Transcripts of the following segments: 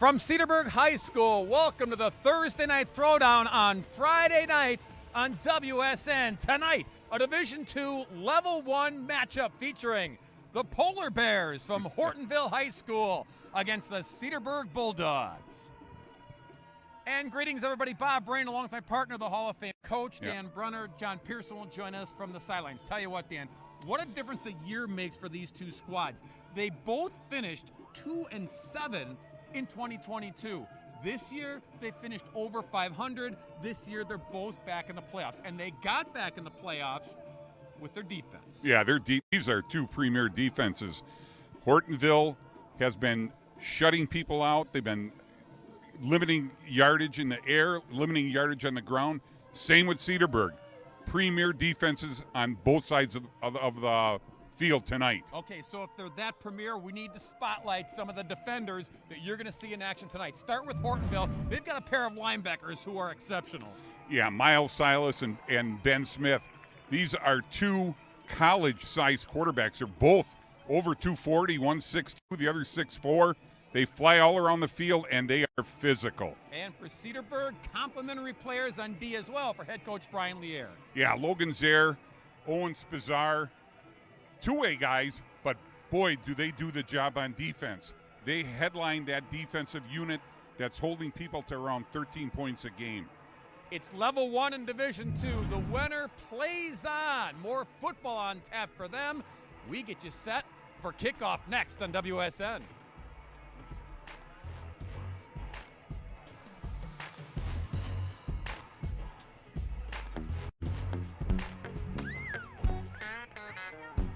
From Cedarburg High School, welcome to the Thursday Night Throwdown on Friday night on WSN. Tonight, a Division II Level 1 matchup featuring the Polar Bears from Hortonville High School against the Cedarburg Bulldogs. And greetings, everybody. Bob Brainerd, along with my partner, the Hall of Fame coach, Dan Brunner. John Pearson will join us from the sidelines. Tell you what, Dan, what a difference a year makes for these two squads. They both finished 2-7 in 2022. This year, they finished over 500. This year, they're both back in the playoffs. And they got back in the playoffs with their defense. Yeah, these are two premier defenses. Hortonville has been shutting people out. They've been limiting yardage in the air, limiting yardage on the ground. Same with Cedarburg. Premier defenses on both sides of the field tonight. Okay, so if they're that premier, we need to spotlight some of the defenders that you're going to see in action tonight. Start with Hortonville. They've got a pair of linebackers who are exceptional. Yeah, Miles Silas and Ben Smith. These are two college-sized quarterbacks. They're both over 240, one 6'2", the other 6'4". They fly all around the field, and they are physical. And for Cedarburg, complimentary players on D as well for head coach Brian Lear. Yeah, Logan Zaire, Owen Spazar, two-way guys, but boy, do they do the job on defense. They headline that defensive unit that's holding people to around 13 points a game. It's level 1 in Division II. The winner plays on. More football on tap for them. We get you set for kickoff next on WSN.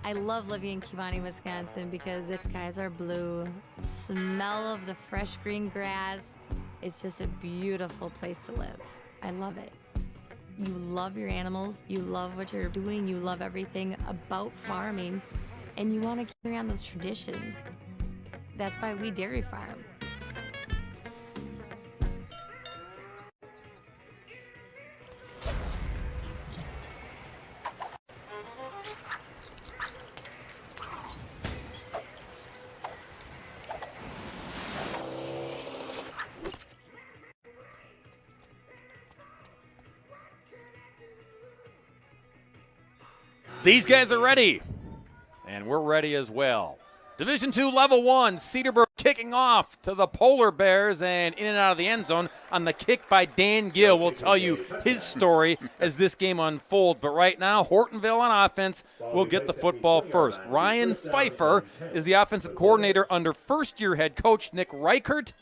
I love living in Kewanee, Wisconsin because the skies are blue. Smell of the fresh green grass. It's just a beautiful place to live. I love it. You love your animals. You love what you're doing. You love everything about farming. And you want to carry on those traditions. That's why we dairy farm. These guys are ready, and we're ready as well. Division II Level 1, Cedarburg kicking off to the Polar Bears and in and out of the end zone on the kick by Dan Gill. We'll tell you his story as this game unfolds. But right now, Hortonville on offense will get the football first. Ryan Pfeiffer is the offensive coordinator under first-year head coach Nick Reichert.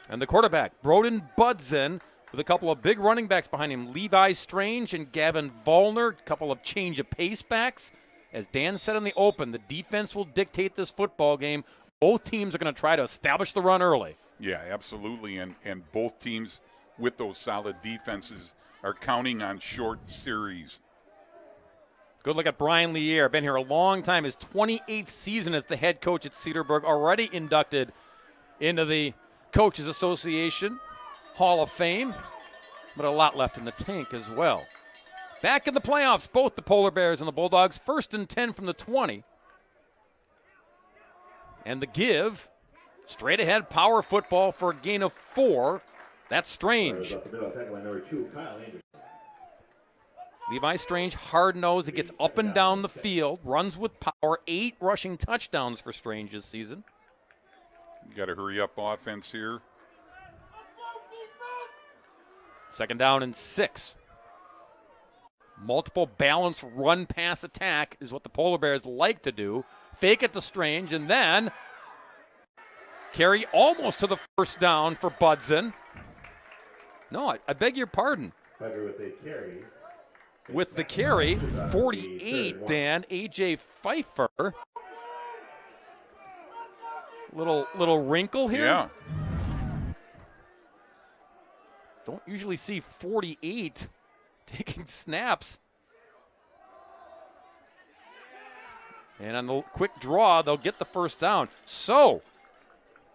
And the quarterback, Broden Budson, with a couple of big running backs behind him, Levi Strange and Gavin Vollner, a couple of change of pace backs. As Dan said in the open, the defense will dictate this football game. Both teams are going to try to establish the run early. Yeah, absolutely, and both teams with those solid defenses are counting on short series. Good look at Brian Lear. Been here a long time. His 28th season as the head coach at Cedarburg, already inducted into the Coaches Association Hall of Fame, but a lot left in the tank as well. Back in the playoffs, both the Polar Bears and the Bulldogs, 1st and 10 from the 20. And the give, straight ahead power football for a gain of 4. That's Strange. Levi Strange, hard-nosed. He gets up and down the field, runs with power. 8 rushing touchdowns for Strange this season. You got to hurry up offense here. 2nd down and 6. Multiple balance run-pass attack is what the Polar Bears like to do. Fake it to Strange, and then carry almost to the first down for Budson. No, I beg your pardon. With the carry, 48, Dan, A.J. Pfeiffer. Little wrinkle here. Yeah. Don't usually see 48 taking snaps. And on the quick draw, they'll get the first down. So,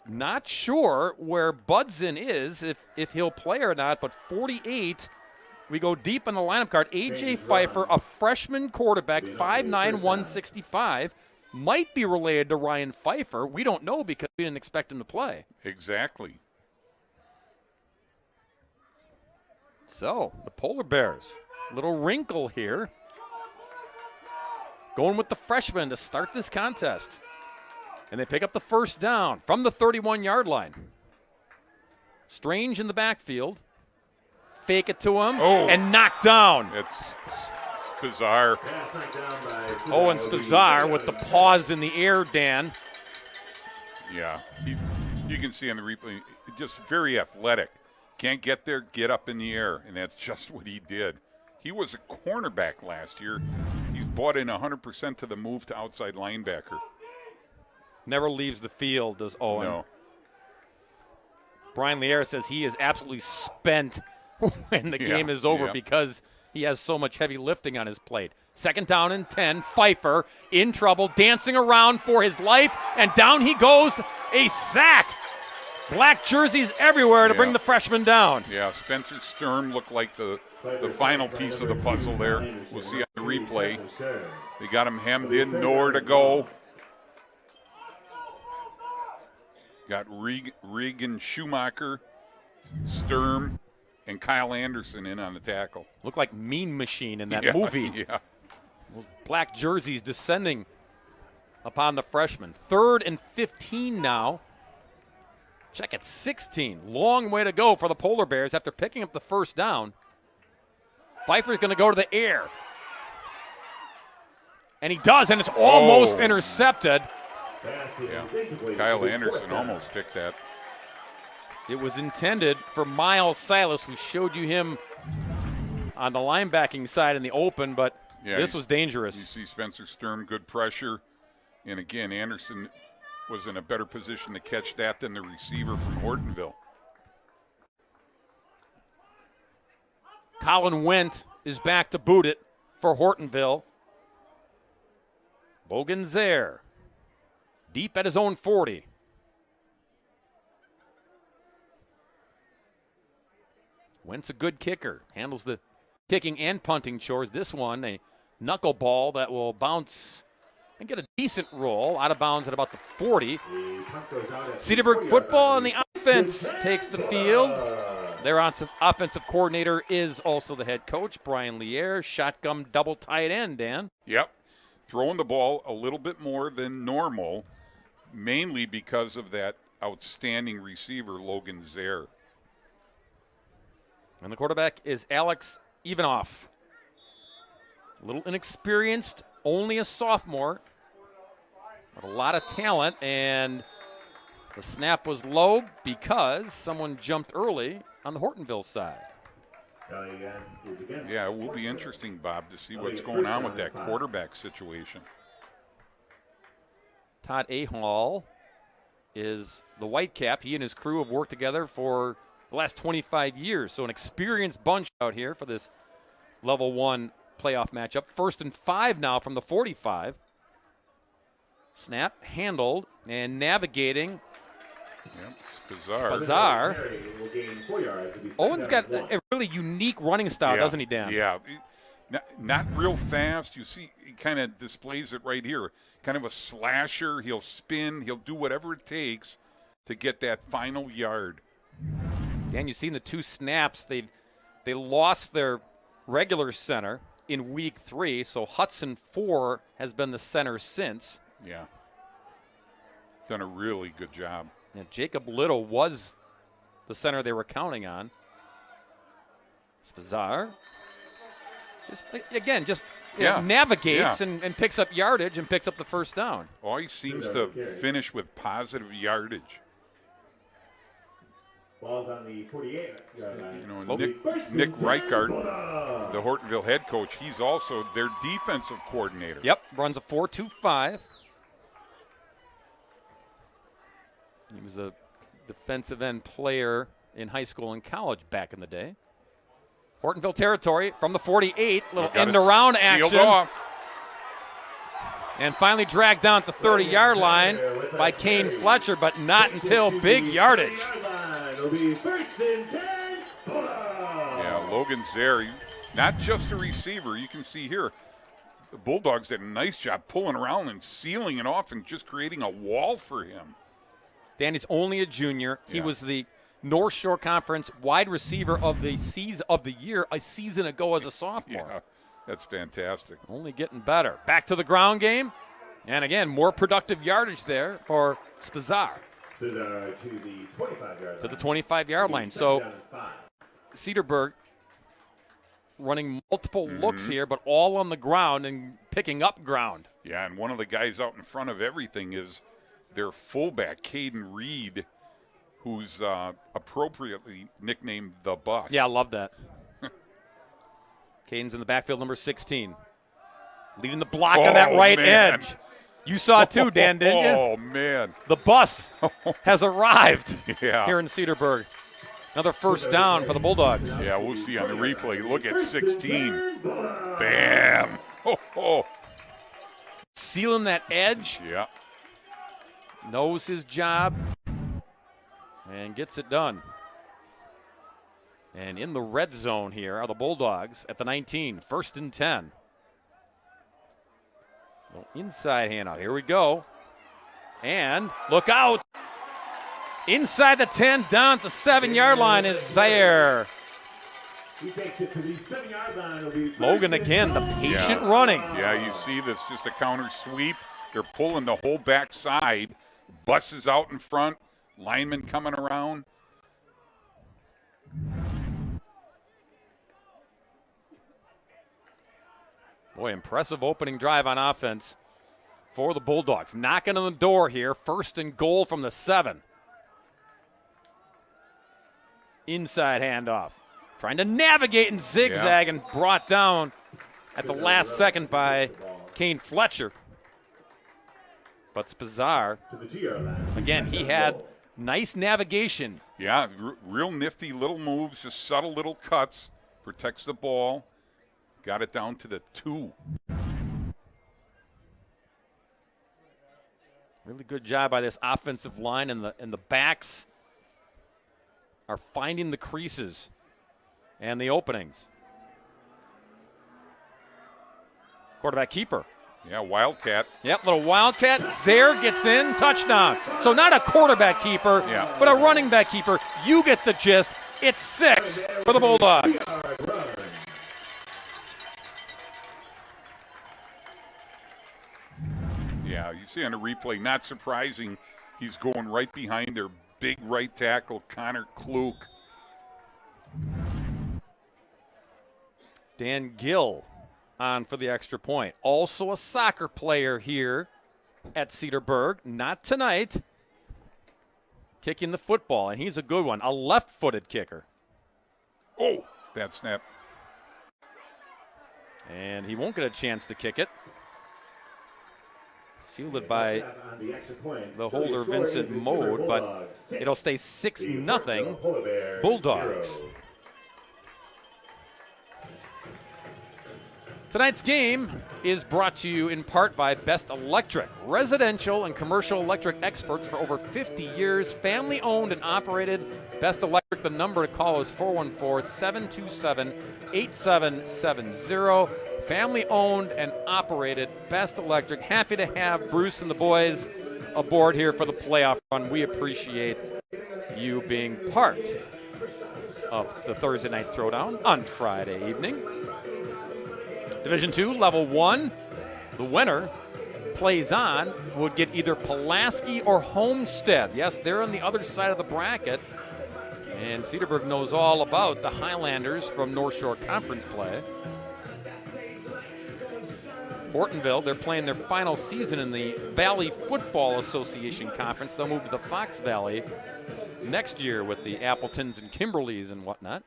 not sure where Budson is, if he'll play or not, but 48, we go deep on the lineup card. A.J. Pfeiffer, a freshman quarterback, 5'9", 165. might be related to Ryan Pfeiffer. We don't know because we didn't expect him to play. Exactly. So, the Polar Bears, little wrinkle here. Going with the freshman to start this contest. And they pick up the first down from the 31-yard line. Strange in the backfield. Fake it to him and knocked down. It's bizarre. Owen Spazar with the paws in the air, Dan. Yeah, you can see on the replay, just very athletic. Can't get there, get up in the air, and that's just what he did. He was a cornerback last year. He's bought in 100% to the move to outside linebacker. Never leaves the field, does Owen. No. Brian Lier says he is absolutely spent when the game is over because he has so much heavy lifting on his plate. 2nd down and 10. Pfeiffer in trouble, dancing around for his life, and down he goes. A sack. Black jerseys everywhere to bring the freshman down. Yeah, Spencer Sturm looked like the final piece of the puzzle there. We'll see on the replay. They got him hemmed in, nowhere to go. Got Regan Schumacher, Sturm, and Kyle Anderson in on the tackle. Looked like Mean Machine in that movie. Yeah. Those black jerseys descending upon the freshman. 3rd and 15 now. Check at 16. Long way to go for the Polar Bears after picking up the first down. Pfeiffer's going to go to the air. And he does, and it's almost intercepted. Yeah. Kyle Anderson almost picked that. It was intended for Miles Silas. We showed you him on the linebacking side in the open, but this was dangerous. You see Spencer Sturm, good pressure. And again, Anderson was in a better position to catch that than the receiver from Hortonville. Colin Wendt is back to boot it for Hortonville. Logan Zaire deep at his own 40. Wendt's a good kicker. Handles the kicking and punting chores. This one, a knuckleball that will bounce and get a decent roll out of bounds at about the 40. Cedarburg football on the offense takes the field. Their offensive coordinator is also the head coach, Brian Lier. Shotgun double tight end, Dan. Yep. Throwing the ball a little bit more than normal, mainly because of that outstanding receiver, Logan Zaire. And the quarterback is Alex Ivanoff. A little inexperienced, only a sophomore, but a lot of talent, and the snap was low because someone jumped early on the Hortonville side. Yeah, it will be interesting, Bob, to see what's going on with that quarterback situation. Todd Ahall is the Whitecap. He and his crew have worked together for the last 25 years, so an experienced bunch out here for this level 1 playoff matchup. 1st and 5 now from the 45. Snap handled and navigating. Spazar. Owen's got a really unique running style, doesn't he, Dan? Yeah. Not real fast. You see, he kind of displays it right here. Kind of a slasher. He'll spin. He'll do whatever it takes to get that final yard. Dan, you've seen the 2 snaps. They lost their regular center in week 3, so Hudson 4 has been the center since. Yeah. Done a really good job. And Jacob Little was the center they were counting on. Spazar. Just navigates and picks up yardage and picks up the first down. Always seems to finish with positive yardage. Ball's on the 48. Nick Reichart, the Hortonville head coach, he's also their defensive coordinator. Yep, runs a 4-2-5. He was a defensive end player in high school and college back in the day. Hortonville territory from the 48. Little end around action. Off. And finally dragged down at the 30-yard line by Kane Fletcher, but not until big yardage. Yeah, Logan Zaire, not just a receiver. You can see here, the Bulldogs did a nice job pulling around and sealing it off and just creating a wall for him. Danny's only a junior. He was the North Shore Conference wide receiver of the year a season ago as a sophomore. Yeah, that's fantastic. Only getting better. Back to the ground game. And again, more productive yardage there for Spazar. To the 25-yard line. To the 25-yard line. So Cedarburg running multiple looks here, but all on the ground and picking up ground. Yeah, and one of the guys out in front of everything is their fullback, Caden Reed, who's appropriately nicknamed the Bus. Yeah, I love that. Caden's in the backfield, number 16. Leading the block on that right edge. You saw it too, Dan, didn't you? Oh, man. The bus has arrived Yeah. here in Cedarburg. Another first down for the Bulldogs. Yeah, we'll see on the replay. Look at 16. Bam. Oh. Sealing that edge. Yeah. Knows his job. And gets it done. And in the red zone here are the Bulldogs at the 19. 1st and 10. Little inside handoff. Here we go. And look out. Inside the 10, down at the 7-yard line is Zaire. He takes it to the 7-yard line. Logan again, the patient running. Yeah, you see this just a counter sweep. They're pulling the whole back side. Bus is out in front. Lineman coming around. Boy, impressive opening drive on offense for the Bulldogs. Knocking on the door here. 1st and goal from the 7. Inside handoff. Trying to navigate and zigzag and brought down at the last second by Kane Fletcher. But Spazar, again, he had nice navigation. Yeah, real nifty little moves, just subtle little cuts. Protects the ball. Got it down to the 2. Really good job by this offensive line, and the backs are finding the creases and the openings. Quarterback keeper. Yeah, Wildcat. Yep, little Wildcat. Zaire gets in, touchdown. So not a quarterback keeper, but a running back keeper. You get the gist. It's 6 for the Bulldogs. Yeah, you see on the replay, not surprising, he's going right behind their big right tackle, Connor Kluk. Dan Gill on for the extra point. Also a soccer player here at Cedarburg. Not tonight. Kicking the football, and he's a good one. A left-footed kicker. Oh, bad snap. And he won't get a chance to kick it. Fielded by the holder, Vincent Mode, but it'll stay 6-0 Bulldogs. Tonight's game is brought to you in part by Best Electric, residential and commercial electric experts for over 50 years, family owned and operated. Best Electric, the number to call is 414-727-8770. Family owned and operated, Best Electric. Happy to have Bruce and the boys aboard here for the playoff run. We appreciate you being part of the Thursday Night Throwdown on Friday evening. Division II, Level 1, the winner plays on, would get either Pulaski or Homestead. Yes, they're on the other side of the bracket, and Cedarburg knows all about the Highlanders from North Shore Conference play. Hortonville, they're playing their final season in the Valley Football Association Conference. They'll move to the Fox Valley next year with the Appletons and Kimberleys and whatnot.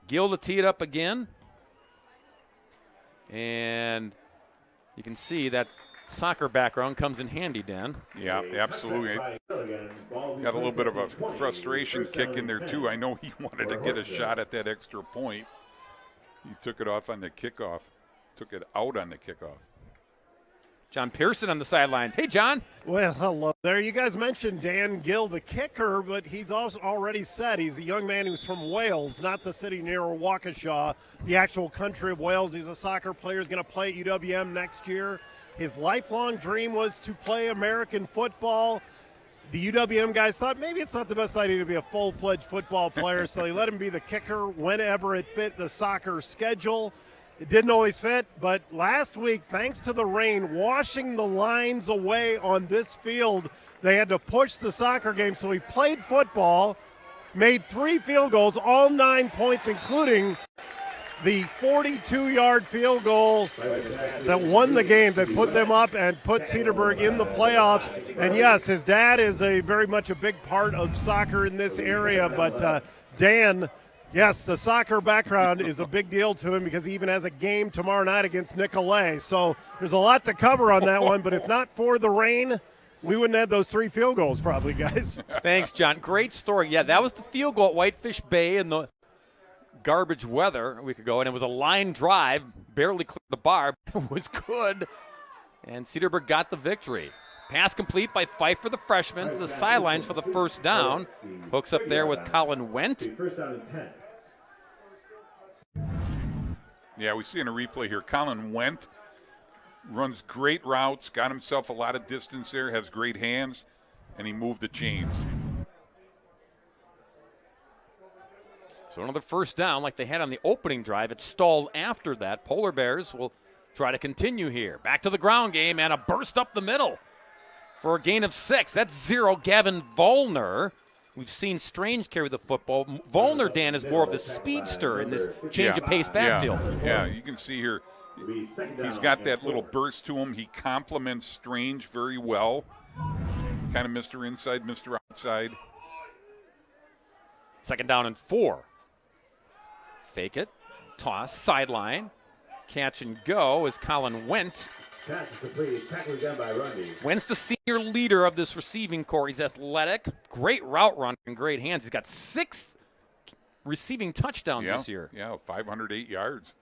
Gill to tee it up again. And you can see that soccer background comes in handy, Dan. Yeah, absolutely. Got a little bit of a frustration kick in there, too. I know he wanted to get a shot at that extra point. He took it off on the kickoff, took it out on the kickoff. John Pearson on the sidelines. Hey, John. Well, hello there. You guys mentioned Dan Gill, the kicker, but he's also already said he's a young man who's from Wales, not the city near Waukesha, the actual country of Wales. He's a soccer player. He's going to play at UWM next year. His lifelong dream was to play American football. The UWM guys thought maybe it's not the best idea to be a full-fledged football player, so they let him be the kicker whenever it fit the soccer schedule. It didn't always fit, but last week, thanks to the rain washing the lines away on this field, they had to push the soccer game. So he played football, made 3 field goals, all 9 points, including the 42-yard field goal that won the game, that put them up and put Cedarburg in the playoffs. And yes, his dad is very much a big part of soccer in this area, but Dan, yes, the soccer background is a big deal to him because he even has a game tomorrow night against Nicolet. So there's a lot to cover on that one, but if not for the rain, we wouldn't have those 3 field goals probably, guys. Thanks, John. Great story. Yeah, that was the field goal at Whitefish Bay in the garbage weather a week ago, and it was a line drive, barely cleared the bar, but it was good, and Cedarburg got the victory. Pass complete by Pfeiffer, the freshman, to the sidelines for the first down. Hooks up there with Colin Wendt. First down and 10. Yeah, we see in a replay here, Colin Wendt runs great routes, got himself a lot of distance there, has great hands, and he moved the chains. So another first down like they had on the opening drive. It stalled after that. Polar Bears will try to continue here. Back to the ground game and a burst up the middle for a gain of 6. That's 0. Gavin Vollner. We've seen Strange carry the football. Vollner, Dan, is more of the speedster in this change of pace backfield. Yeah, you can see here he's got that little burst to him. He complements Strange very well. He's kind of Mr. Inside, Mr. Outside. Second down and 4. Fake it, toss, sideline, catch and go is Colin Wendt. Pass is complete. Tackle again by Rundy. Wendt's the senior leader of this receiving corps. He's athletic, great route run, and great hands. He's got 6 receiving touchdowns this year. Yeah, 508 yards.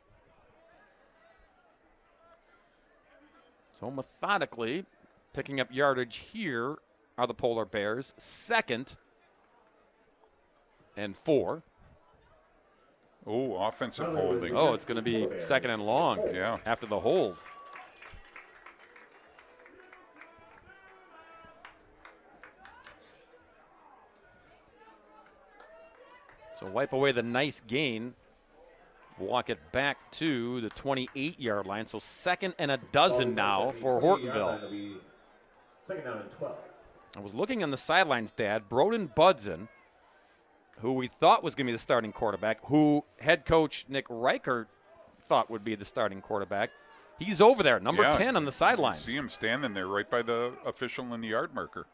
So methodically picking up yardage here are the Polar Bears. 2nd and 4. Oh, offensive holding. Oh, it's going to be 2nd and long after the hold. So wipe away the nice gain. Walk it back to the 28-yard line. So 2nd and a dozen now for Hortonville. Second down and 12. I was looking on the sidelines, Dad. Broden Budson, who we thought was going to be the starting quarterback, who head coach Nick Reichert thought would be the starting quarterback. He's over there, number 10 on the sidelines. See him standing there right by the official in the yard marker.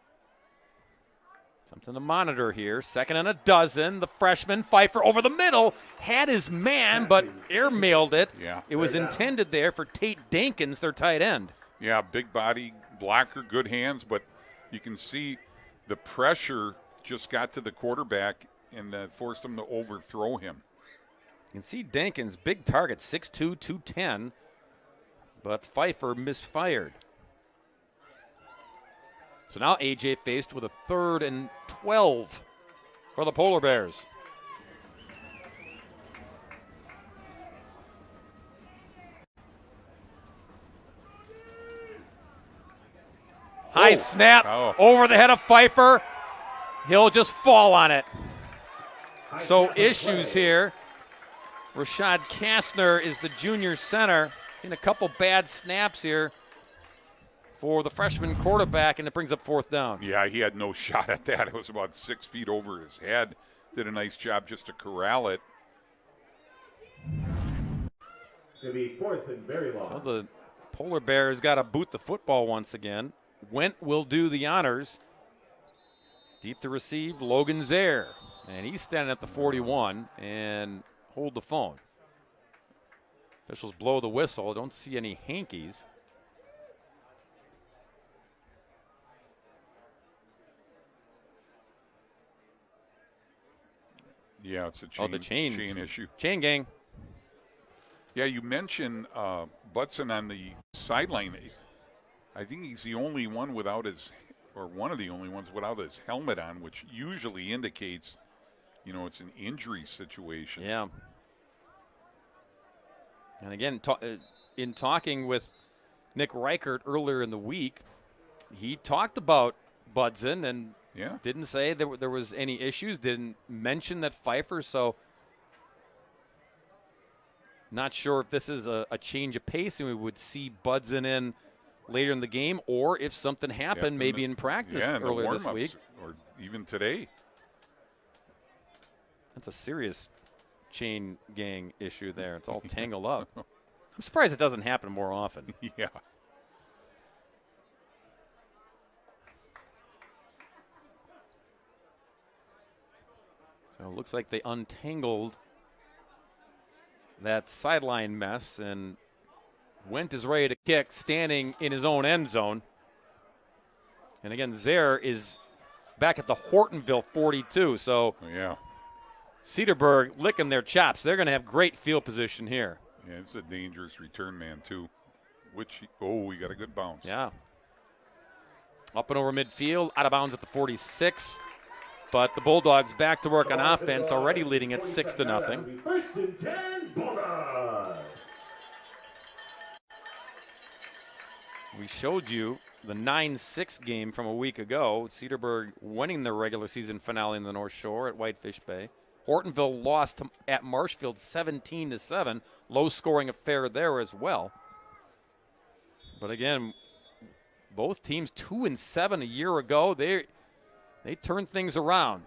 Something to monitor here. 2nd and a dozen. The freshman, Pfeiffer, over the middle. Had his man, but airmailed it. Yeah. It was intended there for Tate Dankins, their tight end. Yeah, big body, blocker, good hands, but you can see the pressure just got to the quarterback and forced him to overthrow him. You can see Dankins, big target, 6'2", 210, but Pfeiffer misfired. So now A.J. faced with a 3rd and 12 for the Polar Bears. High snap over the head of Pfeiffer. He'll just fall on it. So issues here. Rashad Kastner is the junior center. In a couple bad snaps here for the freshman quarterback, and it brings up 4th down. Yeah, he had no shot at that. It was about 6 feet over his head. Did a nice job just to corral it. It's going to be 4th and very long. So the Polar Bears got to boot the football once again. Wendt will do the honors. Deep to receive, Logan Zaire. And he's standing at the 41 and hold the phone. Officials blow the whistle. I don't see any hankies. Yeah, it's a chain issue. Chain gang. Yeah, you mentioned Budson on the sideline. I think he's the only one without his, or one of the only ones without his helmet on, which usually indicates, it's an injury situation. Yeah. And again, in talking with Nick Reichert earlier in the week, he talked about Budson and didn't say there was any issues, didn't mention that Pfeiffer, so not sure if this is a change of pace and we would see Budson in later in the game, or if something happened maybe in practice earlier this week. Or even today. That's a serious chain gang issue there. It's all tangled up. I'm surprised it doesn't happen more often. Yeah. So it looks like they untangled that sideline mess, and Wendt is ready to kick, standing in his own end zone. And again, Zare is back at the Hortonville 42. So Cedarburg licking their chops. They're going to have great field position here. Yeah, it's a dangerous return man, too. We got a good bounce. Yeah. Up and over midfield, out of bounds at the 46. But the Bulldogs back to work on offense, already leading at 6-0. First and 10, Bulldogs. We showed you the 9-6 game from a week ago. Cedarburg winning their regular season finale in the North Shore at Whitefish Bay. Hortonville lost at Marshfield 17-7. Low-scoring affair there as well. But again, both teams 2-7 a year ago. They turned things around.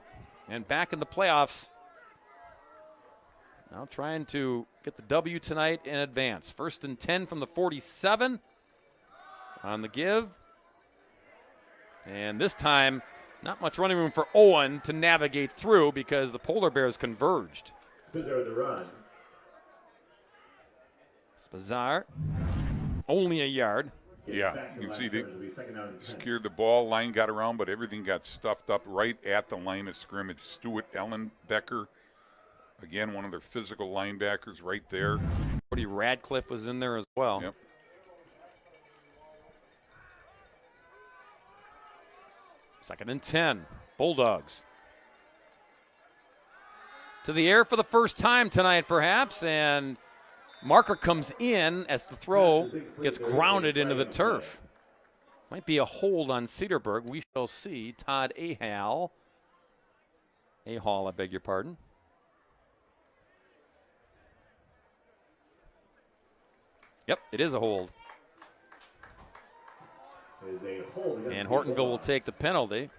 And back in the playoffs, now trying to get the W tonight and advance. First and 10 from the 47 on the give. And this time, not much running room for Owen to navigate through because the Polar Bears converged. Spizar with the run. Spizar, only a yard. Yeah, you can see they secured the ball, line got around, but everything got stuffed up right at the line of scrimmage. Stuart Ellenbecker, again, one of their physical linebackers right there. Cody Radcliffe was in there as well. Yep. Second and 10, Bulldogs. To the air for the first time tonight, perhaps, and marker comes in as the throw gets grounded into the turf. Might be a hold on Cedarburg. We shall see. Todd Ahal, I beg your pardon. Yep, it is a hold. And Hortonville will take the penalty.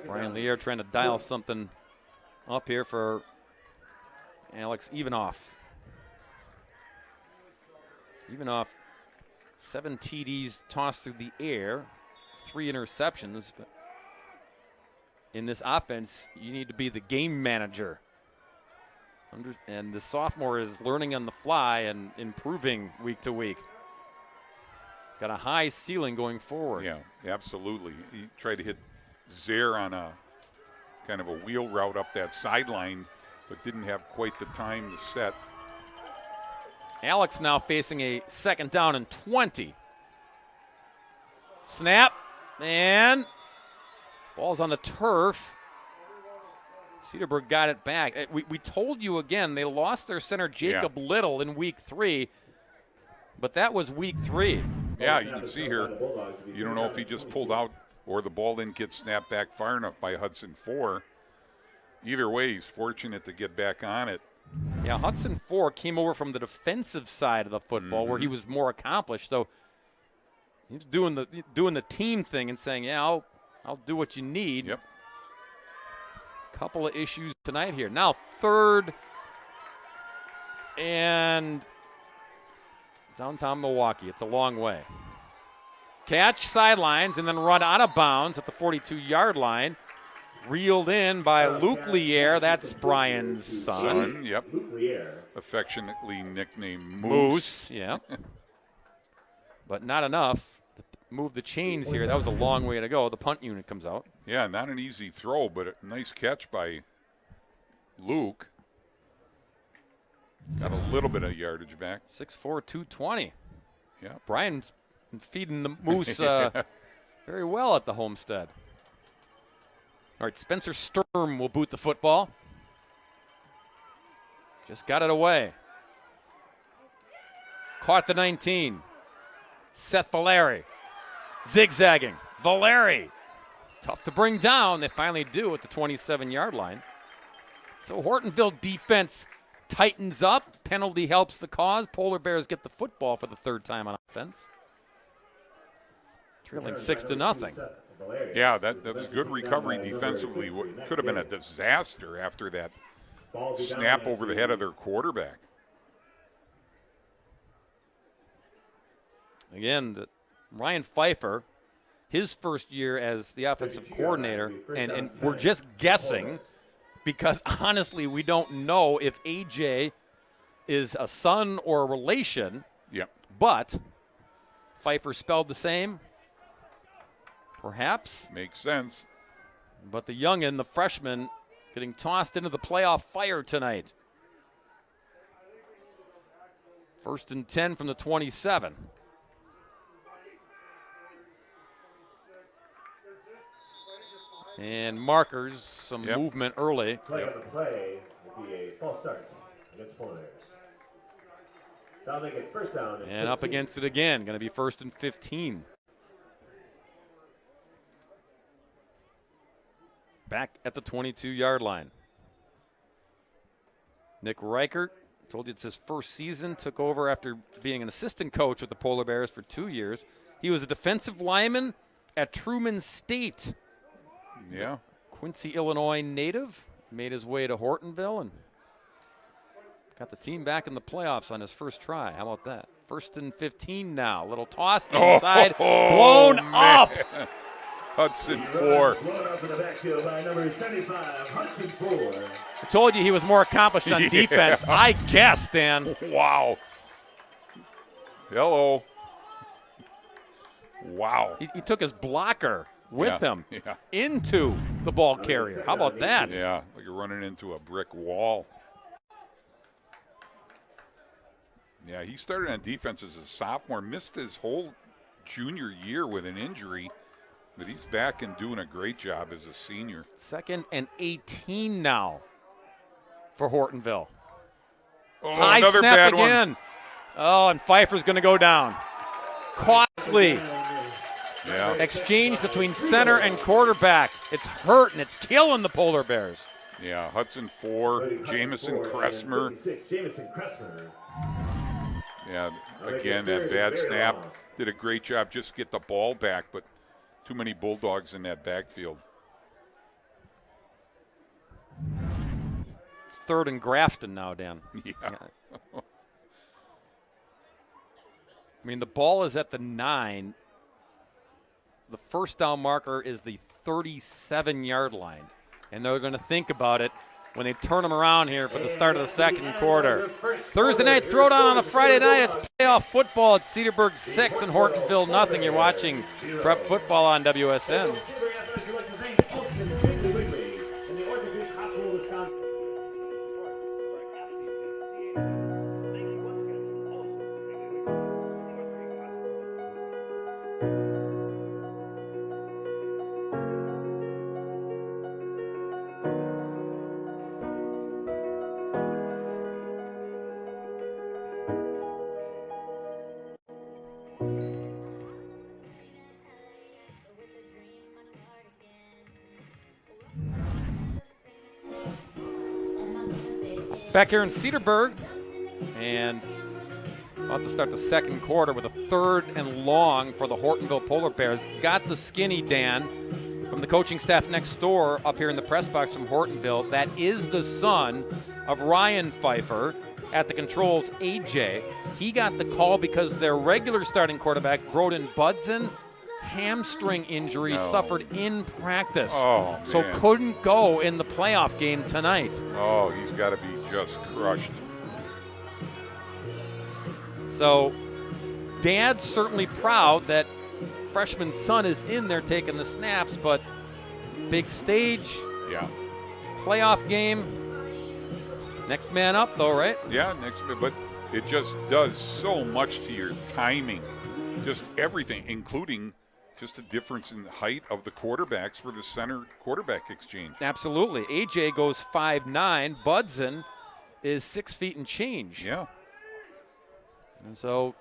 Brian Lear trying to dial something up here for Alex Evanoff. Evanoff, 7 TDs tossed through the air, 3 interceptions. But in this offense, you need to be the game manager. And the sophomore is learning on the fly and improving week to week. Got a high ceiling going forward. Yeah, absolutely. He tried to hit Zare on a kind of a wheel route up that sideline, but didn't have quite the time to set. Alex now facing a second down and 20. Snap, and ball's on the turf. Cedarburg got it back. We told you again, they lost their center Jacob Little in week 3, but that was week 3. Yeah, you can see here, you don't know if he just pulled out or the ball didn't get snapped back far enough by Hudson 4. Either way, he's fortunate to get back on it. Yeah, Hudson 4 came over from the defensive side of the football where he was more accomplished. So he's doing the team thing and saying, yeah, I'll do what you need. Yep. Couple of issues tonight here. Now 3rd and downtown Milwaukee. It's a long way. Catch sidelines and then run out of bounds at the 42-yard line. Reeled in by Luke Lier. That's Brian's son. Yep. Affectionately nicknamed Moose. Yeah. But not enough to move the chains here. That was a long way to go. The punt unit comes out. Yeah, not an easy throw, but a nice catch by Luke. Got a little bit of yardage back. 6'4", 220. Yeah. Brian's and feeding the moose very well at the Homestead. All right, Spencer Sturm will boot the football. Just got it away. Caught the 19. Seth Valeri zigzagging. Valeri, tough to bring down. They finally do at the 27-yard line. So Hortonville defense tightens up. Penalty helps the cause. Polar Bears get the football for the third time on offense. Trailing 6-0. Yeah, that was good recovery defensively. What could have been a disaster after that snap over the head of their quarterback. Again, Ryan Pfeiffer, his first year as the offensive coordinator, and we're just guessing because honestly we don't know if AJ is a son or a relation. Yep. But Pfeiffer spelled the same. Perhaps. Makes sense. But the youngin', the freshman, getting tossed into the playoff fire tonight. 1st and 10 from the 27. And markers, some movement early. Play on the play will be a false start against Polar Bears. Now they get first down. And up against it again. Going to be 1st and 15. Back at the 22-yard line. Nick Reichert, told you it's his first season, took over after being an assistant coach with the Polar Bears for 2 years. He was a defensive lineman at Truman State. Yeah. Quincy, Illinois native, made his way to Hortonville and got the team back in the playoffs on his first try. How about that? 1st and 15 now. Little toss inside, blown up. Hudson 4. I told you he was more accomplished on defense. I guess, Dan. Wow. Hello. Wow. He took his blocker with him into the ball carrier. How about that? Yeah, like you're running into a brick wall. Yeah, he started on defense as a sophomore, missed his whole junior year with an injury, but he's back and doing a great job as a senior. 2nd and 18 now for Hortonville. Oh, high another snap bad again. one. Oh, and Pfeiffer's going to go down. Costly. Yeah. Exchange between center and quarterback. It's hurting. It's killing the Polar Bears. Yeah, Hudson 4, Jamison Kressmer. Yeah, again, that bad snap. Did a great job just get the ball back, but too many Bulldogs in that backfield. It's 3rd and Grafton now, Dan. Yeah. I mean, the ball is at the 9. The first down marker is the 37-yard line. And they're going to think about it when they turn them around here for the start of the second quarter. Thursday night throwdown on a Friday night. It's playoff football at Cedarburg 6 and Hortonville nothing. You're watching Prep Football on WSN. Back here in Cedarburg, and about to start the second quarter with a 3rd and long for the Hortonville Polar Bears. Got the skinny, Dan, from the coaching staff next door up here in the press box from Hortonville. That is the son of Ryan Pfeiffer. At the controls, AJ. He got the call because their regular starting quarterback, Broden Budson, hamstring injury suffered in practice. Oh, so man. couldn't go in the playoff game tonight. Oh, he's got to be just crushed. So Dad's certainly proud that freshman son is in there taking the snaps, but big stage, playoff game. Next man up, though, right? Yeah, but it just does so much to your timing just everything, including just a difference in the height of the quarterbacks for the center quarterback exchange. Absolutely. AJ goes 5'9". Budson is 6 feet and change. Yeah. And so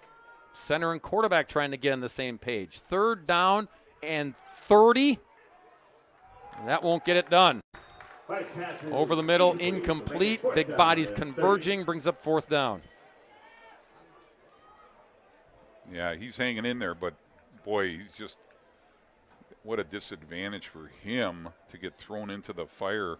center and quarterback trying to get on the same page. 3rd down and 30. That won't get it done. Over the middle, incomplete. Big bodies converging, brings up 4th down. Yeah, he's hanging in there, but boy, he's just, what a disadvantage for him to get thrown into the fire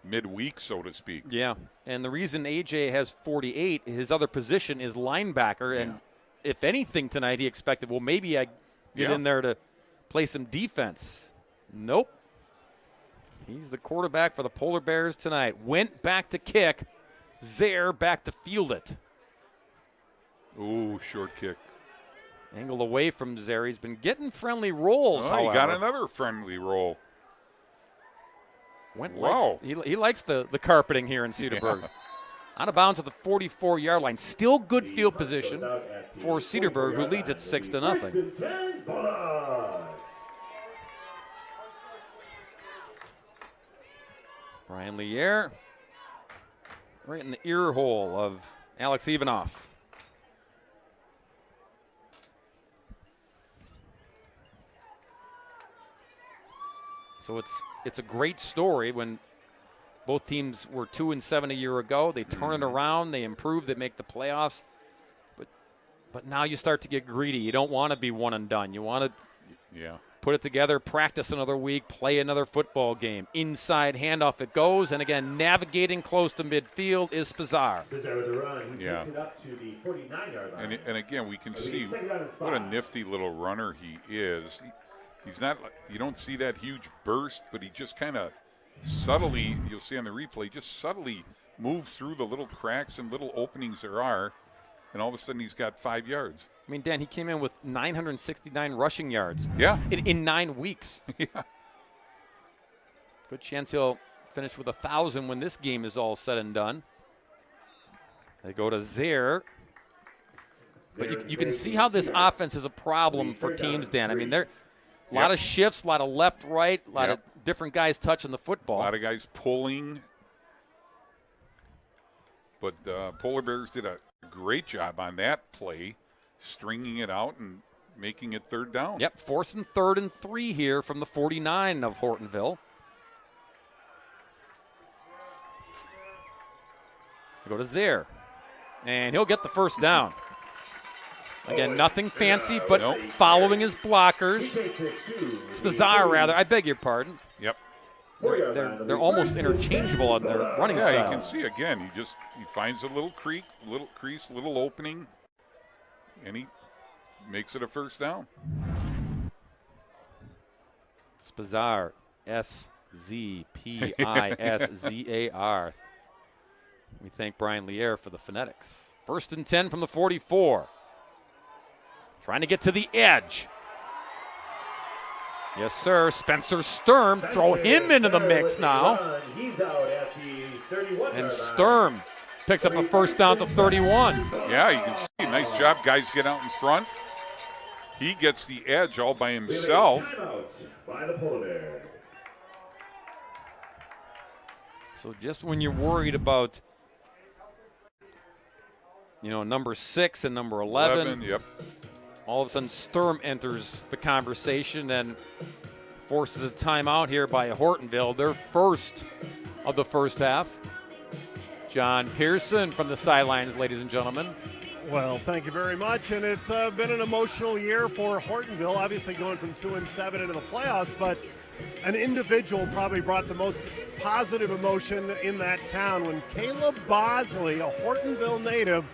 midweek, so to speak. Yeah, and the reason AJ has 48, his other position is linebacker, and if anything tonight he expected, well, maybe I get in there to play some defense. Nope. He's the quarterback for the Polar Bears tonight. Went back to kick. Zaire back to field it. Ooh, short kick. Angle away from Zaire. He's been getting friendly rolls, however. He got another friendly roll. Wow. He likes the carpeting here in Cedarburg. Yeah. Out of bounds at the 44-yard line. Still good field position for Cedarburg, who leads at 6-0. Brian Lier right in the ear hole of Alex Ivanoff. So it's a great story when both teams were 2-7 a year ago. They turn it around, they improve, they make the playoffs. But now you start to get greedy. You don't want to be one and done. You want to put it together, practice another week, play another football game. Inside handoff it goes, and again, navigating close to midfield is Spazar. Spazar with the run. He takes it up to the 49-yard line. And again, we can see what a nifty little runner he is. He's not, you don't see that huge burst, but he just kind of subtly, you'll see on the replay, just subtly moves through the little cracks and little openings there are, and all of a sudden he's got 5 yards. I mean, Dan, he came in with 969 rushing yards. Yeah. In 9 weeks. Yeah. Good chance he'll finish with 1,000 when this game is all said and done. They go to Zaire. But you can see how this offense is a problem for teams, Dan. I mean, they're a lot of shifts, a lot of left, right, a lot of different guys touching the football. A lot of guys pulling. But Polar Bears did a great job on that play, stringing it out and making it 3rd down. Yep, 4th and 3rd and 3 here from the 49 of Hortonville. They go to Zaire, and he'll get the 1st down. Again, nothing fancy, but following his blockers. Spazar, rather. I beg your pardon. Yep. They're almost interchangeable on their running style. Yeah, you can see again. He finds a little crease, little opening, and he makes it a 1st down. Spazar, S-Z-P-I-S-Z-A-R. We thank Brian Lier for the phonetics. 1st and 10 from the 44. Trying to get to the edge. Yes, sir. Spencer Sturm. Throw him into the mix now. And Sturm picks up a 1st down to 31. Yeah, you can see. Nice job. Guys get out in front. He gets the edge all by himself. So just when you're worried about, number 6 and number 11. Yep. All of a sudden, Sturm enters the conversation and forces a timeout here by Hortonville, their first of the first half. John Pearson from the sidelines, ladies and gentlemen. Well, thank you very much, and it's been an emotional year for Hortonville, obviously going from 2-7 into the playoffs, but an individual probably brought the most positive emotion in that town when Caleb Bosley, a Hortonville native,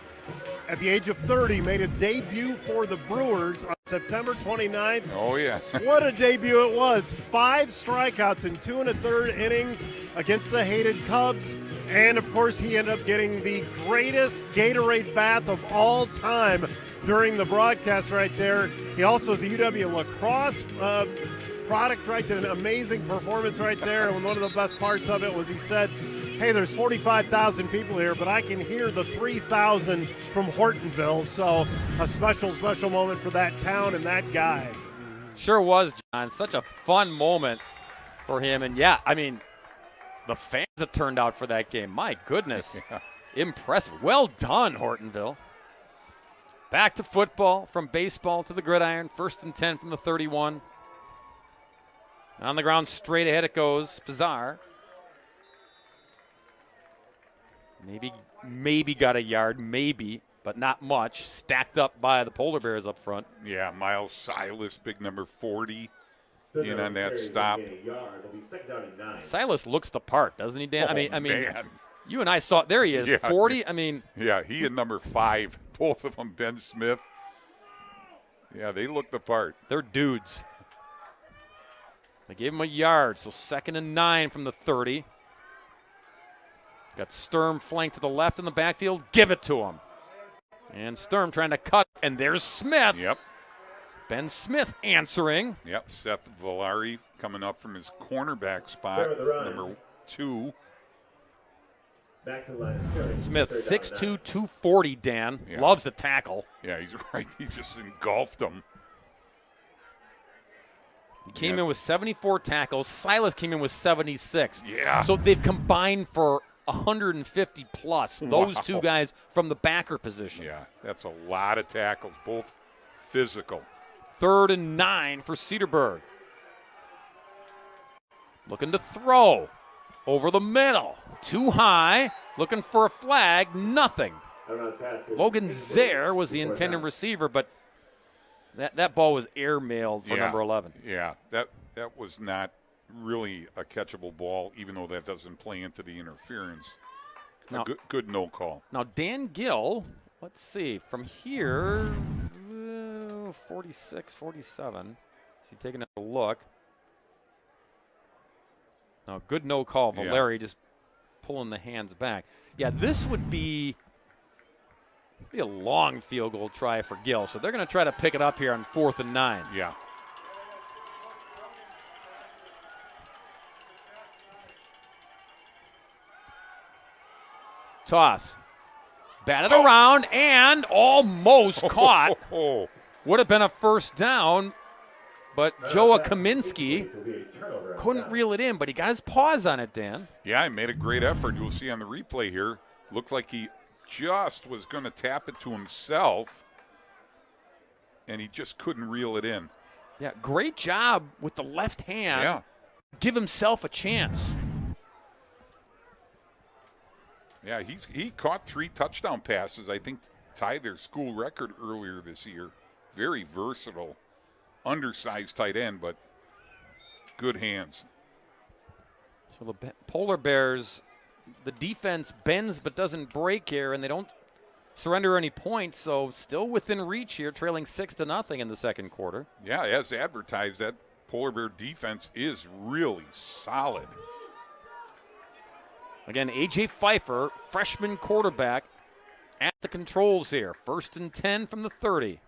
at the age of 30, made his debut for the Brewers on September 29th. Oh, yeah. What a debut it was. 5 strikeouts in 2 1/3 innings against the hated Cubs. And, of course, he ended up getting the greatest Gatorade bath of all time during the broadcast right there. He also is a UW lacrosse product, right? Did an amazing performance right there. And one of the best parts of it was he said hey, there's 45,000 people here, but I can hear the 3,000 from Hortonville. So a special moment for that town and that guy. Sure was, John. Such a fun moment for him. And, yeah, I mean, the fans that turned out for that game. My goodness. Yeah. Impressive. Well done, Hortonville. Back to football, from baseball to the gridiron. 1st and 10 from the 31. On the ground, straight ahead it goes. Bizarre. Maybe got a yard, maybe, but not much. Stacked up by the Polar Bears up front. Yeah, Miles Silas, big number 40, in on that stop. Silas looks the part, doesn't he, Dan? Oh, I mean, man. You and I saw, there he is, Yeah. 40. I mean. Yeah, he and number 5, both of them, Ben Smith. Yeah, they look the part. They're dudes. They gave him a yard, so 2nd and 9 from the 30. Got Sturm flanked to the left in the backfield. Give it to him. And Sturm trying to cut, and there's Smith. Yep. Ben Smith answering. Yep, Seth Villari coming up from his cornerback spot, number 2. Back to the line of scrimmage. Smith, Third down 6'2", and 9. 240, Dan. Yeah. Loves to tackle. Yeah, he's right. He just engulfed him. He came in with 74 tackles. Silas came in with 76. Yeah. So they've combined for 150 plus. Those Wow. two guys from the backer position. Yeah, that's a lot of tackles, both physical. 3rd and 9 for Cedarburg. Looking to throw. Over the middle. Too high. Looking for a flag. Nothing. Logan Zare was the intended receiver, but that ball was airmailed for number 11. Yeah, that was not really a catchable ball, even though that doesn't play into the interference. Now, Good no call. Now, Dan Gill, let's see, from here, 46, 47. Is he taking a look? No, good no call. Valeri just pulling the hands back. Yeah, this would be a long field goal try for Gill. So they're going to try to pick it up here on 4th and 9. Yeah. Toss. Batted around and almost caught. Would have been a first down, but Joe Kaminsky couldn't reel it in, but he got his paws on it, Dan. Yeah, he made a great effort. You'll see on the replay here. Looked like he just was going to tap it to himself, and he just couldn't reel it in. Yeah, great job with the left hand. Yeah. Give himself a chance. Yeah, he caught 3 touchdown passes, I think tied their school record earlier this year. Very versatile, undersized tight end, but good hands. So the Polar Bears, the defense bends but doesn't break here, and they don't surrender any points, so still within reach here, trailing 6-0 in the second quarter. Yeah, as advertised, that Polar Bear defense is really solid. Again, A.J. Pfeiffer, freshman quarterback, at the controls here. 1st and 10 from the 30.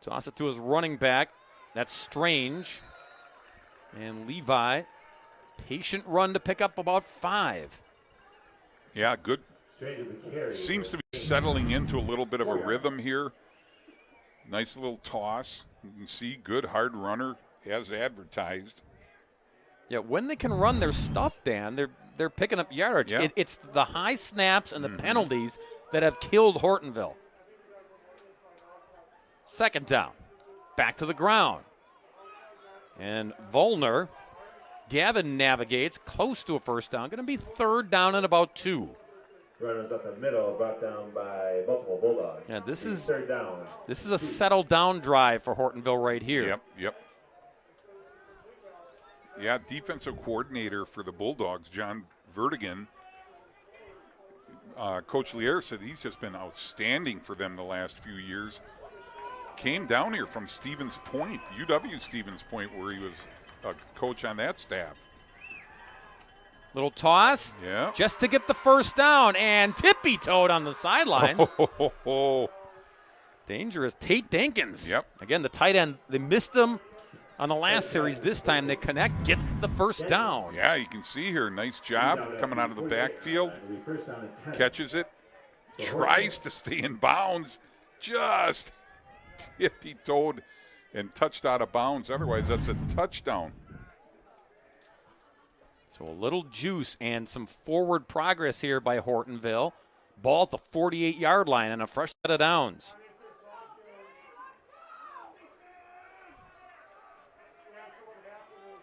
Toss it to his running back. That's Strange. And Levi, patient run to pick up about 5. Yeah, good. Seems to be settling into a little bit of a rhythm here. Nice little toss. You can see good hard runner as advertised. Yeah, when they can run their stuff, Dan, they're picking up yardage. Yeah. It's the high snaps and the penalties that have killed Hortonville. 2nd down. Back to the ground. And Volner, Gavin navigates close to a first down. Going to be 3rd down and about 2. Runners up the middle, brought down by multiple Bulldogs. Yeah, this is 3rd down. This is a settle down drive for Hortonville right here. Yep. Yeah, defensive coordinator for the Bulldogs, John Vertigan. Coach Lier said he's just been outstanding for them the last few years. Came down here from Stevens Point, UW Stevens Point, where he was a coach on that staff. Little toss. Yeah. Just to get the first down, and tippy-toed on the sidelines. Dangerous. Tate Dinkins. Yep. Again, the tight end, they missed him on the last series. This time they connect, get the first down. Yeah, you can see here, nice job coming out of the backfield. Catches it, tries to stay in bounds, just tippy-toed and touched out of bounds. Otherwise, that's a touchdown. So a little juice and some forward progress here by Hortonville. Ball at the 48-yard line and a fresh set of downs.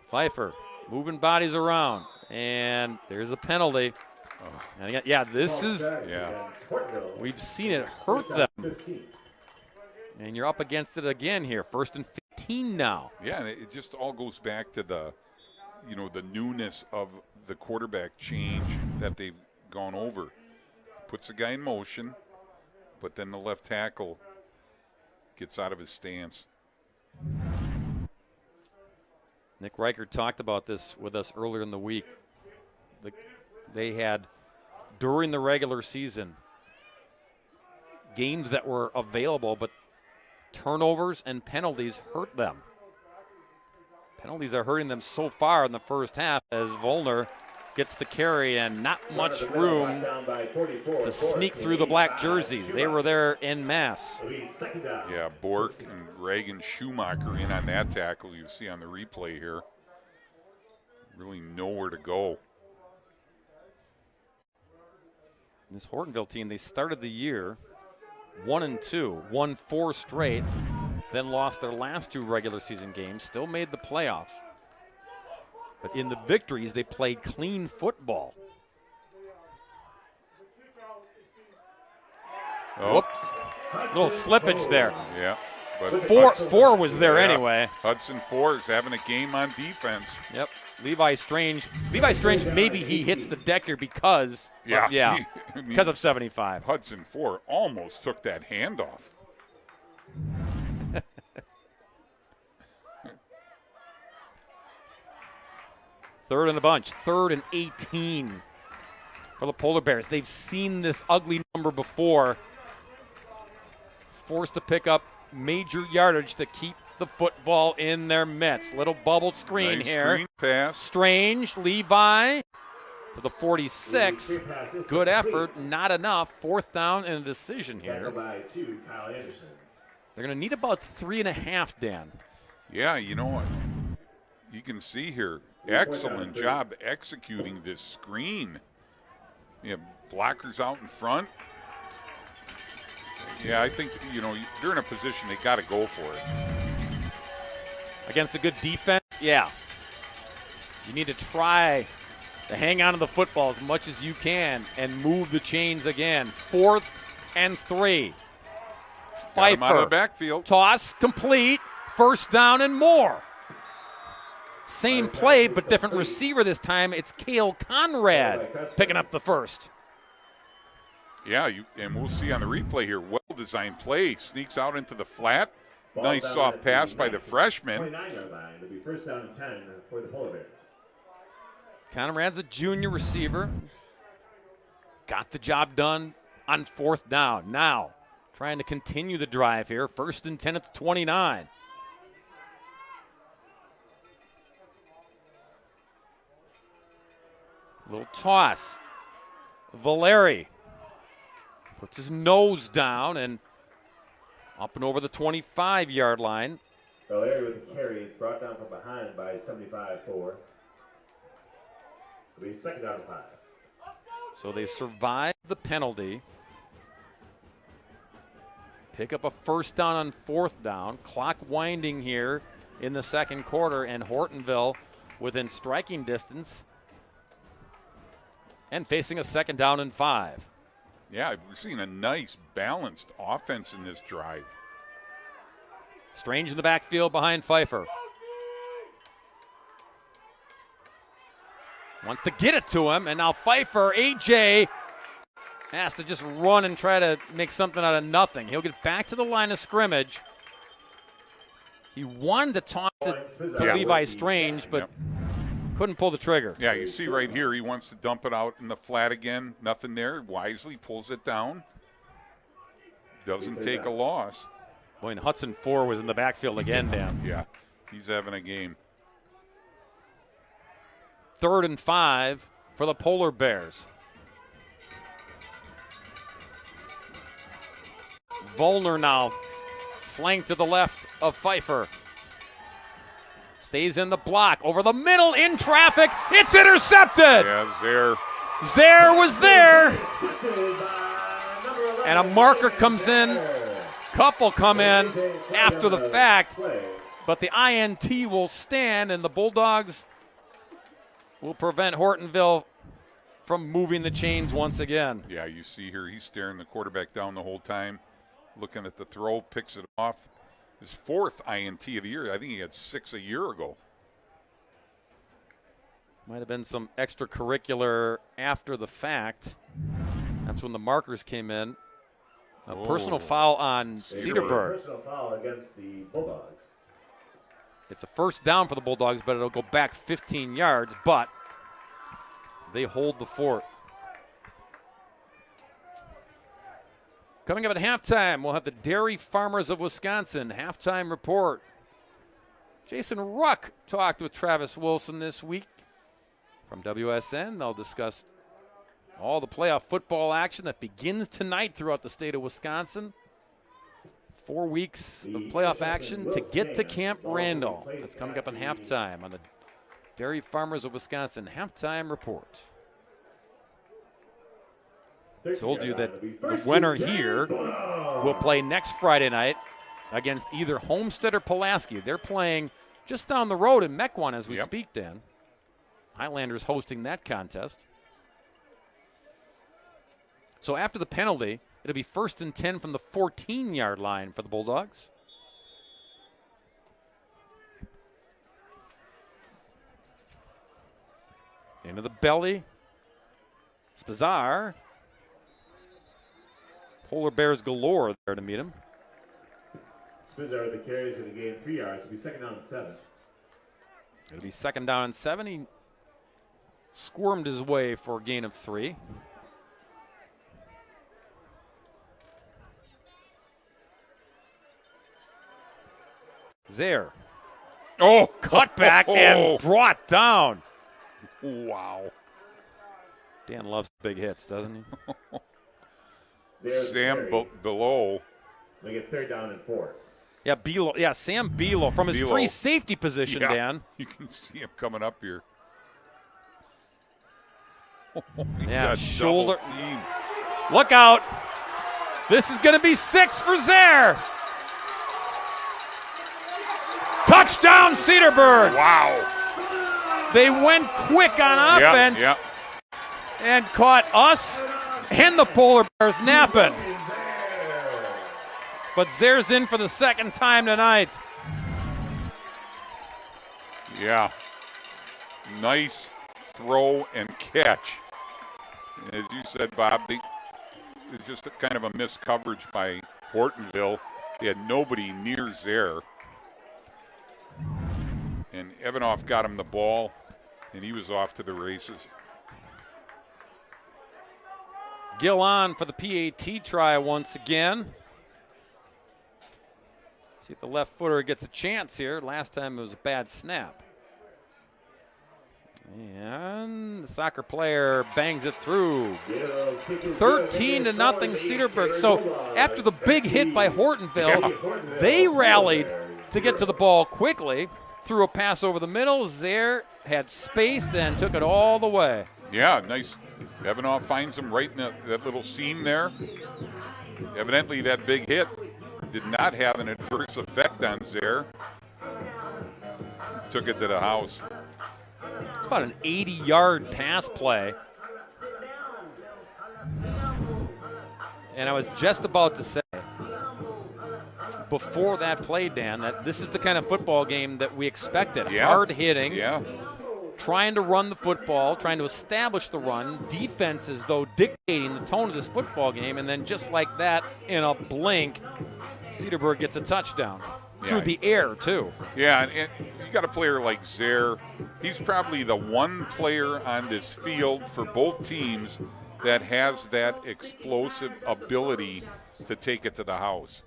Pfeiffer moving bodies around, and there's a penalty. And again, yeah, this is, we've seen it hurt them. And you're up against it again here, 1st and 15 now. Yeah, and it just all goes back to the, the newness of the quarterback change that they've gone over. Puts the guy in motion, but then the left tackle gets out of his stance. Nick Reichert talked about this with us earlier in the week. They had, during the regular season, games that were available, but turnovers and penalties hurt them. Penalties are hurting them so far in the first half as Volner gets the carry and not much room to sneak through the black jerseys. They were there en masse. Yeah, Bork and Reagan Schumacher in on that tackle. You see on the replay here. Really nowhere to go. This Hortonville team, they started the year 1-2, won 4 straight, then lost their last 2 regular season games, still made the playoffs. But in the victories, they played clean football. Oh. Whoops. Little slippage there. Yeah. But Four was there anyway. Hudson 4 is having a game on defense. Yep. Levi Strange, maybe he hits the deck here because, because of 75. Hudson 4 almost took that handoff. Third in the bunch, 3rd and 18 for the Polar Bears. They've seen this ugly number before. Forced to pick up major yardage to keep the football in their midst. Little bubble screen nice here. Screen pass. Strange, Levi to the 46. Good effort, not enough. 4th down and a decision here. They're going to need about 3.5, Dan. Yeah, you know what? You can see here, excellent job executing this screen. You have blockers out in front. Yeah, I think, they're in a position they got to go for it. Against a good defense, yeah. You need to try to hang on to the football as much as you can and move the chains again. 4th and 3. Pfeiffer out of the backfield. Toss complete. 1st down and more. Same play, but different receiver this time. It's Cale Conrad picking up the first. Yeah, and we'll see on the replay here. Well-designed play. Sneaks out into the flat. Nice soft pass by the freshman. Conrad's a junior receiver. Got the job done on 4th down. Now, trying to continue the drive here. 1st and 10 at the 29. Little toss. Valeri puts his nose down and up and over the 25-yard line. Valeri with the carry, brought down from behind by 75-4. It'll be 2nd down and 5. So they survive the penalty. Pick up a 1st down on 4th down. Clock winding here in the 2nd quarter, and Hortonville within striking distance and facing a 2nd down and 5. Yeah, we're seeing a nice balanced offense in this drive. Strange in the backfield behind Pfeiffer. Wants to get it to him, and now Pfeiffer, A.J., has to just run and try to make something out of nothing. He'll get back to the line of scrimmage. He wanted to toss it to Levi Strange, but couldn't pull the trigger. Yeah, you see right here, he wants to dump it out in the flat again. Nothing there. Wisely pulls it down. Doesn't take a loss. Boy, and Hudson 4 was in the backfield again, Dan. Yeah. He's having a game. 3rd and 5 for the Polar Bears. Volner now, flank to the left of Pfeiffer. Stays in the block, over the middle, in traffic. It's intercepted. Yeah, Zare. Zare was there. And a marker comes in. Couple come in after the fact. But the INT will stand, and the Bulldogs will prevent Hortonville from moving the chains once again. Yeah, you see here, he's staring the quarterback down the whole time, looking at the throw, picks it off. His 4th INT of the year. I think he had 6 a year ago. Might have been some extracurricular after the fact. That's when the markers came in. A personal foul on Cedarburg. Personal foul against the Bulldogs. It's a first down for the Bulldogs, but it'll go back 15 yards, but they hold the fort. Coming up at halftime, we'll have the Dairy Farmers of Wisconsin halftime report. Jason Ruck talked with Travis Wilson this week from WSN. They'll discuss all the playoff football action that begins tonight throughout the state of Wisconsin. 4 weeks of playoff action to get to Camp Randall. That's coming up at halftime on the Dairy Farmers of Wisconsin halftime report. Told you that the winner here will play next Friday night against either Homestead or Pulaski. They're playing just down the road in Mequon as we speak, Dan. Highlanders hosting that contest. So after the penalty, it'll be 1st and 10 from the 14-yard line for the Bulldogs. Into the belly. Spazar. Polar Bears galore there to meet him. Spazar with the carries in the game, 3 yards. It'll be 2nd down and 7. It'll be 2nd down and 7. He squirmed his way for a gain of 3. Zare. Oh, Cut back and brought down. Wow. Dan loves big hits, doesn't he? Sam below. They get 3rd down and 4. Yeah, Bealo. Yeah, Sam Bealo from his free safety position, Dan. You can see him coming up here. Yeah, shoulder. Look out. This is going to be 6 for Zare. Touchdown, Cedarburg. Wow. They went quick on offense and caught us and the Polar Bears napping. But Zare's in for the 2nd time tonight. Yeah. Nice throw and catch. As you said, Bob, it's just a kind of a missed coverage by Hortonville. They had nobody near Zare. And Evanoff got him the ball, and he was off to the races. Gill on for the PAT try once again. See if the left footer gets a chance here. Last time it was a bad snap. And the soccer player bangs it through. 13-0 Cedarburg. So after the big hit by Hortonville, they rallied to get to the ball quickly. Threw a pass over the middle. Zare had space and took it all the way. Yeah, nice. Evanoff finds him right in that little seam there. Evidently that big hit did not have an adverse effect on Zare. Took it to the house. It's about an 80-yard pass play. And I was just about to say, before that play, Dan, that this is the kind of football game that we expected. Yeah. Hard hitting, trying to run the football, trying to establish the run. Defenses, though, dictating the tone of this football game. And then just like that, in a blink, Cedarburg gets a touchdown. Through the air, too. Yeah, and you got a player like Zare. He's probably the one player on this field for both teams that has that explosive ability to take it to the house.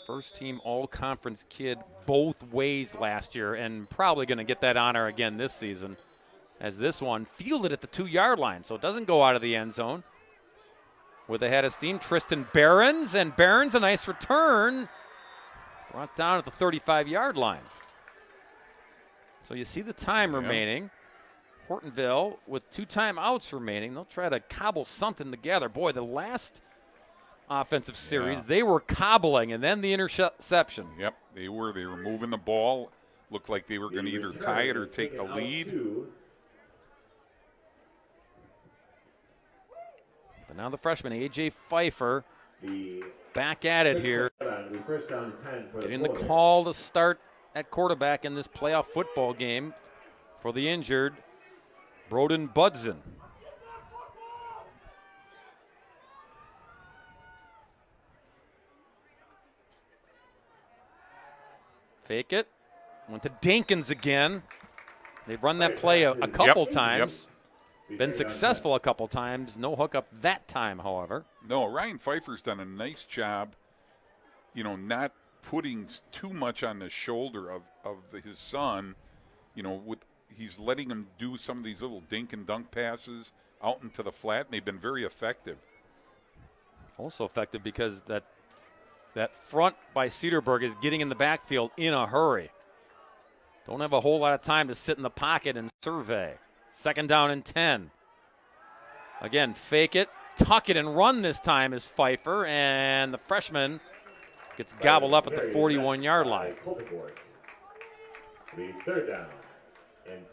First-team all-conference kid both ways last year, and probably going to get that honor again this season, as this one fielded at the 2-yard line, so it doesn't go out of the end zone. With a head of steam, Tristan Behrens, and Behrens, a nice return, brought down at the 35-yard line. So you see the time remaining. Hortonville with 2 timeouts remaining. They'll try to cobble something together. Boy, the last offensive series, they were cobbling, and then the interception. Yep, they were. They were moving the ball. Looked like they were going to either tie it or take the lead. But now the freshman, A.J. Pfeiffer, back at it here. Getting the call to start at quarterback in this playoff football game for the injured Broden Budson. Fake it. Went to Dankins again. They've run that play a couple times. Been successful a couple times. No hookup that time, however. No, Ryan Pfeiffer's done a nice job, not putting too much on the shoulder of his son. He's letting him do some of these little dink and dunk passes out into the flat, and they've been very effective. Also effective because that front by Cedarburg is getting in the backfield in a hurry. Don't have a whole lot of time to sit in the pocket and survey. 2nd down and 10. Again, fake it, tuck it, and run this time is Pfeiffer, and the freshman gets gobbled up at the 41-yard line.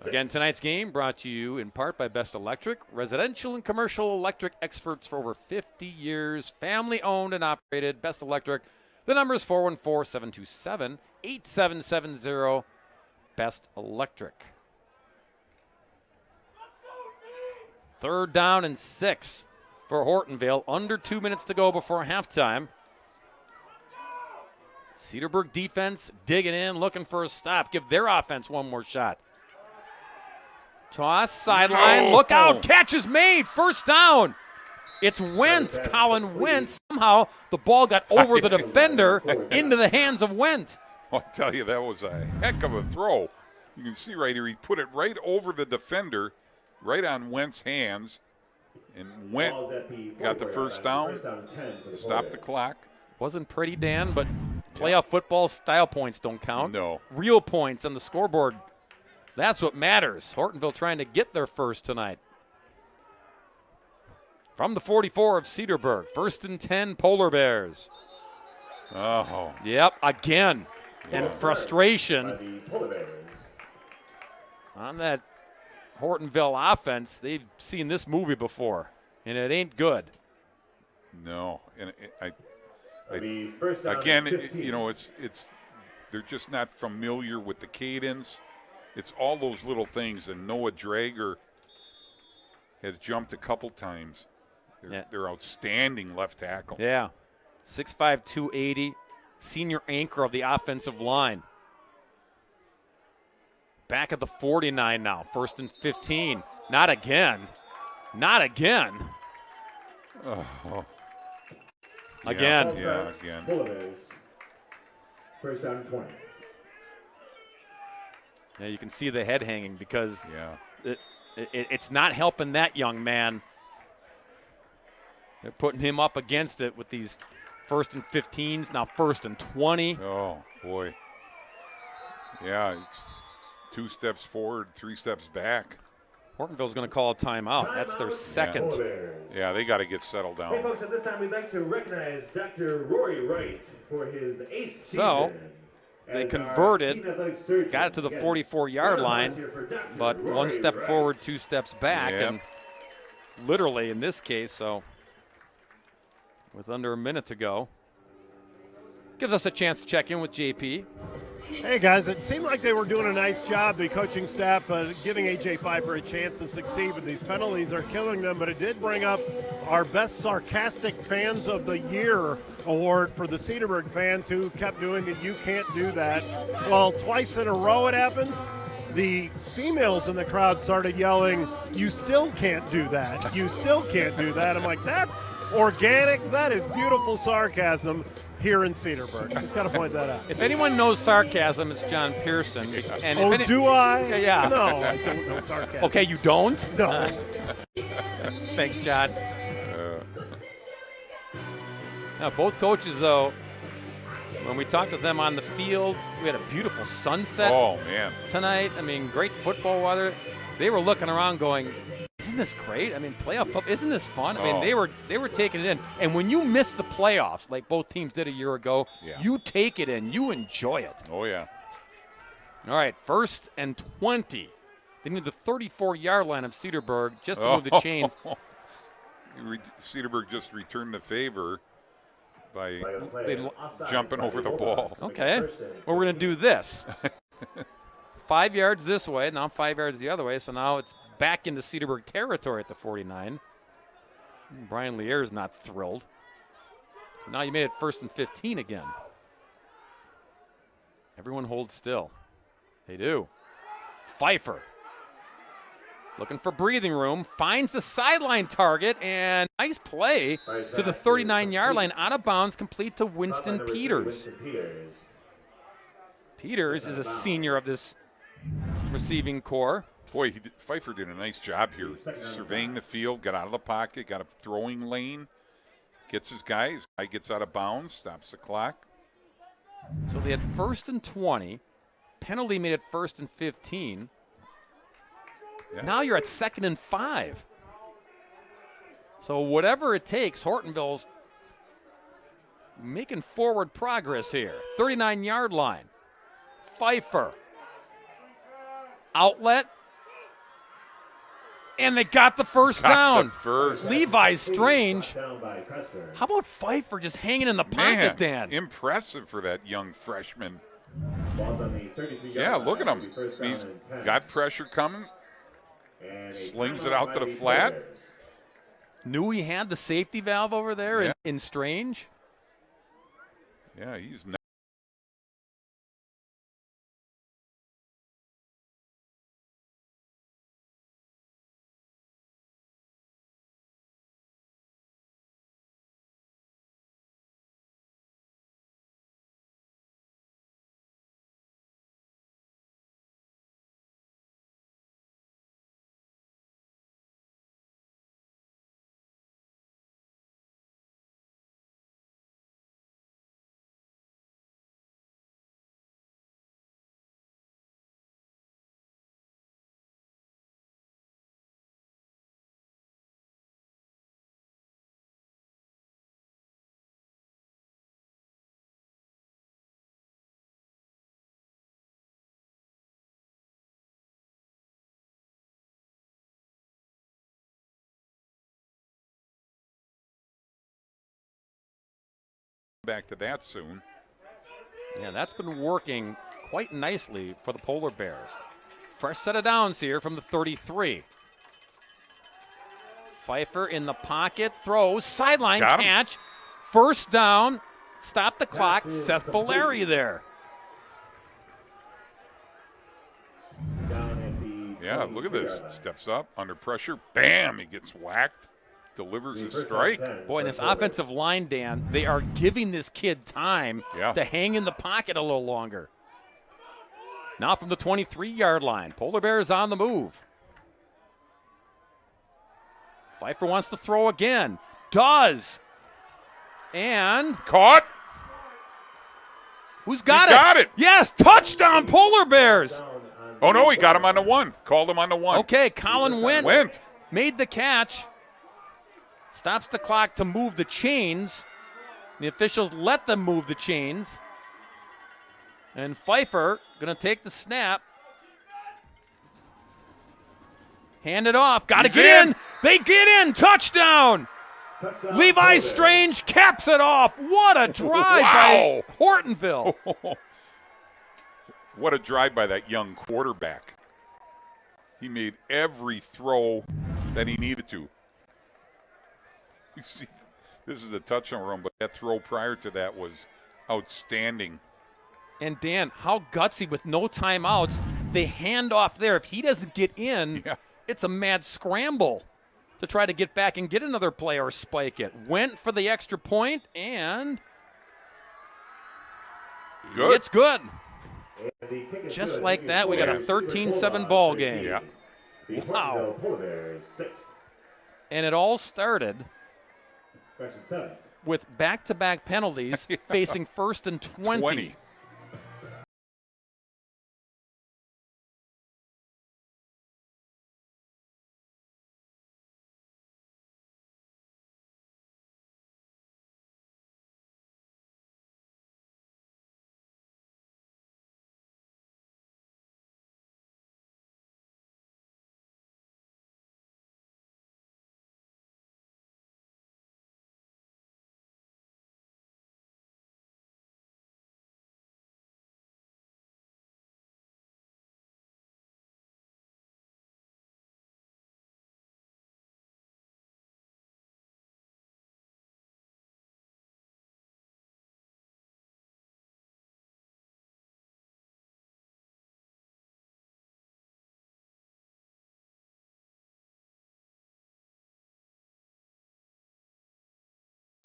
Again, tonight's game brought to you in part by Best Electric, residential and commercial electric experts for over 50 years, family-owned and operated. Best Electric. The number is 414-727-8770. Best Electric. 3rd down and 6 for Hortonville. Under 2 minutes to go before halftime. Cedarburg defense digging in, looking for a stop. Give their offense one more shot. Toss, sideline, look out, catch is made, 1st down. It's Wentz, Colin Wentz. Somehow the ball got over the defender into the hands of Wentz. I'll tell you, that was a heck of a throw. You can see right here, he put it right over the defender, right on Wentz's hands, and Wentz got the 1st down, stopped the clock. Wasn't pretty, Dan, but playoff football style points don't count. No. Real points on the scoreboard. That's what matters. Hortonville trying to get their first tonight. From the 44 of Cedarburg, 1st and 10, Polar Bears. Oh. Yep, again. And frustration on that Hortonville offense. They've seen this movie before, and it ain't good. No. And again, it's they're just not familiar with the cadence. It's all those little things, and Noah Drager has jumped a couple times. They're outstanding left tackle. Yeah, 6'5", 280, senior anchor of the offensive line. Back at the 49 now, 1st and 15. Not again. Not again. Oh. Again. Yeah, again. 1st down and 20. Yeah, you can see the head hanging because it's not helping that young man. They're putting him up against it with these 1st and 15s, now 1st and 20. Oh, boy. Yeah, it's 2 steps forward, 3 steps back. Hortonville's going to call a timeout. That's their second. Yeah, they got to get settled down. Hey, folks, at this time we'd like to recognize Dr. Rory Wright for his 8th So, season. they converted, got it to the 44-yard line, but 1 step forward, 2 steps back, and literally in this case, so with under a minute to go, gives us a chance to check in with JP. Hey, guys, it seemed like they were doing a nice job, the coaching staff, giving A.J. Pfeiffer a chance to succeed, but these penalties are killing them. But it did bring up our best sarcastic fans of the year award for the Cedarburg fans who kept doing it. You can't do that. Well, twice in a row it happens. the females in the crowd started yelling, "You still can't do that. You still can't do that." I'm like, that's organic. That is beautiful sarcasm here in Cedarburg. Just got to point that out. If anyone knows sarcasm, it's John Pearson. And Oh, do I? Yeah. No, I don't know sarcasm. Okay, you don't? No. Thanks, John. Now, both coaches, though, when we talked to them on the field, we had a beautiful sunset tonight. I mean, great football weather. They were looking around going, isn't this great? I mean, playoff football, isn't this fun? I mean, they were taking it in. And when you miss the playoffs, like both teams did a year ago, you take it in. You enjoy it. Oh, yeah. All right, 1st and 20. They need the 34-yard line of Cedarburg just to move the chains. Cedarburg just returned the favor by They jumping over the ball. Okay, well, we're going to do this. 5 yards this way, now 5 yards the other way, so now it's back into Cedarburg territory at the 49. Brian Lier's not thrilled. Now you made it 1st and 15 again. Everyone holds still. They do. Pfeiffer, looking for breathing room, finds the sideline target, and nice play to the 39-yard line, out of bounds, complete to Winston Peters. Peters is a senior of this receiving core. Boy, Pfeiffer did a nice job here, surveying the field, got out of the pocket, got a throwing lane, gets his guy gets out of bounds, stops the clock. So they had 1st and 20. Penalty made it 1st and 15. Yeah. Now you're at 2nd and 5. So whatever it takes, Hortonville's making forward progress here. 39-yard line. Pfeiffer. Outlet. And they got the first down. Levi Strange. How about Pfeiffer just hanging in the pocket, Dan? Impressive for that young freshman. Yeah, look at him. He's got pressure coming. Slings it out to the flat. Knew he had the safety valve over there in Strange. Yeah, he's back to that soon. Yeah, that's been working quite nicely for the Polar Bears. Fresh set of downs here from the 33. Pfeiffer in the pocket, throws, sideline catch, first down, stop the clock, Seth Valeri there. Yeah, look at this. Steps up, under pressure, bam, he gets whacked. Delivers a strike. Boy, in this offensive line, Dan, they are giving this kid time to hang in the pocket a little longer. Now from the 23-yard line, Polar Bears on the move. Pfeiffer wants to throw again. Does. And caught. Who's got it? Got it. Yes, touchdown Polar Bears. Oh, no, he got him on the one. Called him on the one. Okay, Colin Went made the catch. Stops the clock to move the chains. The officials let them move the chains. And Pfeiffer going to take the snap. Hand it off. Got to get in. They get in. Touchdown. Levi Strange caps it off. What a drive by Hortonville. What a drive by that young quarterback. He made every throw that he needed to. You see, this is a touchdown run, but that throw prior to that was outstanding. And Dan, how gutsy with no timeouts the handoff there. If he doesn't get in, it's a mad scramble to try to get back and get another play or spike it. Went for the extra point, and it's good. Just like that, we got a 13-7 ball game. Yeah. Wow. And it all started with back-to-back penalties facing 1st and 20.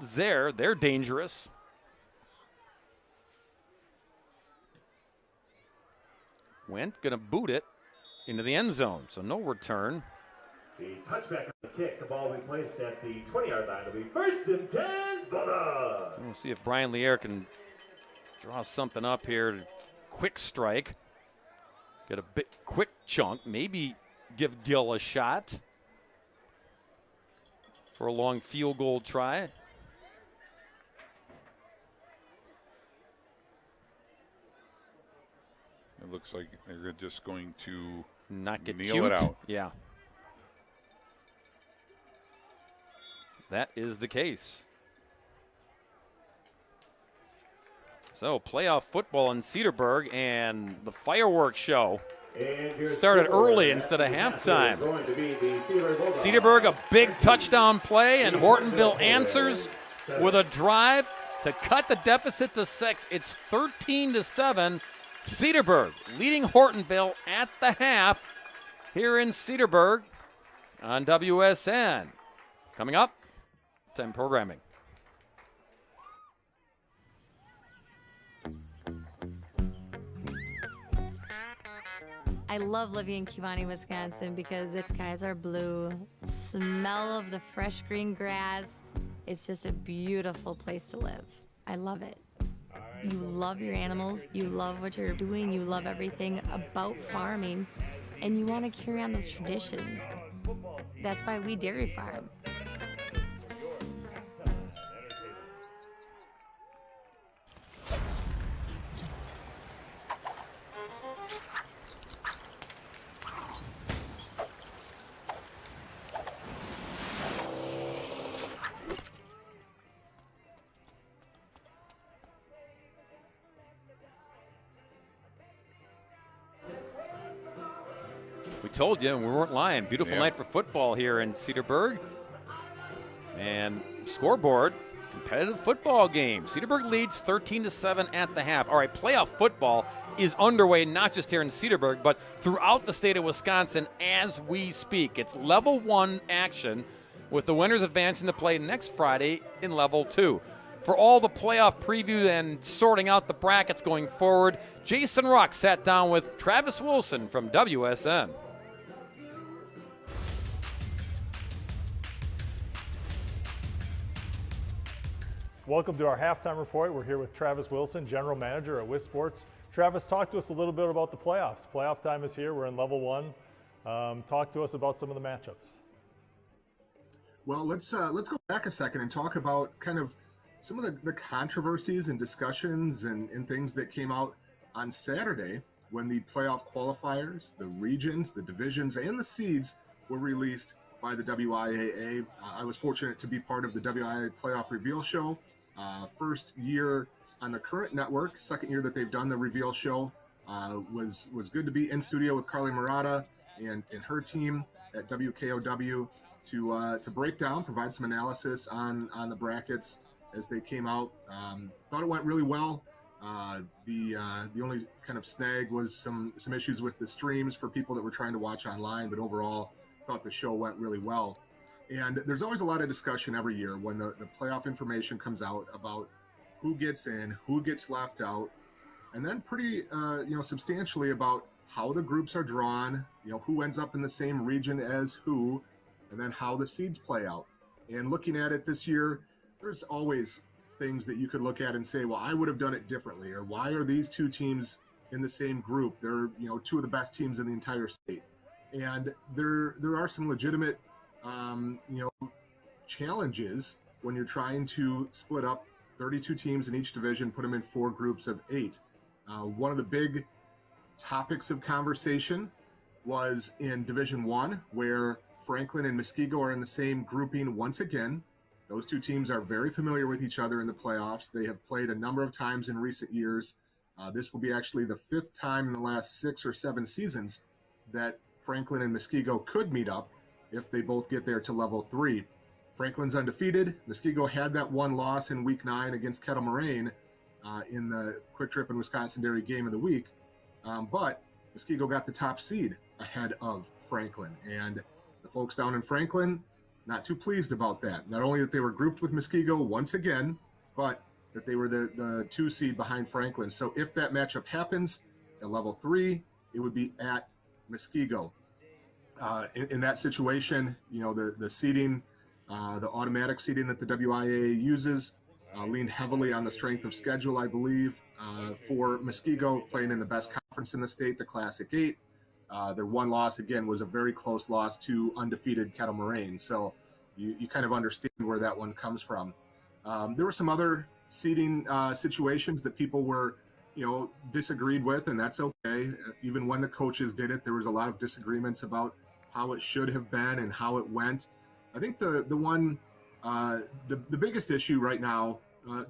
They're dangerous. Gonna boot it into the end zone, so no return. The touchback on the kick, the ball will be placed at the 20-yard line. It'll be 1st and 10, Brunner. So we'll see if Brian Lear can draw something up here. Quick strike. Get a bit quick chunk. Maybe give Gill a shot for a long field goal try. It looks like they're just going to not get kneel cute. it out. Yeah. That is the case. So playoff football in Cedarburg, and the fireworks show started early instead of halftime. Cedarburg, a big touchdown play, and Hortonville answers with a drive to cut the deficit to 6. It's 13-7. Cedarburg leading Hortonville at the half here in Cedarburg on WSN. Coming up, 10 programming. I love living in Kewanee, Wisconsin because the skies are blue. Smell of the fresh green grass. It's just a beautiful place to live. I love it. You love your animals, you love what you're doing, you love everything about farming, and you want to carry on those traditions. That's why we dairy farm. We told you, and we weren't lying. Beautiful night for football here in Cedarburg. And scoreboard, competitive football game. Cedarburg leads 13-7 at the half. All right, playoff football is underway, not just here in Cedarburg, but throughout the state of Wisconsin as we speak. It's level 1 action, with the winners advancing to play next Friday in level 2. For all the playoff preview and sorting out the brackets going forward, Jason Rock sat down with Travis Wilson from WSN. Welcome to our halftime report. We're here with Travis Wilson, General Manager at WisSports. Travis, talk to us a little bit about the playoffs. Playoff time is here. We're in level 1. Talk to us about some of the matchups. Well, let's go back a second and talk about kind of some of the controversies and discussions and things that came out on Saturday when the playoff qualifiers, the regions, the divisions, and the seeds were released by the WIAA. I was fortunate to be part of the WIAA playoff reveal show. First year on the current network, second year that they've done the reveal show. Was good to be in studio with Carly Murata and her team at WKOW to break down, provide some analysis on the brackets as they came out. Thought it went really well. The only kind of snag was some issues with the streams for people that were trying to watch online, but overall thought the show went really well. And there's always a lot of discussion every year when the playoff information comes out about who gets in, who gets left out, and then pretty substantially about how the groups are drawn, who ends up in the same region as who, and then how the seeds play out. And looking at it this year, there's always things that you could look at and say, well, I would have done it differently, or why are these two teams in the same group? They're two of the best teams in the entire state. And there are some legitimate challenges when you're trying to split up 32 teams in each division, put them in 4 groups of 8. One of the big topics of conversation was in Division 1, where Franklin and Muskego are in the same grouping once again. Those two teams are very familiar with each other in the playoffs. They have played a number of times in recent years. This will be actually the 5th time in the last 6 or 7 seasons that Franklin and Muskego could meet up if they both get there to level 3. Franklin's undefeated. Muskego had that one loss in Week 9 against Kettle Moraine in the Quick Trip and Wisconsin Dairy Game of the Week. But Muskego got the top seed ahead of Franklin. And the folks down in Franklin, not too pleased about that. Not only that they were grouped with Muskego once again, but that they were the 2 seed behind Franklin. So if that matchup happens at level 3, it would be at Muskego. In that situation, the seeding, the automatic seeding that the WIAA uses leaned heavily on the strength of schedule, I believe, for Muskego, playing in the best conference in the state, the Classic 8. Their one loss, again, was a very close loss to undefeated Kettle Moraine. So you kind of understand where that one comes from. There were some other seeding situations that people were, disagreed with, and that's okay. Even when the coaches did it, there was a lot of disagreements about how it should have been and how it went. I think the biggest issue right now,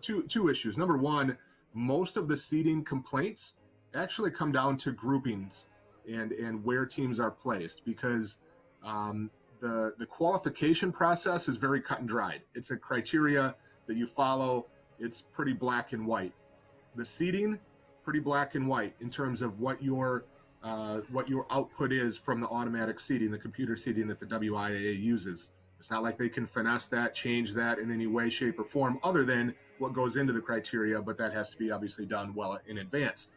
two issues. Number one, most of the seeding complaints actually come down to groupings and where teams are placed, because the qualification process is very cut and dried. It's a criteria that you follow. It's pretty black and white. The seeding, pretty black and white in terms of what your output is from the automatic seeding, the computer seeding that the WIAA uses. It's not like they can finesse that, change that in any way, shape, or form other than what goes into the criteria, but that has to be obviously done well in advance.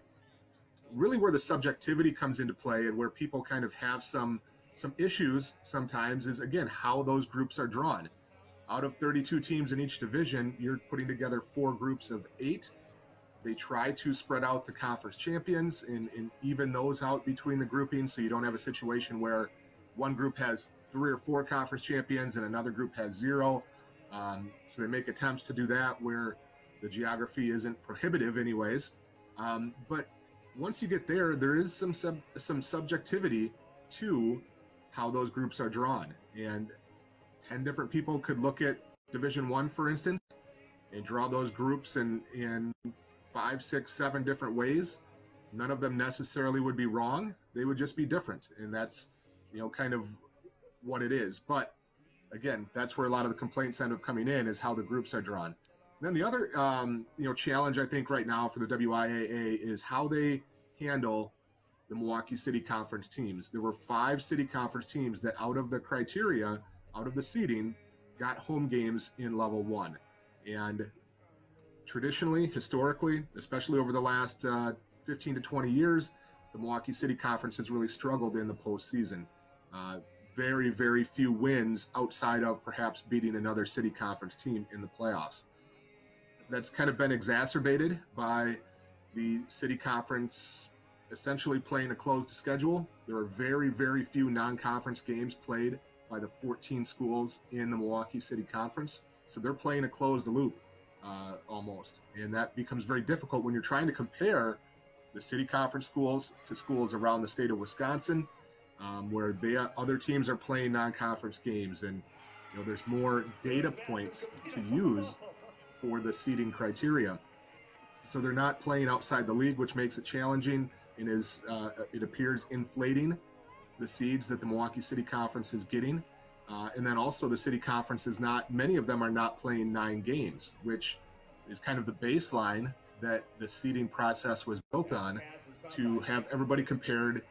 Really where the subjectivity comes into play and where people kind of have some issues sometimes is, again, how those groups are drawn. Out of 32 teams in each division, you're putting together 4 groups of 8. They try to spread out the conference champions and even those out between the groupings, so you don't have a situation where one group has 3 or 4 conference champions and another group has 0. So they make attempts to do that where the geography isn't prohibitive anyways. But once you get there, there is some subjectivity to how those groups are drawn. And 10 different people could look at Division 1, for instance, and draw those groups in 5, 6, 7 different ways. None of them necessarily would be wrong. They would just be different. And that's, kind of what it is. But again, that's where a lot of the complaints end up coming in, is how the groups are drawn. And then the other, challenge I think right now for the WIAA is how they handle the Milwaukee City Conference teams. There were 5 city conference teams that out of the criteria, out of the seeding, got home games in level 1. And traditionally, historically, especially over the last 15 to 20 years, the Milwaukee City Conference has really struggled in the postseason. Very, very few wins outside of perhaps beating another city conference team in the playoffs. That's kind of been exacerbated by the city conference essentially playing a closed schedule. There are very, very few non-conference games played by the 14 schools in the Milwaukee City Conference. So they're playing a closed loop almost. And that becomes very difficult when you're trying to compare the city conference schools to schools around the state of Wisconsin, where other teams are playing non-conference games. And there's more data points to use for the seeding criteria. So they're not playing outside the league, which makes it challenging and it appears inflating the seeds that the Milwaukee City Conference is getting. And then also the city conference many of them are not playing 9 games, which is kind of the baseline that the seeding process was built on, to have everybody compared,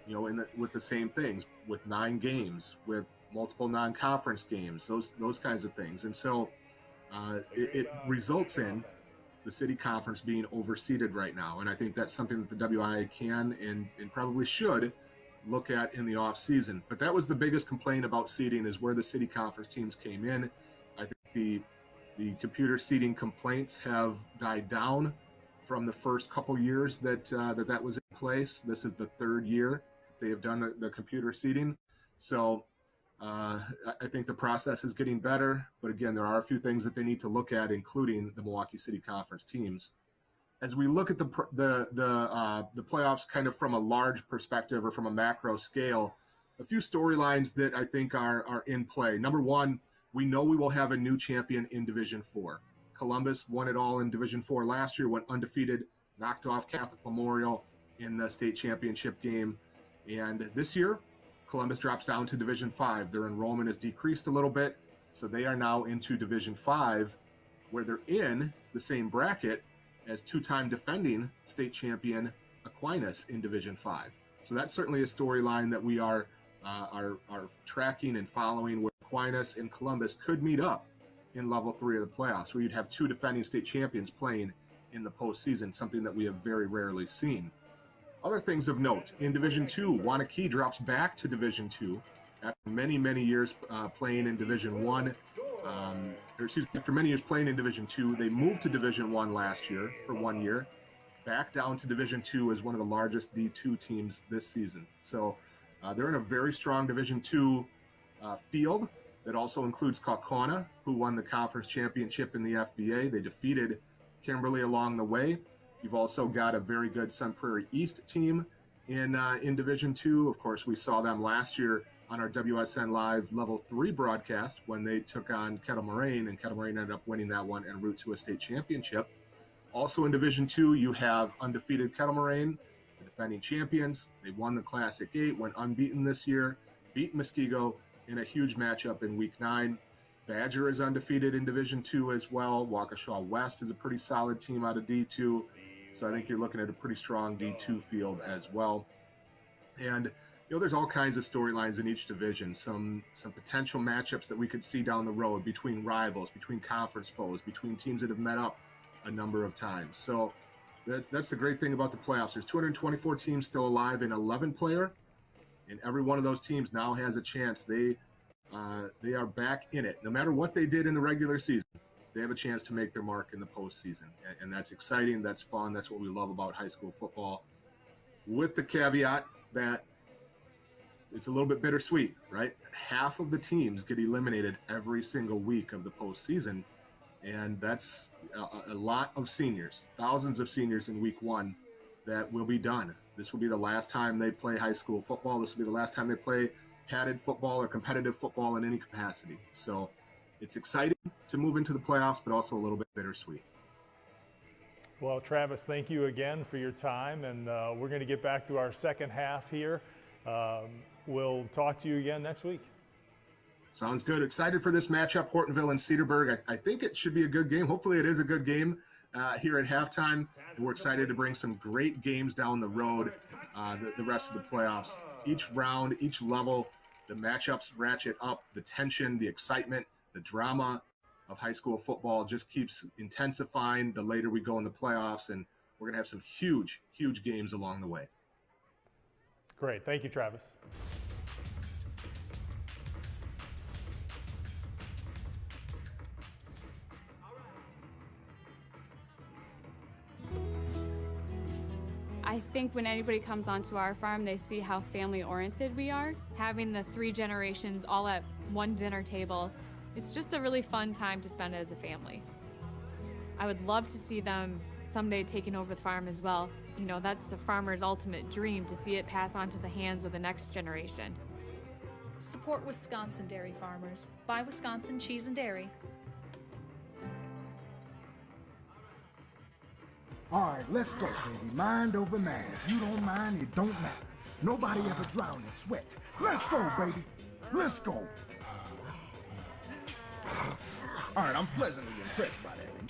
you know, with the same things, with 9 games, with multiple non-conference games, those kinds of things. And so it results in the city conference being overseeded right now. And I think that's something that the WIAA can and probably should look at in the off season. But that was the biggest complaint about seeding, is where the city conference teams came in. I think the computer seeding complaints have died down from the first couple years that was in place. This is the 3rd year they have done the computer seeding. So I think the process is getting better, but again, there are a few things that they need to look at, including the Milwaukee City Conference teams. As we look at the playoffs kind of from a large perspective or from a macro scale, a few storylines that I think are in play. Number one, we know we will have a new champion in Division 4. Columbus won it all in Division 4 last year, went undefeated, knocked off Catholic Memorial in the state championship game. And this year, Columbus drops down to Division 5. Their enrollment has decreased a little bit, so they are now into Division 5, where they're in the same bracket as 2-time defending state champion Aquinas in Division 5. So that's certainly a storyline that we are tracking and following, where Aquinas and Columbus could meet up in level 3 of the playoffs, where you'd have 2 defending state champions playing in the postseason, something that we have very rarely seen. Other things of note, in Division 2, Wanakee drops back to Division 2 after many, many years playing in Division 1. After many years playing in Division 2, they moved to Division 1 last year for 1 year, back down to Division 2 as one of the largest D2 teams this season. So they're in a very strong Division 2 field that also includes Kaukauna, who won the conference championship in the FBA. They defeated Kimberly along the way. You've also got a very good Sun Prairie East team in Division 2. Of course, we saw them last year on our WSN Live Level 3 broadcast when they took on Kettle Moraine, and Kettle Moraine ended up winning that one en route to a state championship. Also in Division 2, you have undefeated Kettle Moraine, the defending champions. They won the Classic 8, went unbeaten this year, beat Muskego in a huge matchup in Week 9. Badger is undefeated in Division 2 as well. Waukesha West is a pretty solid team out of D2. So I think you're looking at a pretty strong D2 field as well. And, you know, there's all kinds of storylines in each division, some potential matchups that we could see down the road between rivals, between conference foes, between teams that have met up a number of times. So that's the great thing about the playoffs. There's 224 teams still alive in 11-player, and every one of those teams now has a chance. They are back in it. No matter what they did in the regular season, they have a chance to make their mark in the postseason. And that's exciting. That's fun. That's what we love about high school football, with the caveat that it's a little bit bittersweet, right? Half of the teams get eliminated every single week of the postseason, and that's a lot of seniors, thousands of seniors in Week 1 that will be done. This will be the last time they play high school football. This will be the last time they play padded football or competitive football in any capacity. So it's exciting to move into the playoffs, but also a little bit bittersweet. Well, Travis, thank you again for your time, and we're going to get back to our second half here. We'll talk to you again next week. Sounds good. Excited for this matchup, Hortonville and Cedarburg. I think it should be a good game. Hopefully it is a good game here at halftime. And we're excited to bring some great games down the road the rest of the playoffs. Each round, each level, the matchups ratchet up, the tension, the excitement, the drama of high school football just keeps intensifying the later we go in the playoffs, and we're going to have some huge, huge games along the way. Great. Thank you, Travis. I think when anybody comes onto our farm, they see how family-oriented we are. Having the 3 generations all at one dinner table, it's just a really fun time to spend as a family. I would love to see them someday taking over the farm as well. You know, that's a farmer's ultimate dream, to see it pass on to the hands of the next generation. Support Wisconsin dairy farmers. Buy Wisconsin cheese and dairy. All right, let's go, baby. Mind over matter. If you don't mind, it don't matter. Nobody ever drowned in sweat. Let's go, baby. Let's go. All right, I'm pleasantly impressed by that, man.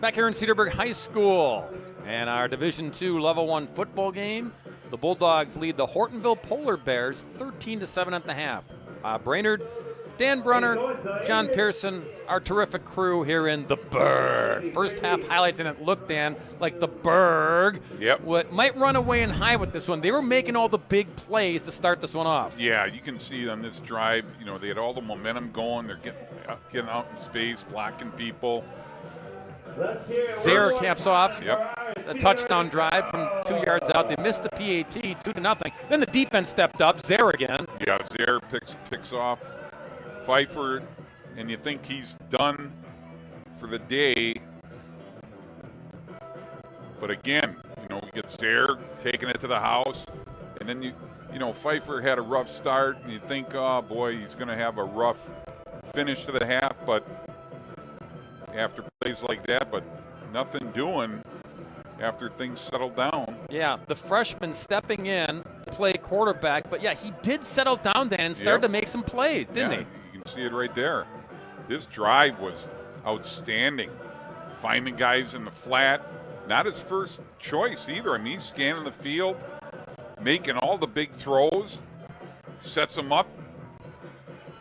Back here in Cedarburg High School and our Division II Level 1 football game. The Bulldogs lead the Hortonville Polar Bears 13-7 at the half. Brainerd, Dan Brunner, John Pearson, our terrific crew here in the Burg. First half highlights, and it looked, Dan, like the Burg might run away and high with this one. They were making all the big plays to start this one off. Yeah, you can see on this drive, they had all the momentum going. They're getting out in space, blocking people. Zare caps off a touchdown drive from 2 yards out. They missed the PAT, 2-0. Then the defense stepped up. Zare again. Yeah, Zare picks off Pfeiffer, and you think he's done for the day. But again, we get Zare taking it to the house, and then Pfeiffer had a rough start, and you think, oh boy, he's going to have a rough finish to the half, but after plays like that, but nothing doing after things settle down. Yeah, the freshman stepping in to play quarterback, but yeah, he did settle down, Dan, and started to make some plays, didn't he? You can see it right there. This drive was outstanding. Finding guys in the flat, not his first choice either. I mean, he's scanning the field, making all the big throws, sets them up.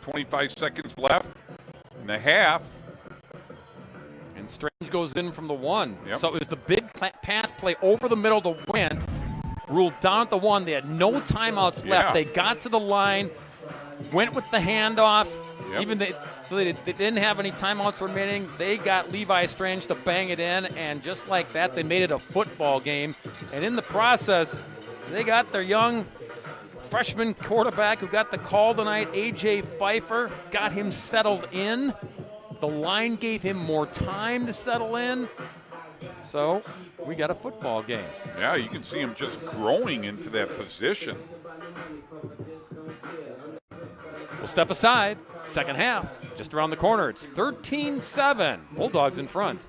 25 seconds left in the half. And Strange goes in from the 1. So it was the big pass play over the middle to Went. Ruled down at the 1. They had no timeouts left. They got to the line, went with the handoff. Even they didn't have any timeouts remaining. They got Levi Strange to bang it in, and just like that, they made it a football game. And in the process, they got their young freshman quarterback who got the call tonight, A.J. Pfeiffer, got him settled in. The line gave him more time to settle in. So we got a football game. Yeah, you can see him just growing into that position. We'll step aside. Second half, just around the corner. It's 13-7. Bulldogs in front.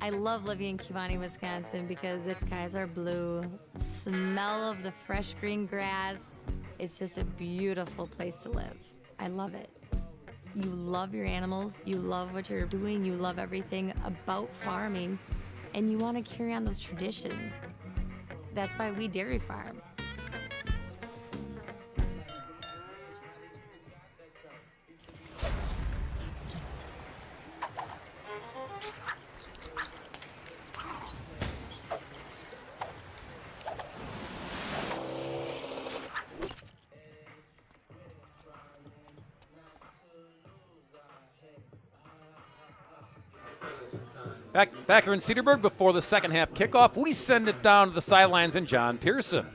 I love living in Kewanee, Wisconsin because the skies are blue. Smell of the fresh green grass. It's just a beautiful place to live. I love it. You love your animals. You love what you're doing. You love everything about farming. And you want to carry on those traditions. That's why we dairy farm. Back here in Cedarburg before the second half kickoff, we send it down to the sidelines and John Pearson.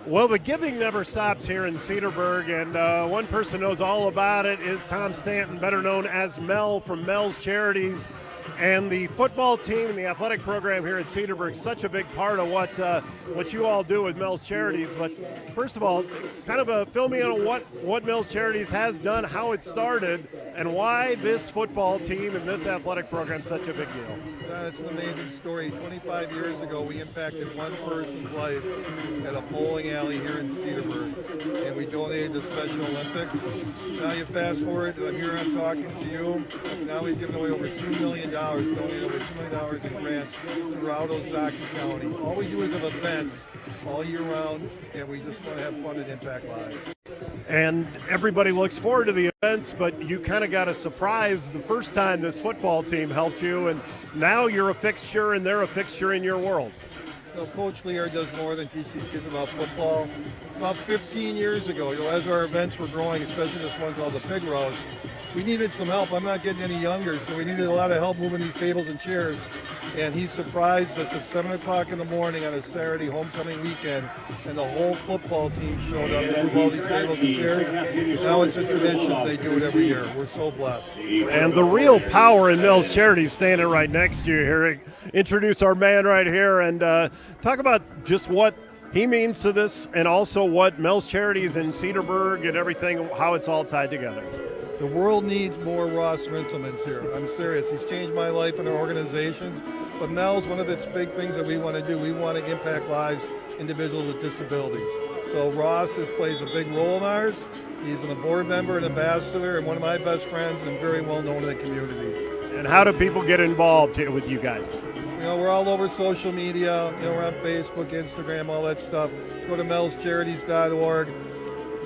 Well, the giving never stops here in Cedarburg, and one person knows all about it is Tom Stanton, better known as Mel from Mel's Charities. And the football team and the athletic program here at Cedarburg, such a big part of what you all do with Mel's Charities. But first of all, kind of fill me in on what Mel's Charities has done, how it started, and why this football team and this athletic program is such a big deal. It's an amazing story. 25 years ago, we impacted one person's life at a bowling alley here in Cedarburg, and we donated to Special Olympics. Now you fast forward, here I'm talking to you. Now we've given away over $2 million, donated over $2 million in grants throughout Ozaukee County. All we do is have events all year round, and we just want to have fun and impact lives. And everybody looks forward to the events, but you kind of got a surprise the first time this football team helped you, and now you're a fixture and they're a fixture in your world. So Coach Lear does more than teach these kids about football. About 15 years ago, as our events were growing, especially this one called the Pig Roast, we needed some help. I'm not getting any younger, so we needed a lot of help moving these tables and chairs. And he surprised us at 7 o'clock in the morning on a Saturday homecoming weekend, and the whole football team showed up to move all these tables and chairs. Now it's a tradition. They do it every year. We're so blessed. And the real power in Mel's Charities standing right next to you here. Introduce our man right here and talk about just what he means to this and also what Mel's Charities in Cedarburg and everything, how it's all tied together. The world needs more Ross Rintelmans here. I'm serious. He's changed my life and our organizations. But Mel's, one of its big things that we want to do, we want to impact lives, individuals with disabilities. So Ross plays a big role in ours, He's a board member and ambassador and one of my best friends and very well known in the community. And how do people get involved here with you guys? You know, we're all over social media. You know, we're on Facebook, Instagram, all that stuff. Go to melscharities.org.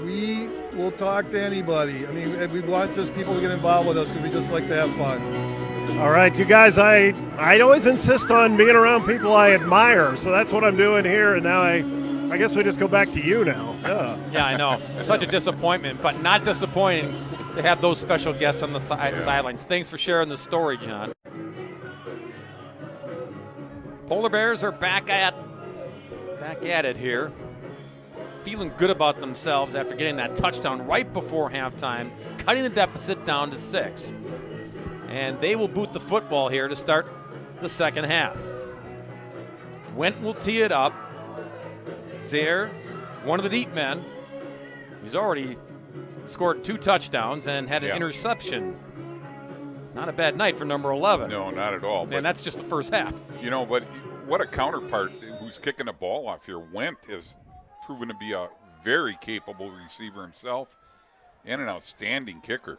We will talk to anybody. I mean, we want just people to get involved with us because we just like to have fun. All right, you guys, I always insist on being around people I admire, so that's what I'm doing here, and now I guess we just go back to you now. Yeah, I know. Such a disappointment, but not disappointing to have those special guests on the sidelines. Thanks for sharing the story, John. Polar Bears are back at it here. Feeling good about themselves after getting that touchdown right before halftime, cutting the deficit down to 6. And they will boot the football here to start the second half. Went will tee it up. Zaire, one of the deep men, he's already scored 2 touchdowns and had an interception. Not a bad night for number 11. No, not at all. And that's just the first half. You know, but what a counterpart who's kicking the ball off here. Went has proven to be a very capable receiver himself and an outstanding kicker.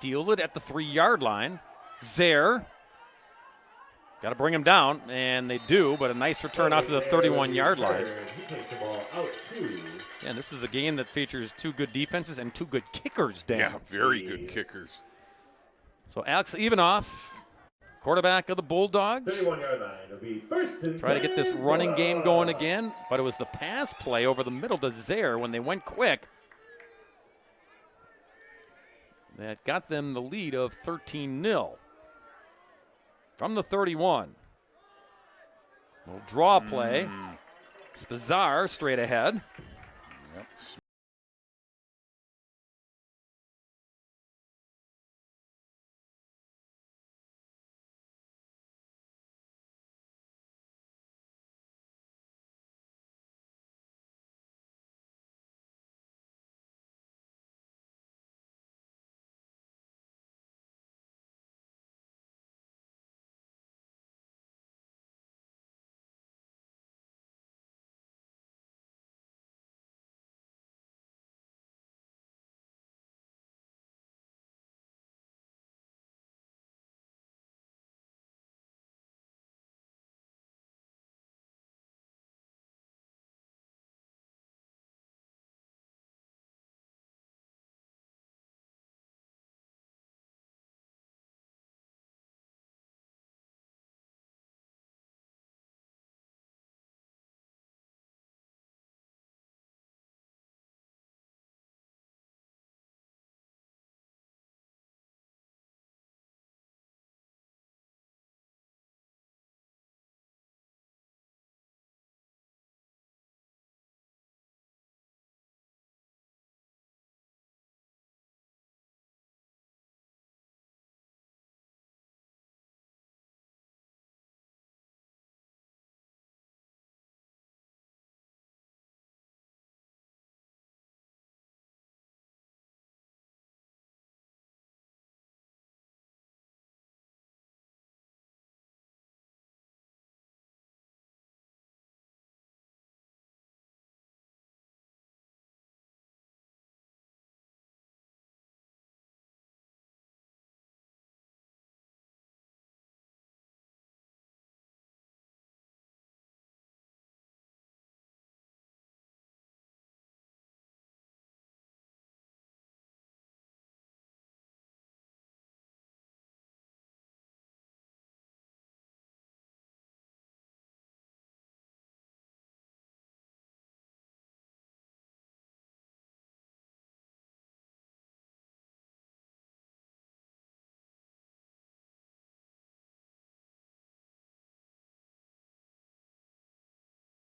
Fielded at the 3-yard line. Zaire. Got to bring him down, and they do, but a nice return out to the 31-yard line. And this is a game that features 2 good defenses and 2 good kickers, Dan. Yeah, very good kickers. So Alex Ivanoff, quarterback of the Bulldogs, 31-yard line. It'll be first and try to get this running game going again, but it was the pass play over the middle to Zaire when they went quick that got them the lead of 13-0. From the 31. Little draw play. Spazar straight ahead. Yep.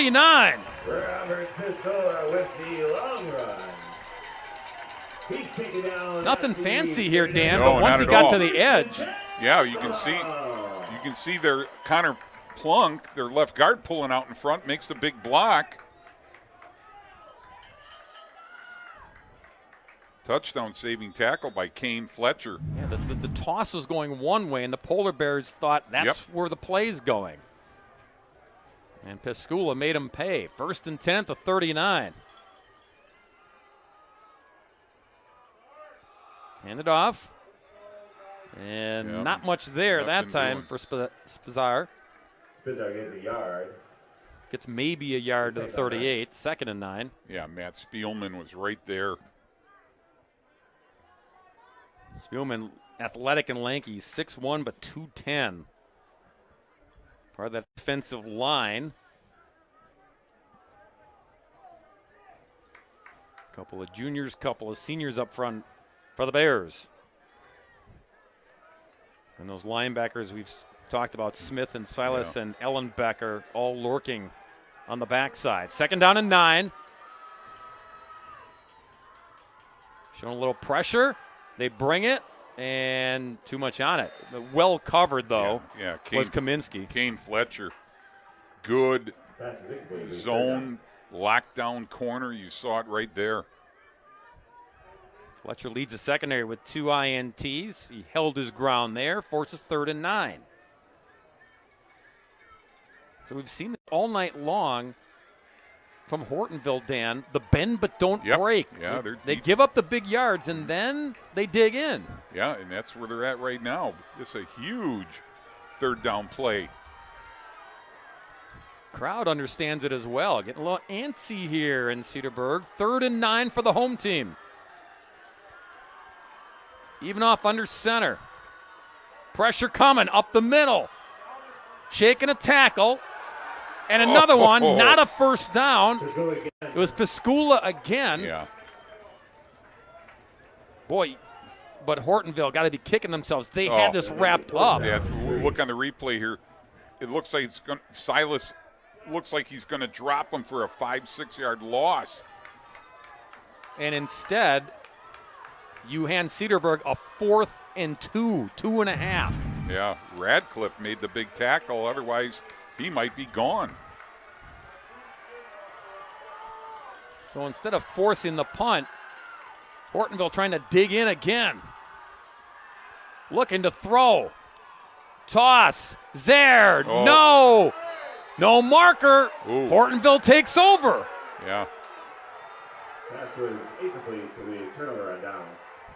Robert Pistola with the long run. He's taking down Nothing fancy here, Dan, No, but once not he at got all. to the edge. Yeah, you can see their Connor Plunk, their left guard, pulling out in front, makes the big block. Touchdown saving tackle by Kane Fletcher. Yeah, the toss was going one way, and the Polar Bears thought that's where the play's going. And Piscula made him pay. 1st and 10 at the 39. Hand it off. And not much there that time for Spizar. Spizar gets a yard. Gets maybe a yard to the 38, 2nd and 9. Yeah, Matt Spielman was right there. Spielman, athletic and lanky, 6'1", but 210. Part of that defensive line. Couple of juniors, couple of seniors up front for the Bears. And those linebackers we've talked about, Smith and Silas and Ellenbecker, all lurking on the backside. 2nd down and 9. Showing a little pressure. They bring it, and too much on it. Well covered, though, was Kaminsky. Kane Fletcher. Good zone, lockdown corner. You saw it right there. Fletcher leads the secondary with 2 INTs. He held his ground there, forces 3rd and 9. So we've seen it all night long from Hortonville, Dan. The bend but don't break. Yeah, they give up the big yards, and then they dig in. Yeah, and that's where they're at right now. It's a huge 3rd down play. Crowd understands it as well. Getting a little antsy here in Cedarburg. 3rd and 9 for the home team. Even off under center. Pressure coming up the middle. Shaking a tackle. And another one, not a first down. It was Piscula again. Yeah. Boy, but Hortonville got to be kicking themselves. They had this wrapped up. Yeah, look on the replay here. It looks like Silas looks like he's going to drop him for a 5-6 yard loss. And instead, you hand Cedarburg a 4th and 2, 2.5. Yeah, Radcliffe made the big tackle. Otherwise, he might be gone. So instead of forcing the punt, Hortonville trying to dig in again. Looking to throw. Toss. Zaire. No. No marker. Ooh. Hortonville takes over. Yeah. Pass was incomplete to the turnover on down.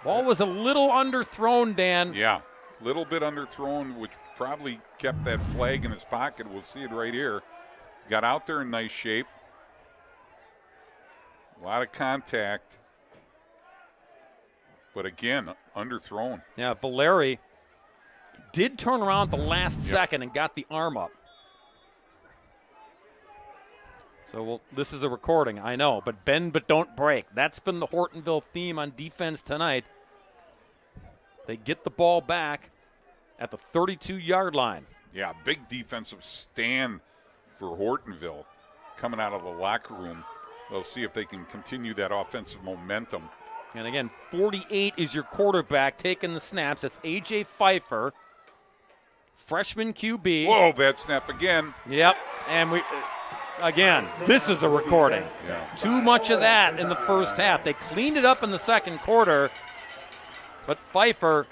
Ball was a little underthrown, Dan. Yeah, little bit underthrown, which probably kept that flag in his pocket. We'll see it right here. Got out there in nice shape. A lot of contact. But again, underthrown. Yeah, Valeri did turn around at the last second and got the arm up. So this is a recording, I know, but bend but don't break. That's been the Hortonville theme on defense tonight. They get the ball back at the 32-yard line. Yeah, big defensive stand for Hortonville coming out of the locker room. They'll see if they can continue that offensive momentum. And again, 48 is your quarterback taking the snaps. That's A.J. Pfeiffer, freshman QB. Whoa, bad snap again. Yep, and again, this is a recording. Yeah. Too much of that in the first half. They cleaned it up in the second quarter, but Pfeiffer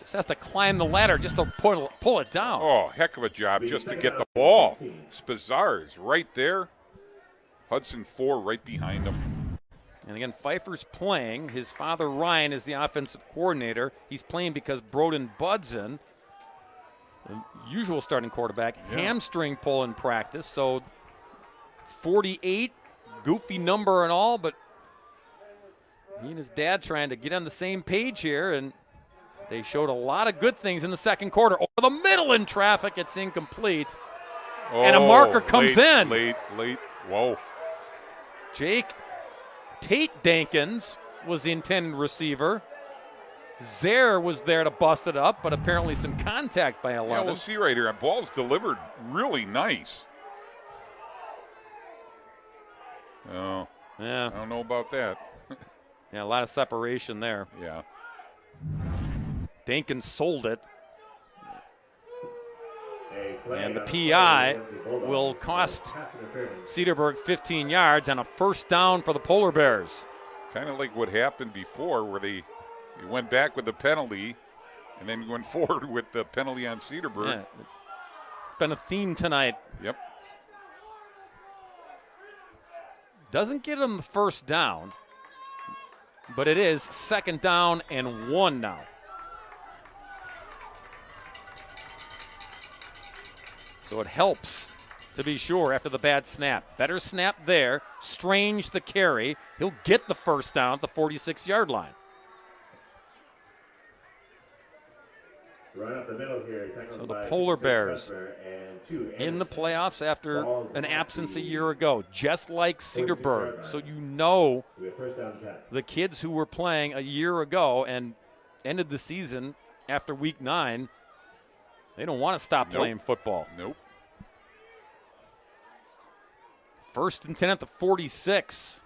just has to climb the ladder just to pull it down. Oh, heck of a job just to get the ball. Spizar is right there. Hudson 4 right behind him. And again, Pfeiffer's playing. His father, Ryan, is the offensive coordinator. He's playing because Broden Budson, the usual starting quarterback, hamstring pull in practice. So 48, goofy number and all, but he and his dad trying to get on the same page here, and they showed a lot of good things in the second quarter. Over the middle in traffic, it's incomplete. And a marker comes in. Late. Whoa. Jake Tate Dankins was the intended receiver. Zaire was there to bust it up, but apparently some contact by 11. Yeah, we'll see right here. That ball's delivered really nice. Oh, yeah. I don't know about that. Yeah, a lot of separation there. Yeah. Dankins sold it. And the PI will cost Cedarburg 15 yards and a first down for the Polar Bears. Kind of like what happened before where they went back with the penalty and then went forward with the penalty on Cedarburg. Yeah. It's been a theme tonight. Yep. Doesn't get them the first down. but it is 2nd down and 1 now. So it helps, to be sure, after the bad snap. Better snap there. Strange the carry. He'll get the 1st down at the 46-yard line. Right up the middle here. So the Polar Bears in the playoffs after an absence a year ago, just like Cedarburg. So you know the kids who were playing a year ago and ended the season after week 9, they don't want to stop playing football. Nope. 1st and 10 at the 46.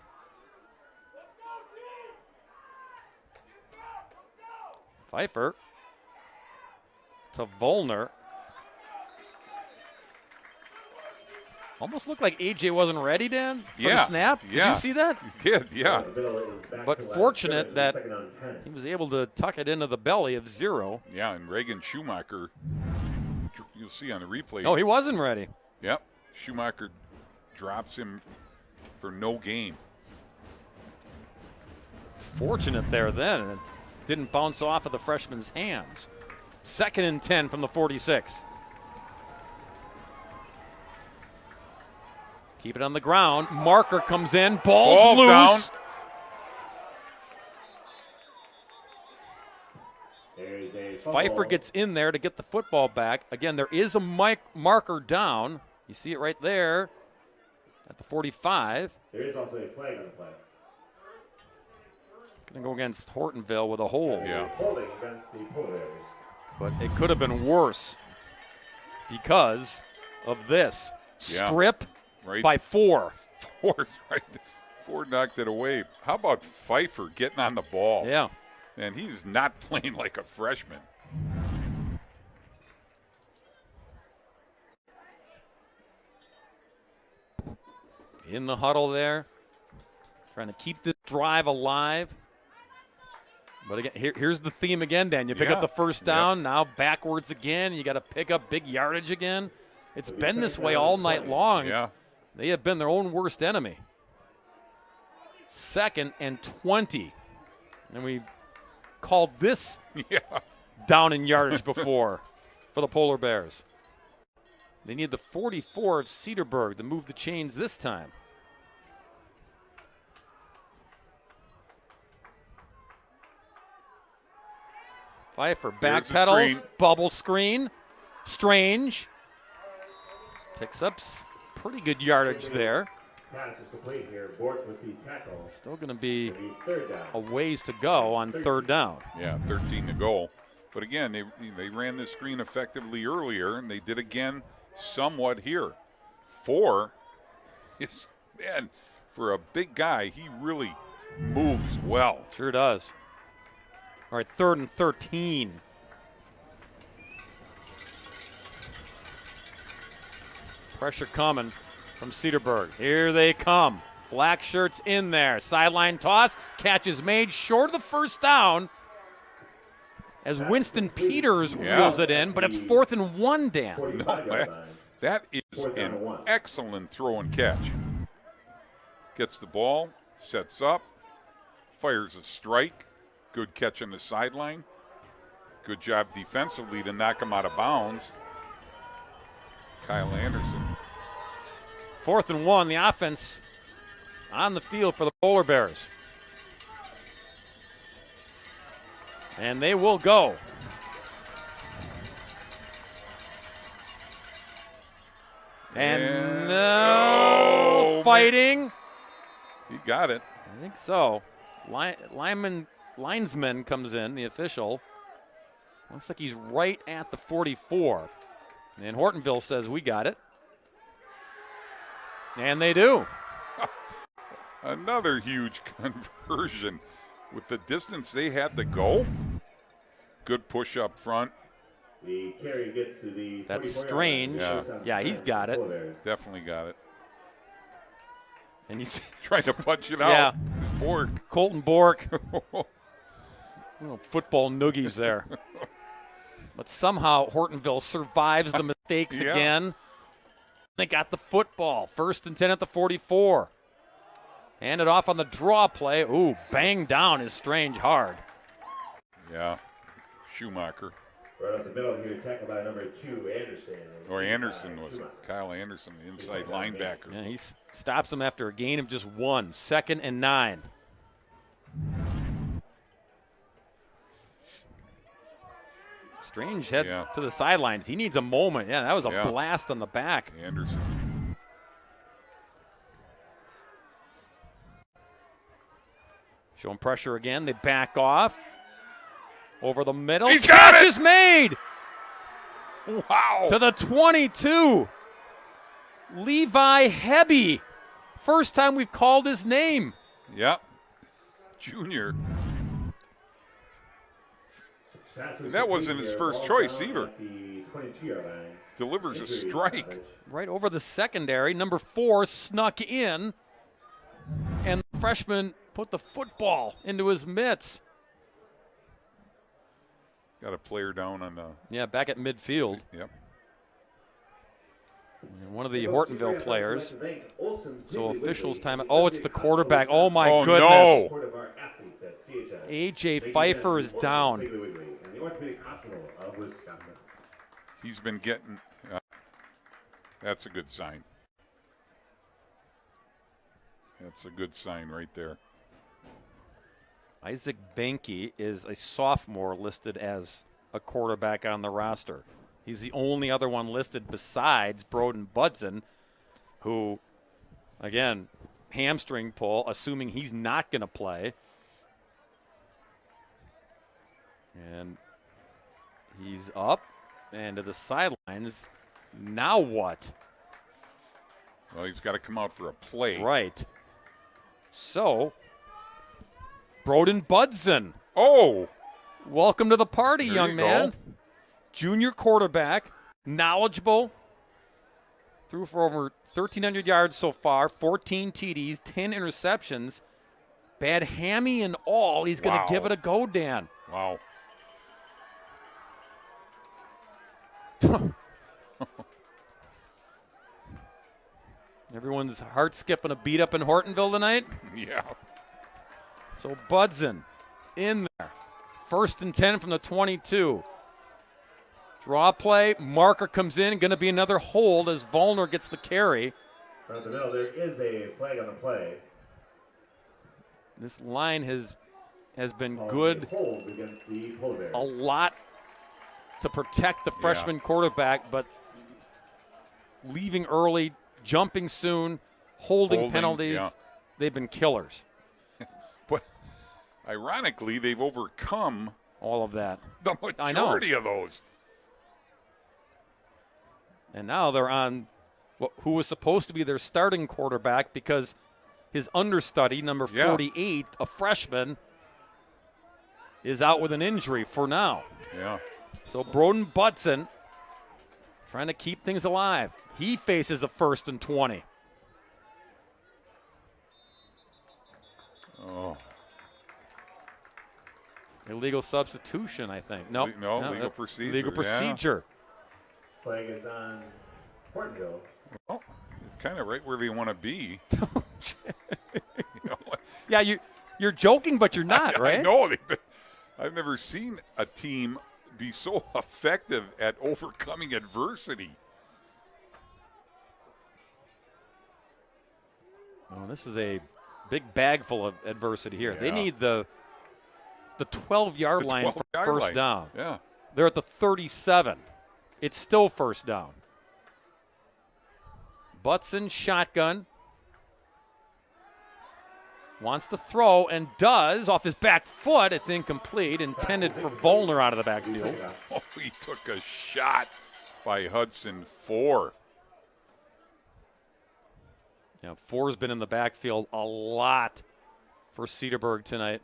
Pfeiffer to Volner. Almost looked like AJ wasn't ready, Dan, for the snap. Did you see that? He did, yeah. But fortunate that he was able to tuck it into the belly of 0. Yeah, and Reagan Schumacher, you'll see on the replay. Oh, he wasn't ready. Yep. Schumacher drops him for no gain. Fortunate there then. It didn't bounce off of the freshman's hands. 2nd and 10 from the 46. Keep it on the ground. Marker comes in. Ball's loose. Down. Pfeiffer gets in there to get the football back. Again, there is a marker down. You see it right there at the 45. There is also a flag on the play. Going to go against Hortonville with a hold. Yeah. Holding against the Polar Bears. But it could have been worse because of this. Strip by 4. 4, right. 4 knocked it away. How about Pfeiffer getting on the ball? Yeah. And he's not playing like a freshman. In the huddle there, trying to keep this drive alive. But again, here's the theme again, Dan. You pick up the 1st down, now backwards again. You got to pick up big yardage again. It's been this way all night long. Yeah. They have been their own worst enemy. 2nd and 20. And we called this down in yardage before for the Polar Bears. They need the 44 of Cedarburg to move the chains this time. Pfeiffer backpedals, bubble screen. Strange. Picks up pretty good yardage there. Pass is complete here. Bork with the tackle. Still going to be a ways to go on 3rd down. Yeah, 13 to go. But again, they ran this screen effectively earlier, and they did again somewhat here. 4 is, man, for a big guy, he really moves well. Sure does. All right, 3rd and 13. Pressure coming from Cedarburg. Here they come. Black shirts in there. Sideline toss. Catch is made short of the 1st down as Winston Peters wheels it in, but it's 4th and 1, Dan. No, that is an excellent throw and catch. Gets the ball, sets up, fires a strike. Good catch on the sideline. Good job defensively to knock him out of bounds. Kyle Anderson. 4th and 1, the offense on the field for the Polar Bears. And they will go. And no fighting. He got it. I think so. Linesman comes in, the official. Looks like he's right at the 44. And Hortonville says, we got it. And they do. Another huge conversion with the distance they had to go. Good push up front. The carry gets to the. That's Strange. Yeah, he's got it. Definitely got it. And he's trying to punch it out. Yeah. Bork. Colton Bork. Little football noogies there. But somehow Hortonville survives the mistakes again. They got the football. 1st and 10 at the 44. Handed off on the draw play. Ooh, bang down is Strange hard. Yeah, Schumacher. Right up the middle here, tackled by number 2, Anderson. Or Anderson was it? Kyle Anderson, the inside linebacker. Yeah, he stops him after a gain of just 1. 2nd and 9. Strange heads to the sidelines. He needs a moment. Yeah, that was a blast on the back. Anderson. Showing pressure again. They back off. Over the middle. He's got it! Is made. Wow. To the 22. Levi Hebby. First time we've called his name. Yep. Junior. That wasn't his first choice either. Delivers a strike. Right over the secondary. Number 4 snuck in. And the freshman put the football into his mitts. Got a player down on the... Yeah, back at midfield. Yep. And one of the Hortonville players. So officials time. Oh, it's the quarterback. Oh, my goodness. No. A.J. Pfeiffer is down. He's been getting... that's a good sign. That's a good sign right there. Isaac Benke is a sophomore listed as a quarterback on the roster. He's the only other one listed besides Broden Budson, who, again, hamstring pull, assuming he's not going to play. And he's up and to the sidelines. Now what? Well, he's got to come out for a play. Right. So, Broden Budson. Oh! Welcome to the party, There young you man. go. Junior quarterback, knowledgeable. Threw for over 1,300 yards so far, 14 TDs, 10 interceptions. Bad hammy and all. He's going to give it a go, Dan. Wow. Everyone's heart skipping a beat up in Hortonville tonight. Yeah. So Budson in there. 1st and 10 from the 22. Draw play. Marker comes in. Going to be another hold as Vollner gets the carry. Right up the middle, there is a flag on the play. This line has been good. A lot to protect the freshman quarterback, but leaving early, jumping soon, holding penalties, they've been killers. But ironically, they've overcome all of that. The majority of those. And now they're on who was supposed to be their starting quarterback because his understudy, number 48, a freshman, is out with an injury for now. Yeah. So Broden Budson trying to keep things alive. He faces a 1st and 20. Oh. Illegal substitution, I think. No, legal procedure. Legal procedure. Flag is on Hortonville. Oh, it's kind of right where they want to be. Yeah, you're joking, but you're not, right? I know. I've never seen a team be so effective at overcoming adversity. Oh, this is a big bag full of adversity here. Yeah. They need the 12-yard line for first down. Yeah. They're at the 37. It's still 1st down. Budson, shotgun. Wants to throw and does off his back foot. It's incomplete. Intended for Vollner out of the backfield. Oh, he took a shot by Hudson 4. Yeah, 4's been in the backfield a lot for Cedarburg tonight.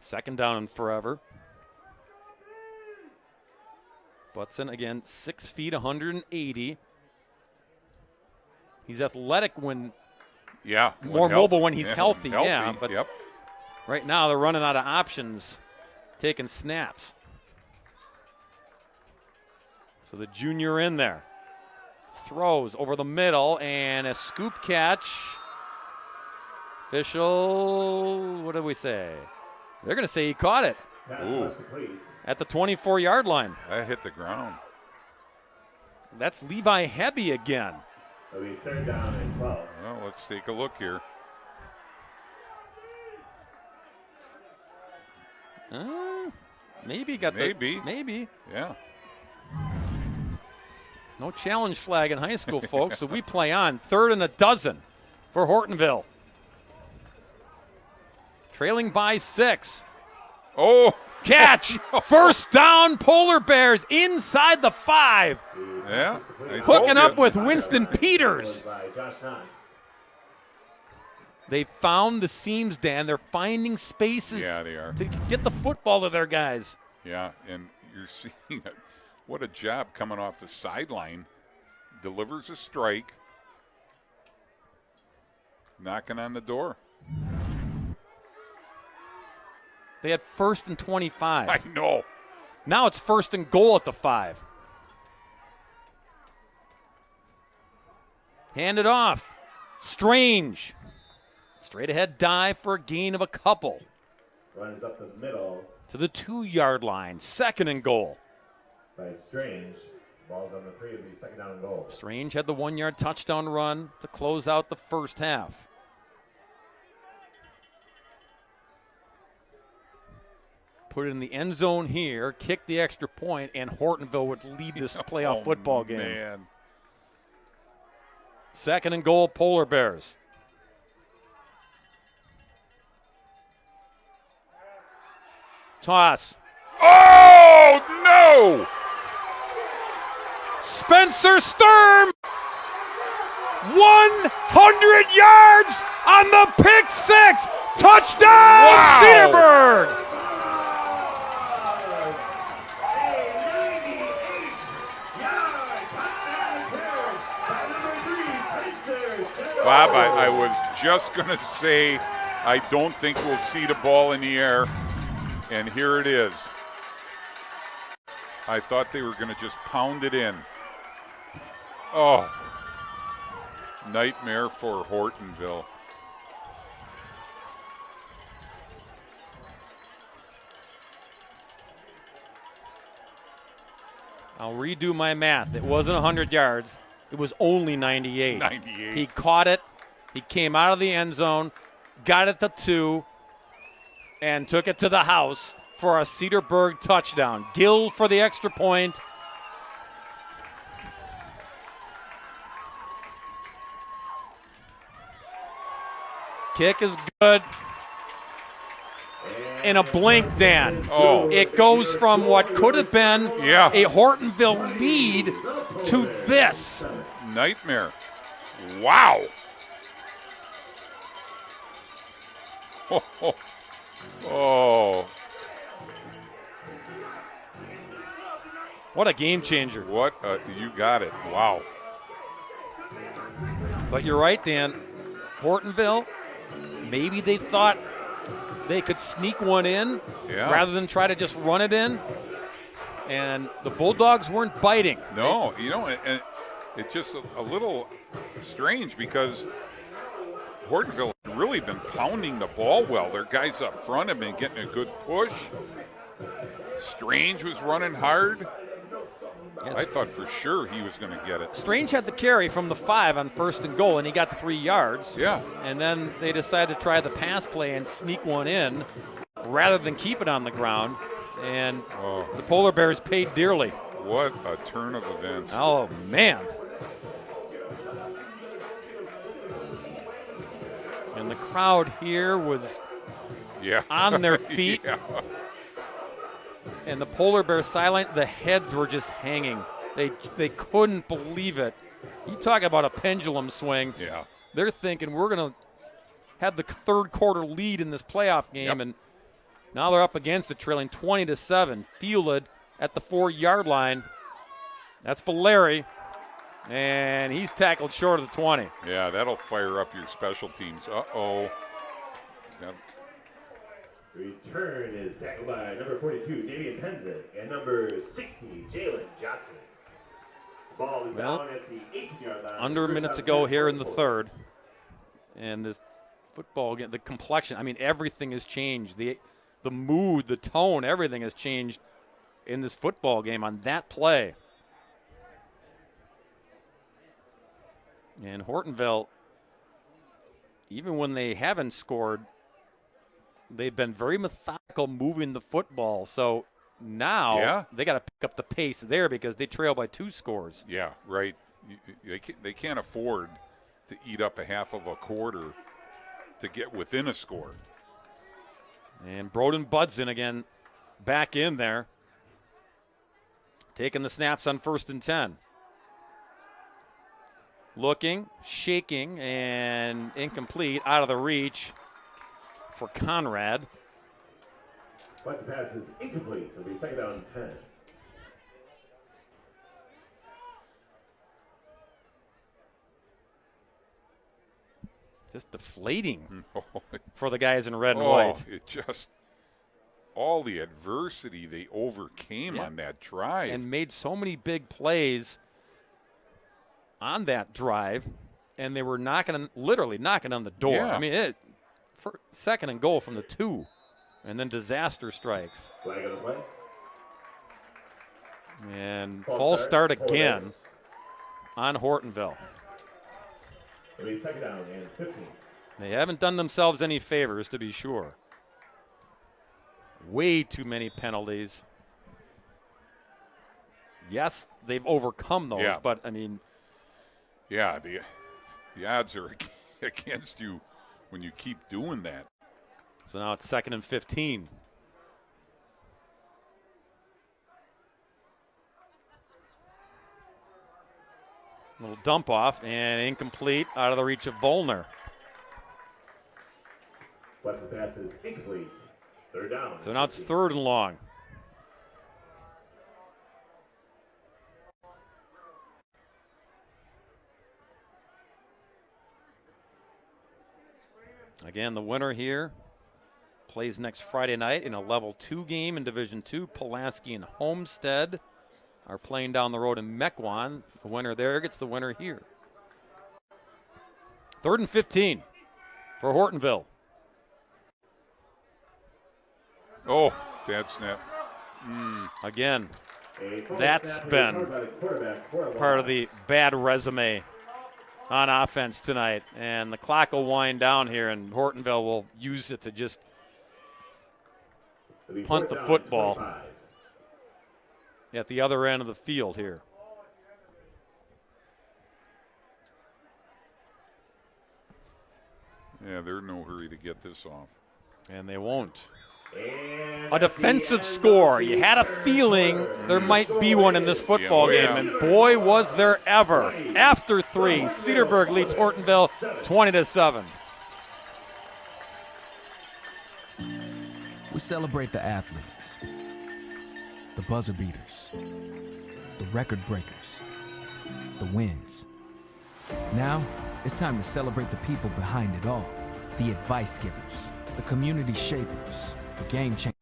Second down and forever. Budson, again, 6 feet, 180. He's athletic when more mobile when he's healthy. Yeah, but right now they're running out of options taking snaps. So the junior in there. throws over the middle and a scoop catch. Official, what did we say? They're going to say he caught it. Ooh. At the 24-yard line. That hit the ground. That's Levi Hebby again. It'll be 3rd down and 12. Well, let's take a look here. Maybe got maybe. Yeah. No challenge flag in high school, folks, so we play on. 3rd and 12 for Hortonville. Trailing by 6. Oh! Catch! First down, Polar Bears inside the 5. Yeah. Hooking up with Winston Peters. They found the seams, Dan. They're finding spaces they are. to get the football to their guys. Yeah, and you're seeing it. What a job coming off the sideline. Delivers a strike. Knocking on the door. They had 1st and 25. I know. Now it's 1st and goal at the 5. Hand it off. Strange. Straight ahead dive for a gain of a couple. Runs up the middle. To the 2-yard line. 2nd and goal. By Strange. Ball's on the 3. It'll be 2nd down and goal. Strange had the 1-yard touchdown run to close out the first half. Put it in the end zone here, kick the extra point, and Hortonville would lead this playoff football game. Man. 2nd and goal, Polar Bears. Toss. Oh, no! Spencer Sturm! 100 yards on the pick 6! Touchdown, Cedarburg! Bob, I was just going to say I don't think we'll see the ball in the air, and here it is. I thought they were going to just pound it in. Oh, nightmare for Hortonville. I'll redo my math. It wasn't 100 yards. It was only 98. 98. He caught it. He came out of the end zone, got it to 2, and took it to the house for a Cedarburg touchdown. Gill for the extra point. Kick is good. In a blink, Dan. Oh. It goes from what could have been a Hortonville lead to this. Nightmare. Wow. Oh. What a game changer. You got it. Wow. But you're right, Dan. Hortonville, maybe they thought they could sneak one in rather than try to just run it in. And the Bulldogs weren't biting. No, and it's just a little strange because Hortonville had really been pounding the ball well. Their guys up front have been getting a good push. Strange was running hard. Yes. I thought for sure he was going to get it. Strange had the carry from the 5 on 1st and goal, and he got the 3 yards. Yeah. And then they decided to try the pass play and sneak one in rather than keep it on the ground. And the Polar Bears paid dearly. What a turn of events. Oh, man. And the crowd here was on their feet. And the Polar Bears silent. The heads were just hanging. They couldn't believe it. You talk about a pendulum swing. Yeah. They're thinking we're going to have the 3rd quarter lead in this playoff game. And now they're up against it, trailing 20-7. Fielded at the 4-yard line. That's Valeri. And he's tackled short of the 20. Yeah, that'll fire up your special teams. Uh-oh. Return is tackled by number 42, Damian Penzick, and number 60, Jalen Johnson. Ball is Well, down at the 18-yard line. under a minute to go here in the third. And this football game, the complexion, I mean, everything has changed. The mood, the tone, everything has changed in this football game on that play. And Hortonville, even when they haven't scored, they've been very methodical moving the football. So now they got to pick up the pace there because they trail by 2 scores. Yeah, right. They can't afford to eat up a half of a quarter to get within a score. And Broden Budson again back in there, taking the snaps on 1st and 10. Looking, shaking, and incomplete, out of the reach for Conrad. But the pass is incomplete. It'll be 2nd down and 10. Just deflating for the guys in red and white. It just, all the adversity they overcame on that drive. And made so many big plays on that drive, and they were literally knocking on the door. Yeah. I mean, for 2nd and goal from the 2, and then disaster strikes. Flag on the play. And false start again Hornets. on Hortonville. It'll be 2nd down and 15. They haven't done themselves any favors, to be sure. Way too many penalties. Yes, they've overcome those, but, I mean. Yeah, the odds are against you when you keep doing that. So now it's 2nd and 15. Little dump off and incomplete, out of the reach of Volner. But the pass is incomplete. 3rd down. So now it's 3rd and long. Again, the winner here plays next Friday night in a level 2 game in Division 2. Pulaski and Homestead are playing down the road in Mequon. The winner there gets the winner here. 3rd and 15 for Hortonville. Oh, bad snap. Again, that's been part of the bad resume on offense tonight. And the clock will wind down here, and Hortonville will use it to just punt the football at the other end of the field here. Yeah, they're in no hurry to get this off. And they won't. A defensive score. You had a feeling there might be one in this football game, and boy, was there ever. After 3, Cedarburg leads Hortonville 20-7. We celebrate the athletes, the buzzer beaters, the record breakers, the wins. Now, it's time to celebrate the people behind it all, the advice givers, the community shapers, the game changers,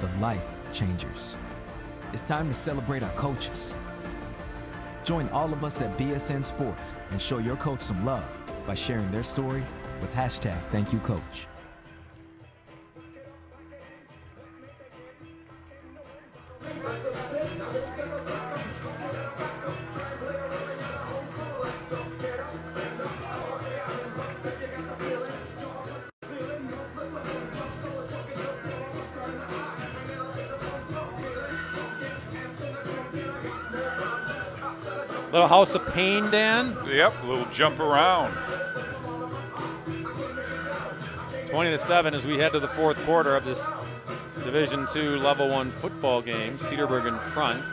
the life changers. It's time to celebrate our coaches. Join all of us at BSN Sports and show your coach some love by sharing their story with #ThankYouCoach. Little house of pain, Dan. Yep, a little jump around. 20-7 as we head to the 4th quarter of this Division II Level 1 football game. Cedarburg in front.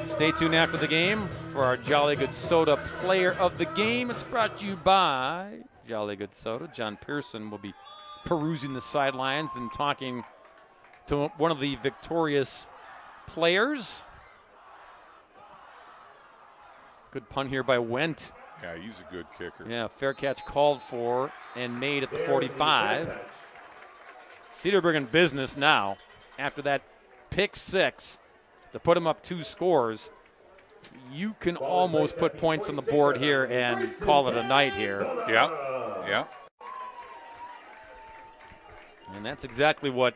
Stay tuned after the game for our Jolly Good Soda Player of the Game. It's brought to you by Jolly Good Soda. John Pearson will be perusing the sidelines and talking to one of the victorious players. Good punt here by Wendt. Yeah, he's a good kicker. Yeah, fair catch called for and made at the 45. Cedarburg in business now after that pick 6 to put him up 2 scores. you can almost put points on the board here and call it a night here. Yeah, yeah. And that's exactly what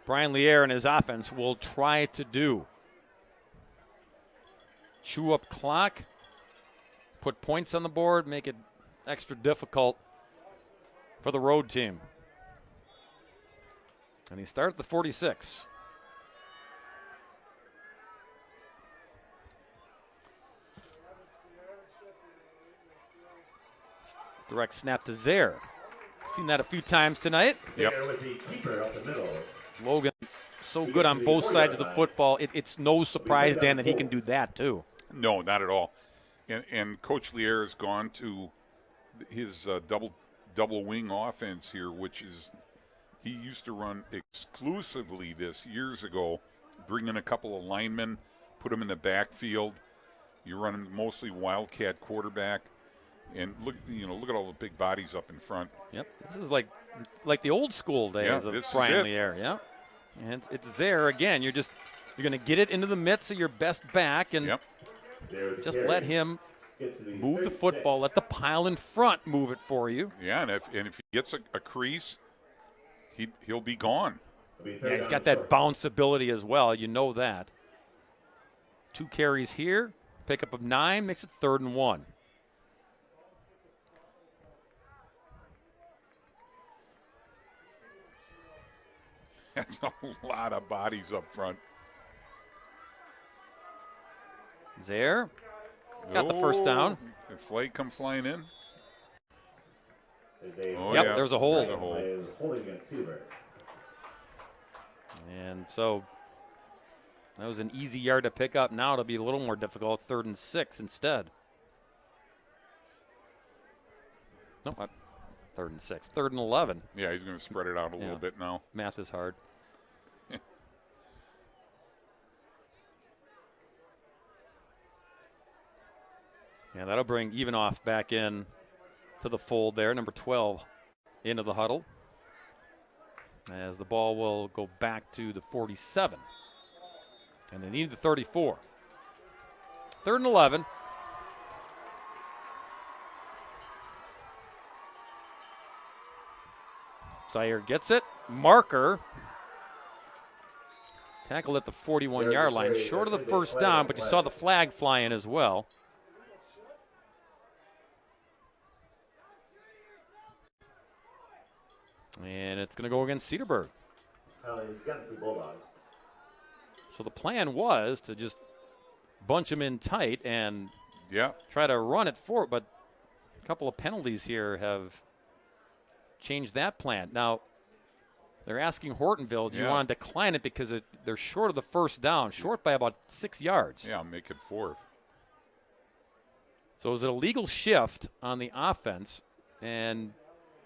Brian Lier and his offense will try to do. Chew up clock, put points on the board, make it extra difficult for the road team. And he started at the 46. Direct snap to Zaire. Seen that a few times tonight. Yep. With the keeper up the middle. Logan, so good on both sides of the football. It's no surprise, Dan, that he can do that too. No, not at all. And Coach Lier has gone to his double wing offense here, which is he used to run exclusively this years ago. Bring in a couple of linemen, put them in the backfield. You run mostly wildcat quarterback. And look at all the big bodies up in front. Yep, this is like the old school days of Brian Lier. Yeah, and it's there again. You're going to get it into the midst of your best back, and just let him move the football. Let the pile in front move it for you. Yeah, and if he gets a crease, he'll be gone. Yeah, he's got that bounce ability as well. You know that. 2 carries here, pickup of 9 makes it 3rd and 1. That's a lot of bodies up front. Zaire got the first down. Did Flay come flying in? There's a hold. And so that was an easy yard to pick up. Now it'll be a little more difficult. 3rd and 6 instead. Nope. 3rd and 6. 3rd and 11. Yeah, he's going to spread it out a little bit now. Math is hard. Yeah, that'll bring Evanoff back in to the fold there, number 12 into the huddle. As the ball will go back to the 47. And they need the 34. 3rd and 11. Zaire gets it. Marker. Tackle at the 41-yard line. Short of the first down, but you saw the flag fly in as well. And it's going to go against Cedarburg. Against the Bulldogs. So the plan was to just bunch him in tight and try to run it forward, but a couple of penalties here have changed that plan. Now, they're asking Hortonville, do you want to decline it because they're short of the first down, short by about 6 yards. Yeah, make it 4th. So it was an illegal shift on the offense, and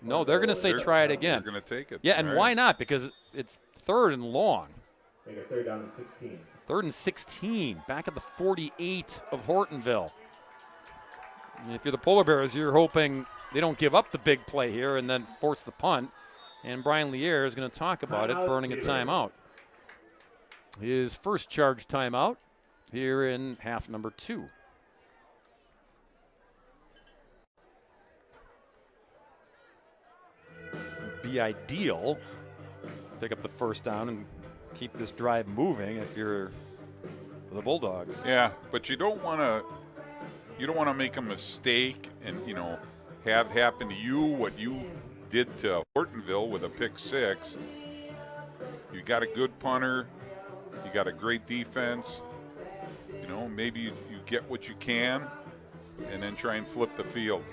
no, they're going to say try it again. They're going to take it. Yeah, and why not? Because it's 3rd and long. Make it 3rd down and 16. 3rd and 16, back at the 48 of Hortonville. And if you're the Polar Bears, you're hoping they don't give up the big play here and then force the punt. And Brian Lier is going to talk about it, burning a timeout. His first charge timeout here in half number 2. Be ideal. Pick up the first down and keep this drive moving if you're the Bulldogs. Yeah, but you don't want to make a mistake and have happen to you what you did to Hortonville with a pick 6. You got a good punter, you got a great defense. Maybe you get what you can and then try and flip the field.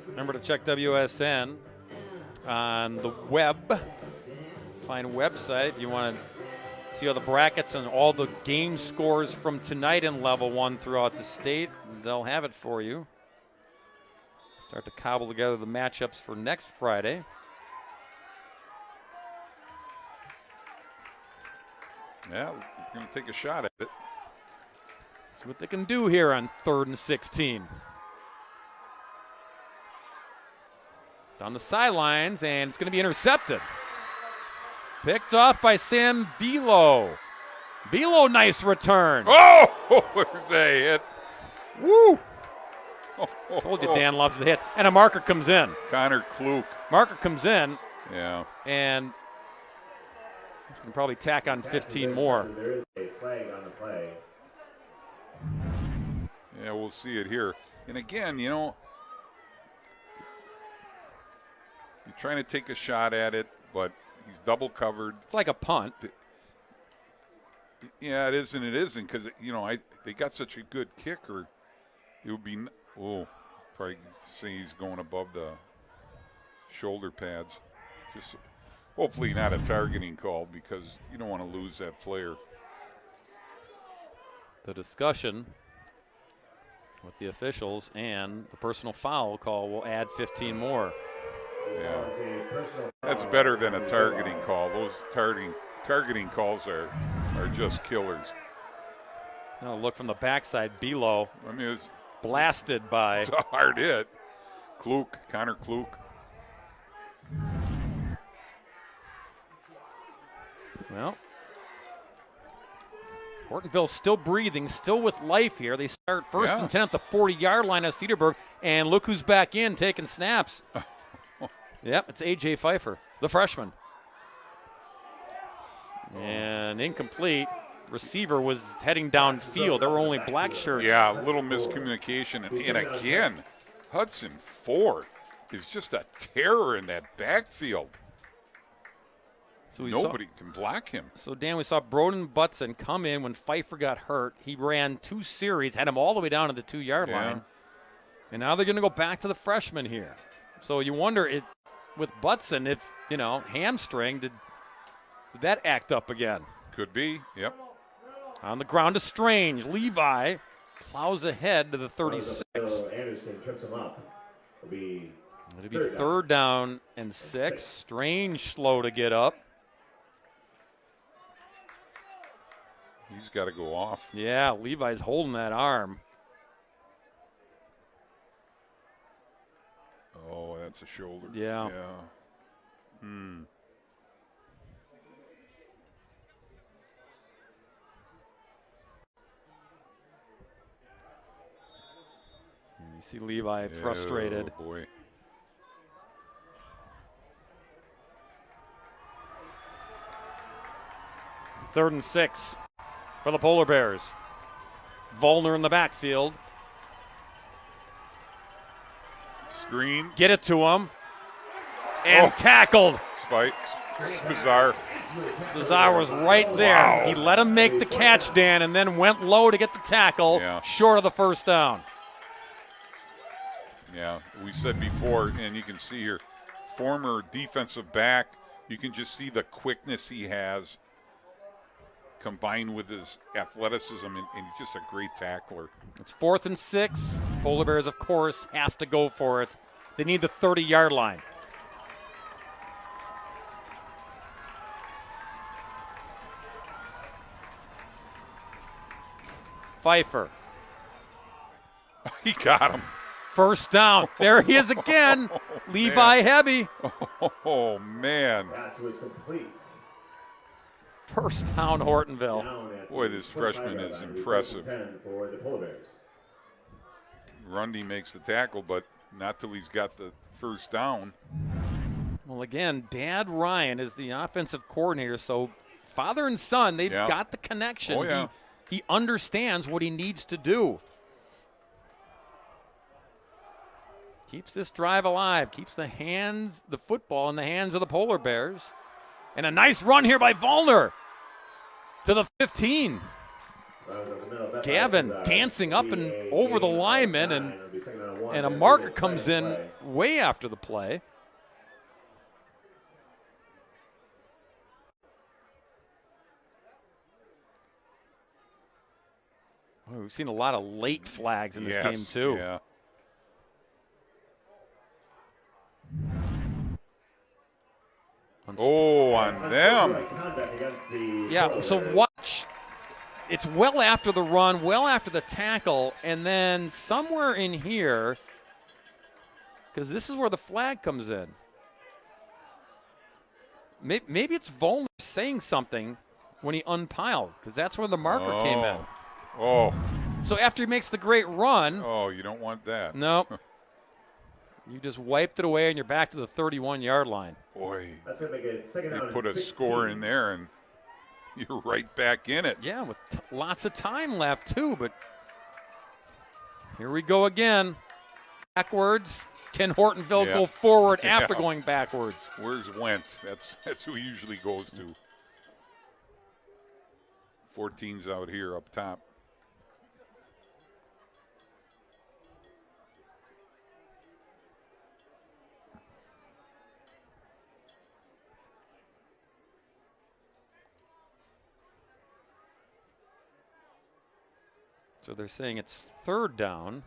Remember to check WSN on the web. Find a website if you want to see all the brackets and all the game scores from tonight in Level 1 throughout the state. They'll have it for you. Start to cobble together the matchups for next Friday. Yeah, we're going to take a shot at it. See what they can do here on 3rd and 16. on the sidelines, and it's going to be intercepted. Picked off by Sam Bilo. Bilo, nice return. Oh, there's a hit. Woo! Told you Dan loves the hits. And a marker comes in. Connor Kluk. Marker comes in. Yeah. And he's going to probably tack on 15 more. There is a flag on the play. Yeah, we'll see it here. And again, you know, you're trying to take a shot at it, but he's double covered. It's like a punt. Yeah, it is and it isn't because, you know, they got such a good kicker. It would be, probably say he's going above the shoulder pads. Just hopefully not a targeting call because you don't want to lose that player. The discussion with the officials and the personal foul call will add 15 more. Yeah, that's better than a targeting call. Those targeting calls are just killers. Now look from the backside, Bilo. I mean, it's blasted by. It's a hard hit. Kluk, Connor Kluk. Well, Hortonville still breathing, still with life here. They start first and 10 at the 40-yard line of Cedarburg, and look who's back in taking snaps. Yep, it's A.J. Pfeiffer, the freshman. And incomplete. Receiver was heading downfield. There were only black shirts. Yeah, a little miscommunication. And again, Hudson Ford is just a terror in that backfield. So nobody can block him. So, Dan, we saw Broden Butson come in when Pfeiffer got hurt. He ran 2 series, had him all the way down to the 2-yard line. And now they're going to go back to the freshman here. So you wonder with Butson if, you know, hamstring, did that act up again? Could be, yep. On the ground to Strange. Levi plows ahead to the 36. Anderson trips him up. It'll be third down and 6. Strange slow to get up. He's got to go off. Yeah, Levi's holding that arm. Oh, that's a shoulder. Yeah. You see Levi frustrated. Oh, boy. Third and 6 for the Polar Bears. Volner in the backfield. Screen. Get it to him. And tackled. Spikes. Bizarre. Spazar was right there. Wow. He let him make the catch, Dan, and then went low to get the tackle, short of the first down. Yeah, we said before, and you can see here, former defensive back, you can just see the quickness he has combined with his athleticism, and he's just a great tackler. It's 4th and 6. Polar Bears, of course, have to go for it. They need the 30-yard line. Pfeiffer. He got him. First down. There he is again. Levi Hebby. Oh, man. Pass was complete. First down, Hortonville. Boy, this freshman is impressive. For the Polar Bears. Rundy makes the tackle, but not till he's got the first down. Well, again, Dad Ryan is the offensive coordinator, so father and son, they've got the connection. Oh, yeah. He understands what he needs to do. Keeps this drive alive, keeps the football in the hands of the Polar Bears. And a nice run here by Volner to the 15. Gavin dancing up and over the lineman, and a marker comes in way after the play. Oh, we've seen a lot of late flags in this game, too. Yeah. On them. Yeah, so watch. It's well after the run, well after the tackle, and then somewhere in here, because this is where the flag comes in. Maybe it's Volner saying something when he unpiled, because that's where the marker came in. Oh. So after he makes the great run. Oh, you don't want that. Nope. You just wiped it away, and you're back to the 31-yard line. Boy, That's going to make it second down. You put a 16. score in there, and you're right back in it. Yeah, with lots of time left, too. But here we go again. Backwards. Can Hortonville go forward after going backwards? Where's Went? That's who he usually goes to. 14's out here up top. So they're saying it's third down.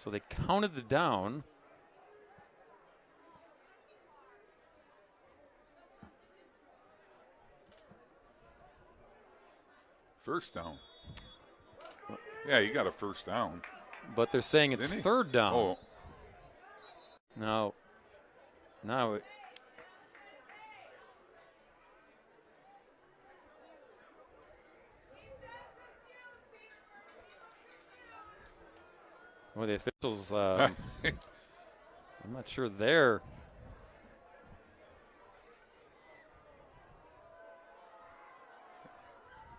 So they counted the down. First down. Yeah, you got a first down. But they're saying it's third down. Oh. No. No. Well, the officials, I'm not sure they're.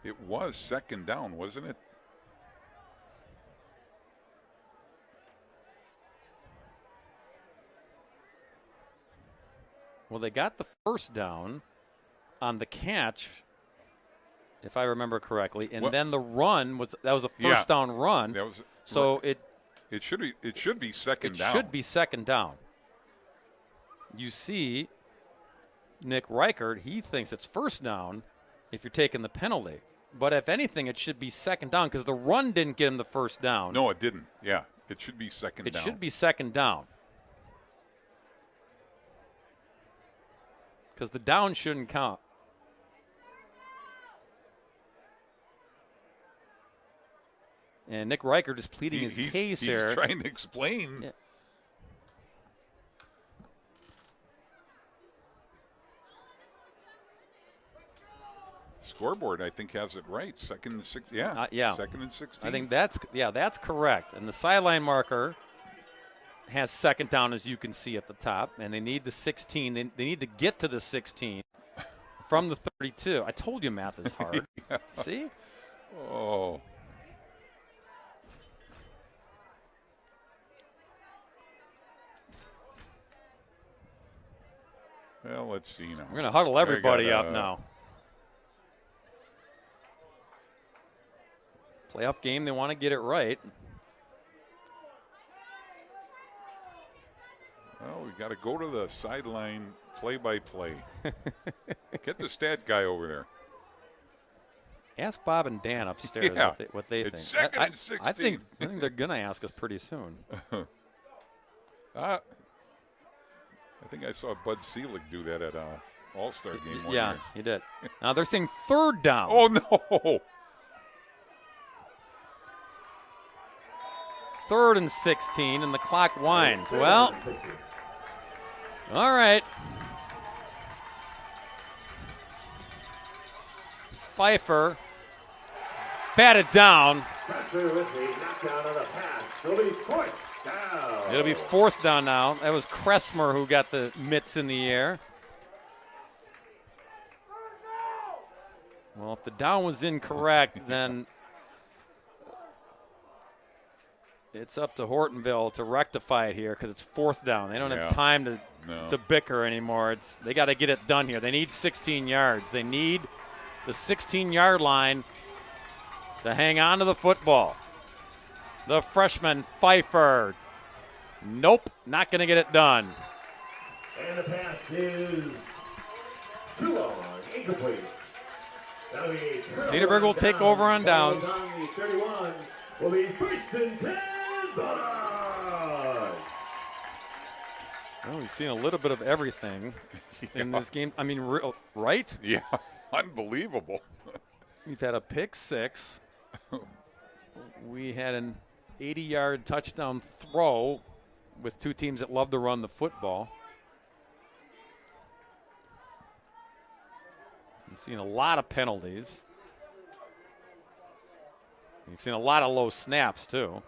It was second down, wasn't it? Well, they got the first down on the catch, if I remember correctly, and then the run was a first down run. That was so it should be second down. It should be second down. You see, Nick Reichert, he thinks it's first down if you're taking the penalty. But if anything, it should be second down because the run didn't get him the first down. No, it didn't. Yeah, it should be second down. It should be second down. Because the down shouldn't count. And Nick Reichert is pleading his case here. He's trying to explain. Yeah. Scoreboard, I think, has it right. Second and 16. Yeah. Yeah. Second and 16. I think that's correct. And the sideline marker has second down, as you can see at the top, and they need the 16. They need to get to the 16 from the 32. I told you math is hard. Yeah. See? Oh. Well, let's see now. We're going to huddle everybody up now. Playoff game, they want to get it right. Well, we got to go to the sideline play-by-play. Get the stat guy over there. Ask Bob and Dan upstairs what they think. Second and 16. I think they're going to ask us pretty soon. I think I saw Bud Selig do that at an All-Star game one Yeah, year. he did. Now they're saying third down. Oh, no. 3rd and 16, and the clock winds. Well, all right. Pfeiffer batted down. It'll be fourth down now. That was Kressmer who got the mitts in the air. Well, if the down was incorrect, then it's up to Hortonville to rectify it here because it's fourth down. They don't have time to bicker anymore. They got to get it done here. They need 16 yards. They need the 16-yard line to hang on to the football. The freshman Pfeiffer. Nope, not going to get it done. And the pass is too long, incomplete. Cedarburg will take over on downs. 31 will be first and 10. Well, we've seen a little bit of everything in this game. I mean, right? Yeah, unbelievable. We've had a pick six. We had an 80-yard touchdown throw with two teams that love to run the football. You've seen a lot of penalties. You've seen a lot of low snaps, too.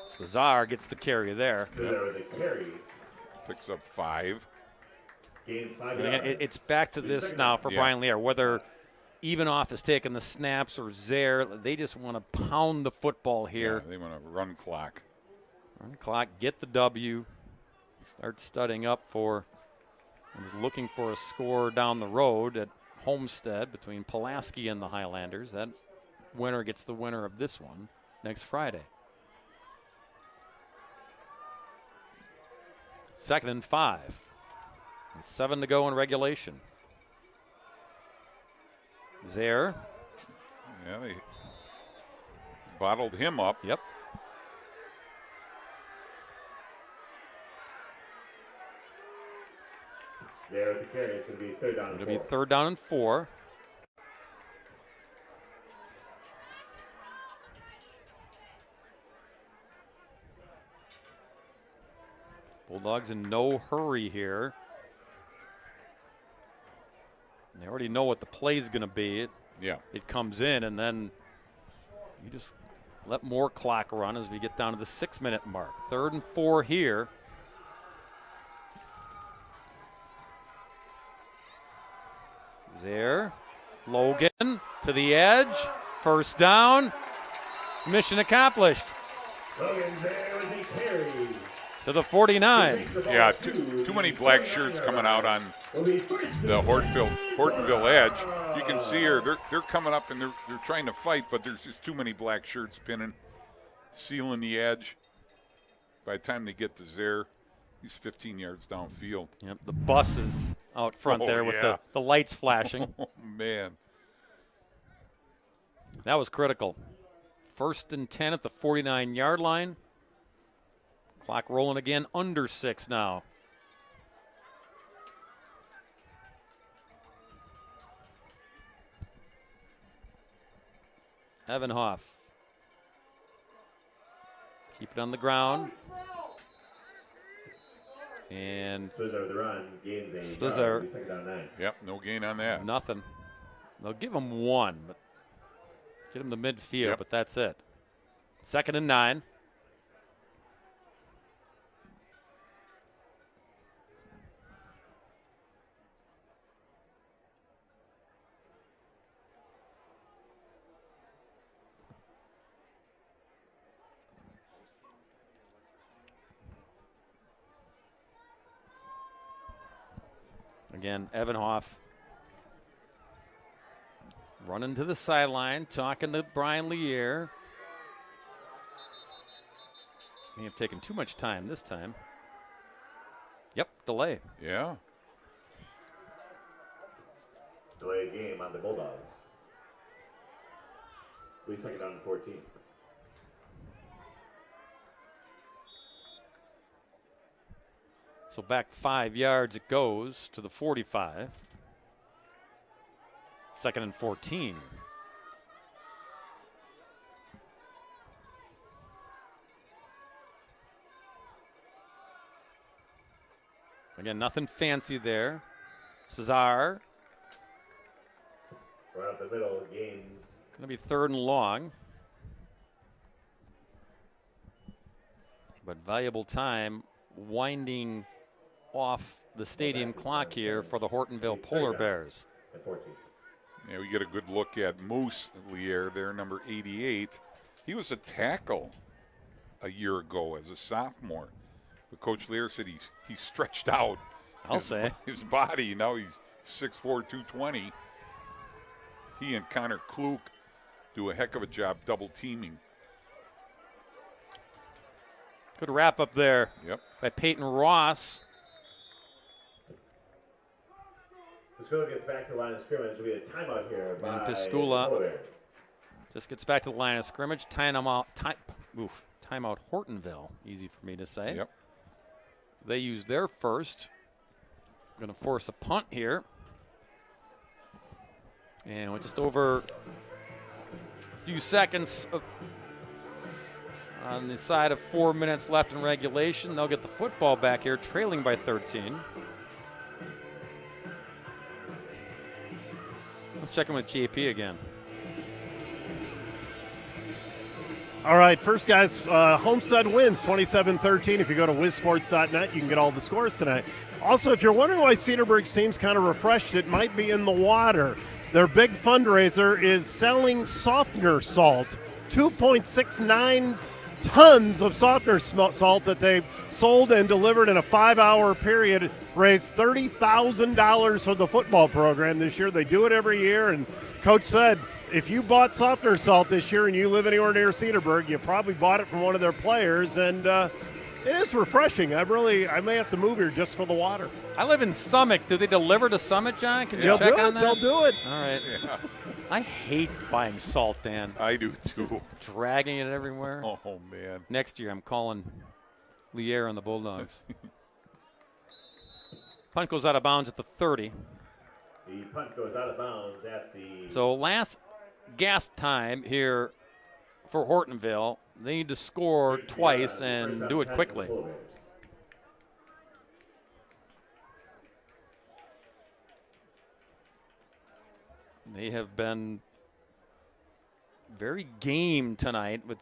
Spazar gets the carry there. Picks up 5. Gains 5 Again, yards. it's back to this now for Brian Lear, whether Evanoff is taking the snaps or Zaire. They just want to pound the football here. Yeah, they want to run clock. Run clock, get the W. Start studying up for, and is looking for a score down the road at Homestead between Pulaski and the Highlanders. That winner gets the winner of this one next Friday. 2nd and 5. And 7 to go in regulation. Zaire. Yeah, they bottled him up. Yep. There with the carry. It's going to be 3rd down and 4. It'll be 3rd down and 4. Bulldogs in no hurry here. They already know what the play is going to be. It comes in, and then you just let more clock run as we get down to the 6-minute mark. 3rd and 4 here. There. Logan to the edge. 1st down. Mission accomplished. Logan there with the carry. To the 49. Yeah, too many black shirts coming out on the Hortonville edge. You can see her. They're coming up and they're trying to fight, but there's just too many black shirts pinning, sealing the edge. By the time they get to Zaire, he's 15 yards downfield. Yep, the bus is out front there with the lights flashing. Oh, man. That was critical. 1st and 10 at the 49-yard line. Clock rolling again, under 6 now. Evanhoff. Keep it on the ground. And Spizzer with the run, gains a Spizzer. yard, 2nd down 9. Yep, no gain on that. Nothing. They'll give him 1, but get him to midfield, but that's it. 2nd and 9. Again, Evanhoff running to the sideline, talking to Brian Lear. May have taken too much time this time. Yep, delay. Yeah. Delay game on the Bulldogs. 2nd down and 14. So back 5 yards it goes to the 45. 2nd and 14. Again, nothing fancy there. Spazar. Right up the middle, gains. Going to be 3rd and long. But valuable time winding off the stadium clock here for the Hortonville Polar Bears. Yeah, we get a good look at Moose Lier there, number 88. He was a tackle a year ago as a sophomore. But Coach Lier said he stretched out his body. Now he's 6'4", 220. He and Connor Kluk do a heck of a job double teaming. Good wrap up there by Peyton Ross. Piscula gets back to the line of scrimmage. There'll be a timeout here by Piscula just gets back to the line of scrimmage. Timeout Hortonville. Easy for me to say. Yep. They use their first. Going to force a punt here. And with just over a few seconds on the side of 4 minutes left in regulation. They'll get the football back here, trailing by 13. Let's check in with JP again. All right, first, guys, Homestead wins 27-13. If you go to WisSports.net, you can get all the scores tonight. Also, if you're wondering why Cedarburg seems kind of refreshed, it might be in the water. Their big fundraiser is selling softener salt, 2.69 tons of softener salt that they sold and delivered in a 5-hour period, raised $30,000 for the football program this year. They do it every year, and Coach said, if you bought softener salt this year and you live anywhere near Cedarburg, you probably bought it from one of their players, and it is refreshing. I may have to move here just for the water. I live in Summit. Do they deliver to Summit, John? Can you check on that? They'll do it. All right. Yeah. I hate buying salt, Dan. I do too. Just dragging it everywhere. Oh, man. Next year, I'm calling Lier on the Bulldogs. Punt goes out of bounds at the 30. The punt goes out of bounds at the... So last gasp time here for Hortonville. They need to score twice and do it quickly. They have been very game tonight with,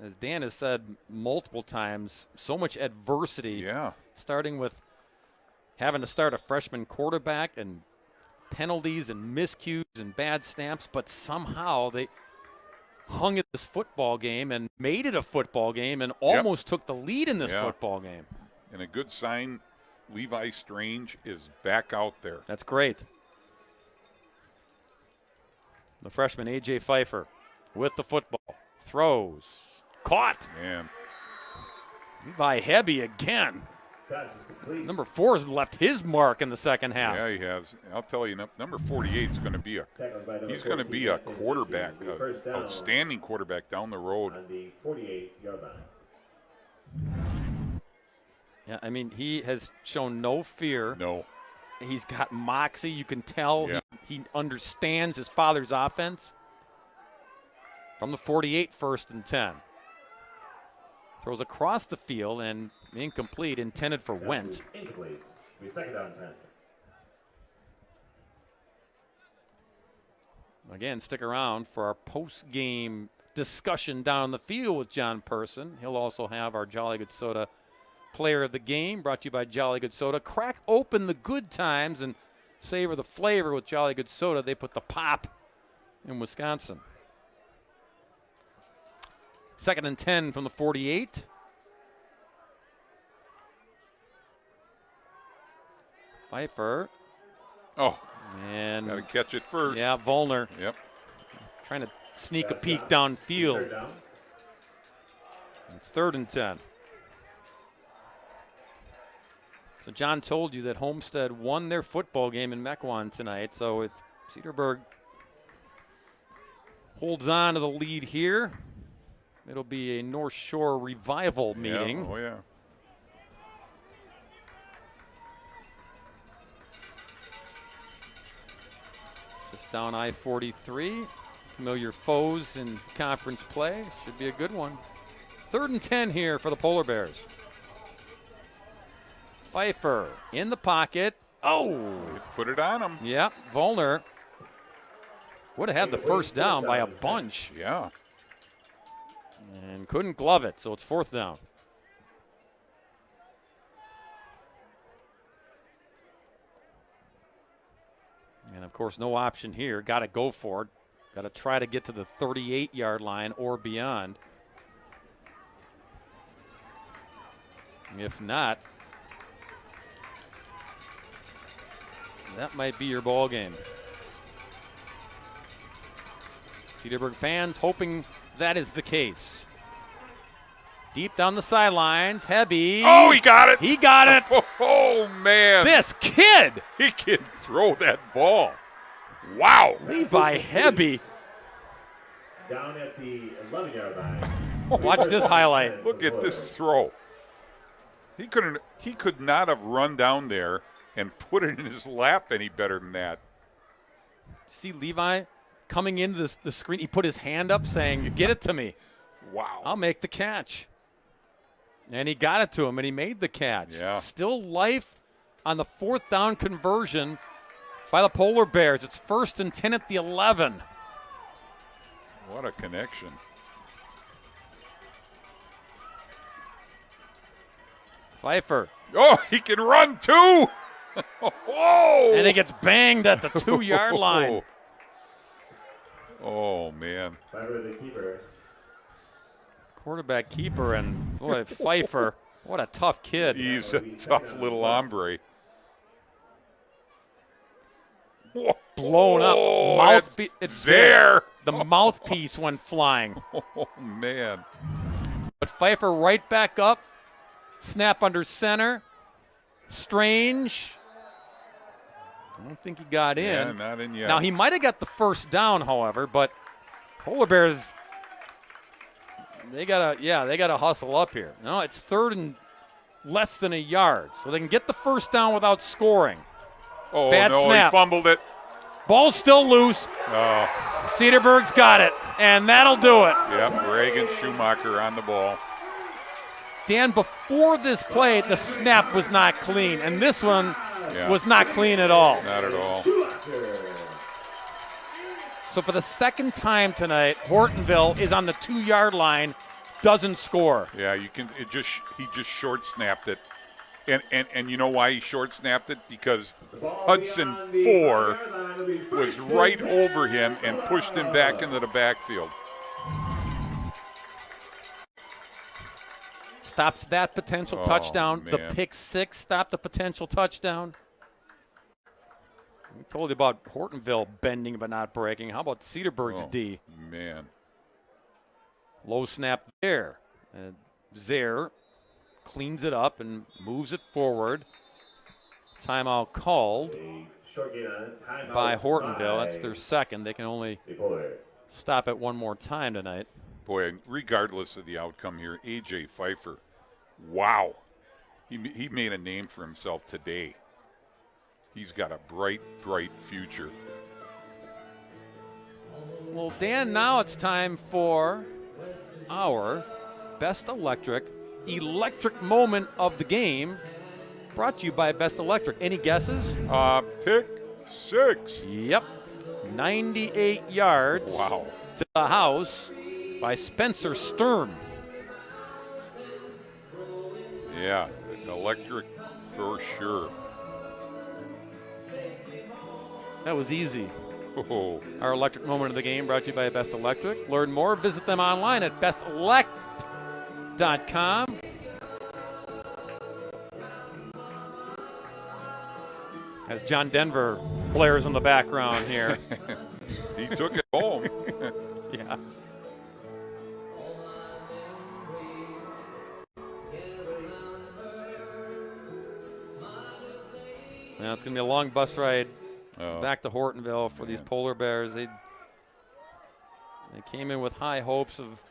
as Dan has said multiple times, so much adversity. Yeah. Starting with having to start a freshman quarterback and penalties and miscues and bad snaps, but somehow they hung at this football game and made it a football game and almost took the lead in this football game. And a good sign, Levi Strange is back out there. That's great. The freshman, A.J. Pfeiffer, with the football. Throws. Caught. Man. Levi Hebby again. Number 4 has left his mark in the second half. Yeah, he has. I'll tell you, number 48 is going to be a quarterback, an outstanding quarterback down the road. On the 48-yard line. Yeah, I mean, he has shown no fear. No. He's got moxie. You can tell he understands his father's offense. From the 48, 1st and 10. Throws across the field and incomplete, intended for Went. Incomplete. Second down, 10. Again, stick around for our post-game discussion down the field with John Person. He'll also have our Jolly Good Soda Player of the Game, brought to you by Jolly Good Soda. Crack open the good times and savor the flavor with Jolly Good Soda. They put the pop in Wisconsin. 2nd and 10 from the 48. Pfeiffer. Oh, and got to catch it first. Yeah, Volner. Yep. Trying to sneak a peek downfield. It's 3rd and 10. So John told you that Homestead won their football game in Mequon tonight. So if Cedarburg holds on to the lead here, it'll be a North Shore revival meeting. Yeah. Oh, yeah. Just down I-43. Familiar foes in conference play. Should be a good one. 3rd and 10 here for the Polar Bears. Pfeiffer in the pocket. Oh! Put it on him. Yeah, Volner would have had the first down by a bunch. Yeah. And couldn't glove it, so it's 4th down. And, of course, no option here. Got to go for it. Got to try to get to the 38-yard line or beyond. If not, that might be your ball game. Cedarburg fans hoping that is the case. Deep down the sidelines, Hebby. Oh, he got it. He got it. Oh, man. This kid. He can throw that ball. Wow. Levi Hebby. Down at the 11-yard line. Watch this highlight. Look at this throw. He could not have run down there and put it in his lap any better than that. See Levi coming into the screen. He put his hand up saying, get it to me. Wow. I'll make the catch. And he got it to him, and he made the catch. Yeah. Still life on the 4th down conversion by the Polar Bears. It's 1st and 10 at the 11. What a connection. Pfeiffer. Oh, he can run too. Whoa! And he gets banged at the 2-yard line. Oh, man. Pfeiffer, the keeper. Quarterback keeper, and boy, Pfeiffer, what a tough kid. He's a tough little hombre. Blown up. Oh, It's there. The mouthpiece went flying. Oh, man. But Pfeiffer right back up. Snap under center. Strange. I don't think he got in. Yeah, not in yet. Now, he might have got the first down, however, but Polar Bears, they gotta hustle up here. No, it's 3rd and less than a yard, so they can get the first down without scoring. Oh, Bad no, snap. he fumbled it. Ball's still loose. Oh. Cedarburg's got it, and that'll do it. Yep, Reagan Schumacher on the ball. Dan, before this play, the snap was not clean, and this one was not clean at all. Not at all. So for the second time tonight, Hortonville is on the 2-yard line, doesn't score. Yeah, he just short snapped it. And you know why he short snapped it? Because Hudson 4 was right over him and pushed him back into the backfield. Stops that potential touchdown. Man. The pick 6 stopped the potential touchdown. We told you about Hortonville bending but not breaking. How about Cedarburg's D? Man. Low snap there. Zaire cleans it up and moves it forward. Timeout called by Hortonville. That's their second. They can only stop it one more time tonight. Boy, regardless of the outcome here, A.J. Pfeiffer, wow. He made a name for himself today. He's got a bright, bright future. Well, Dan, now it's time for our Best Electric moment of the game, brought to you by Best Electric. Any guesses? Pick 6. Yep. 98 yards to the house by Spencer Sturm. Yeah, electric for sure. That was easy. Oh. Our electric moment of the game brought to you by Best Electric. Learn more, visit them online at bestelect.com. As John Denver blares in the background here. He took it home. Yeah. Now it's going to be a long bus ride back to Hortonville for these Polar Bears. They came in with high hopes of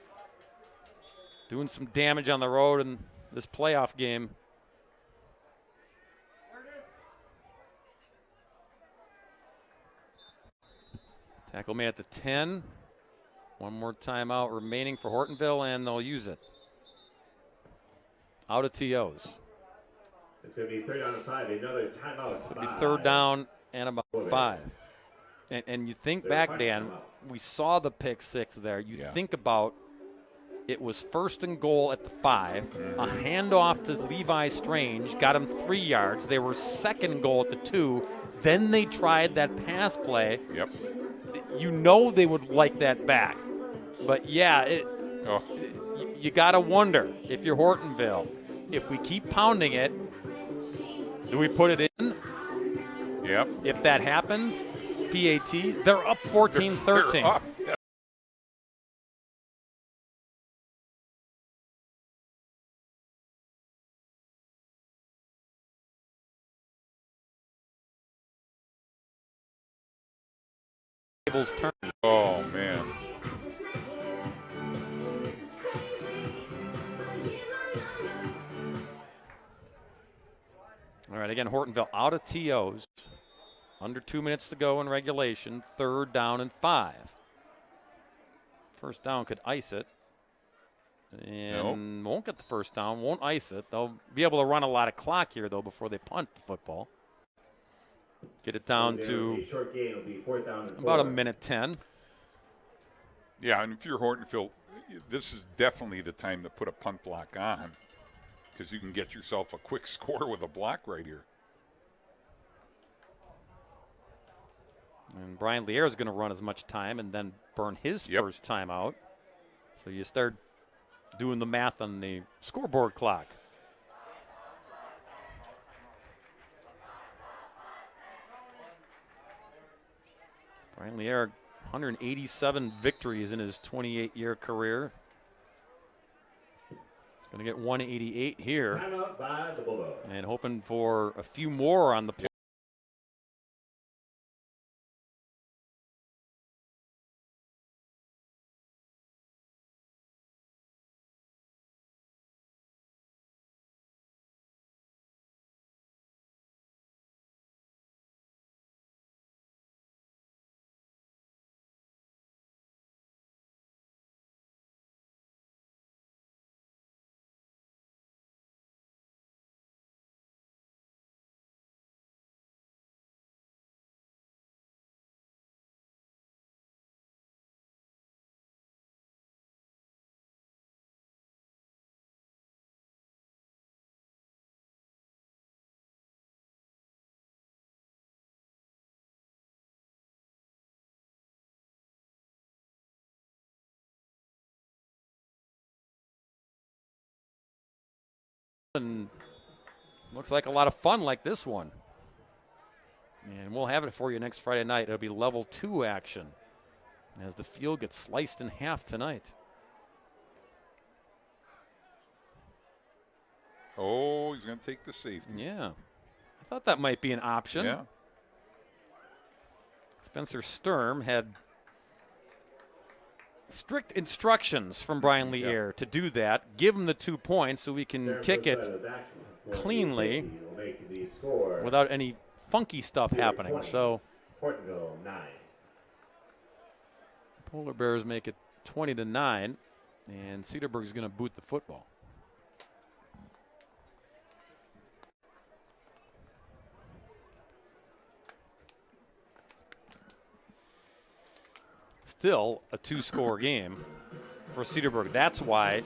doing some damage on the road in this playoff game. Tackle made at the 10. One more timeout remaining for Hortonville, and they'll use it. Out of TOs. It's going to be 3rd down and 5. Another timeout. It's going to be 3rd down and about 5. And you think back, Dan, we saw the pick 6 there. You think about it was 1st and goal at the 5. A handoff to Levi Strange got him 3 yards. They were 2nd and goal at the 2. Then they tried that pass play. Yep. You know they would like that back. But, yeah, you got to wonder if you're Hortonville. If we keep pounding it, do we put it in? Yep. If that happens, PAT, they're up 14-13. They're up. Turn. Oh, man. All right, again, Hortonville out of TOs. Under 2 minutes to go in regulation. 3rd down and 5. First down could ice it. And won't get the first down, won't ice it. They'll be able to run a lot of clock here, though, before they punt the football. Get it down to short gain will be 4th down and 4. about a minute 10. Yeah, and if you're Hortonville, this is definitely the time to put a punt block on because you can get yourself a quick score with a block right here. And Brian Lier is going to run as much time and then burn his first time out. So you start doing the math on the scoreboard clock. Brian Lier, 187 victories in his 28-year career. Going to get 188 here. Timeout by the Bulldogs. And hoping for a few more on the play. And looks like a lot of fun like this one. And we'll have it for you next Friday night. It'll be level 2 action as the field gets sliced in half tonight. Oh, he's going to take the safety. Yeah. I thought that might be an option. Yeah. Spencer Sturm had strict instructions from Brian Lier to do that. Give him the 2 points so we can kick it cleanly without any funky stuff happening. So Hortonville 9. Polar Bears make it 20-9, and Cedarburg is going to boot the football. Still a 2-score game for Cedarburg. That's why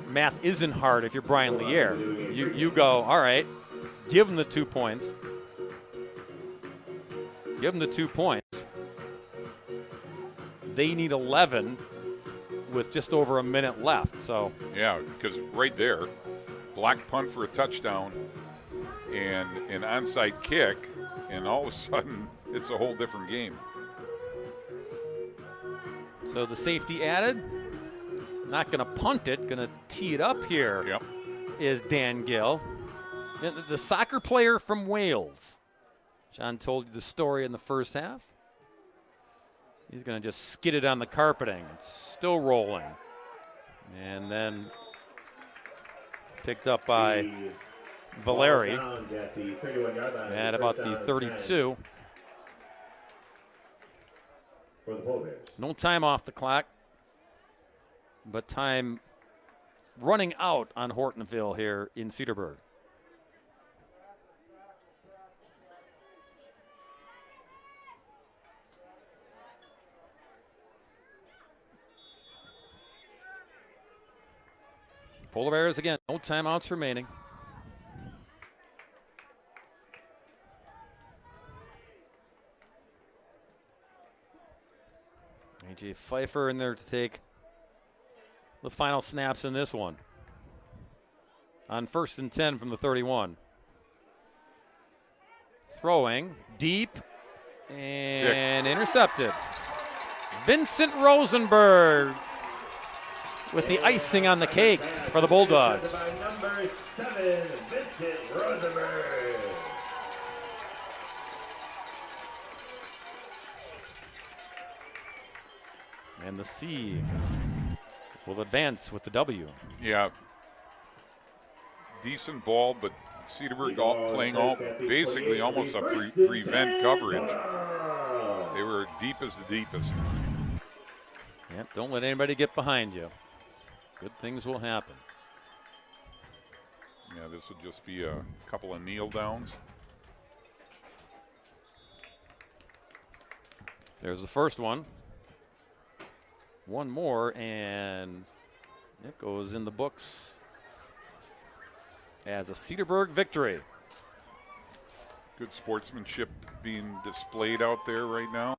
math isn't hard if you're Brian Lier. You go, all right, give them the 2 points. Give them the 2 points. They need 11 with just over a minute left. So yeah, because right there, block punt for a touchdown and an onside kick, and all of a sudden it's a whole different game. So the safety added. Not going to punt it, going to tee it up here. Is Dan Gill. The soccer player from Wales. John told you the story in the first half. He's going to just skid it on the carpeting. It's still rolling. And then picked up by Valeri at about the 32. No time off the clock, but time running out on Hortonville here in Cedarburg. Polar Bears again, no timeouts remaining. A.J. Pfeiffer in there to take the final snaps in this one. On 1st and 10 from the 31. Throwing deep and intercepted. Vincent Rosenberg with the icing on the cake for the Bulldogs. By number 7, Vincent Rosenberg. And the C will advance with the W. Yeah. Decent ball, but Cedarburg playing basically almost a prevent coverage. They were deep as the deepest. Yep, don't let anybody get behind you. good things will happen. Yeah, this will just be a couple of kneel downs. There's the first one. One more, and it goes in the books as a Cedarburg victory. Good sportsmanship being displayed out there right now.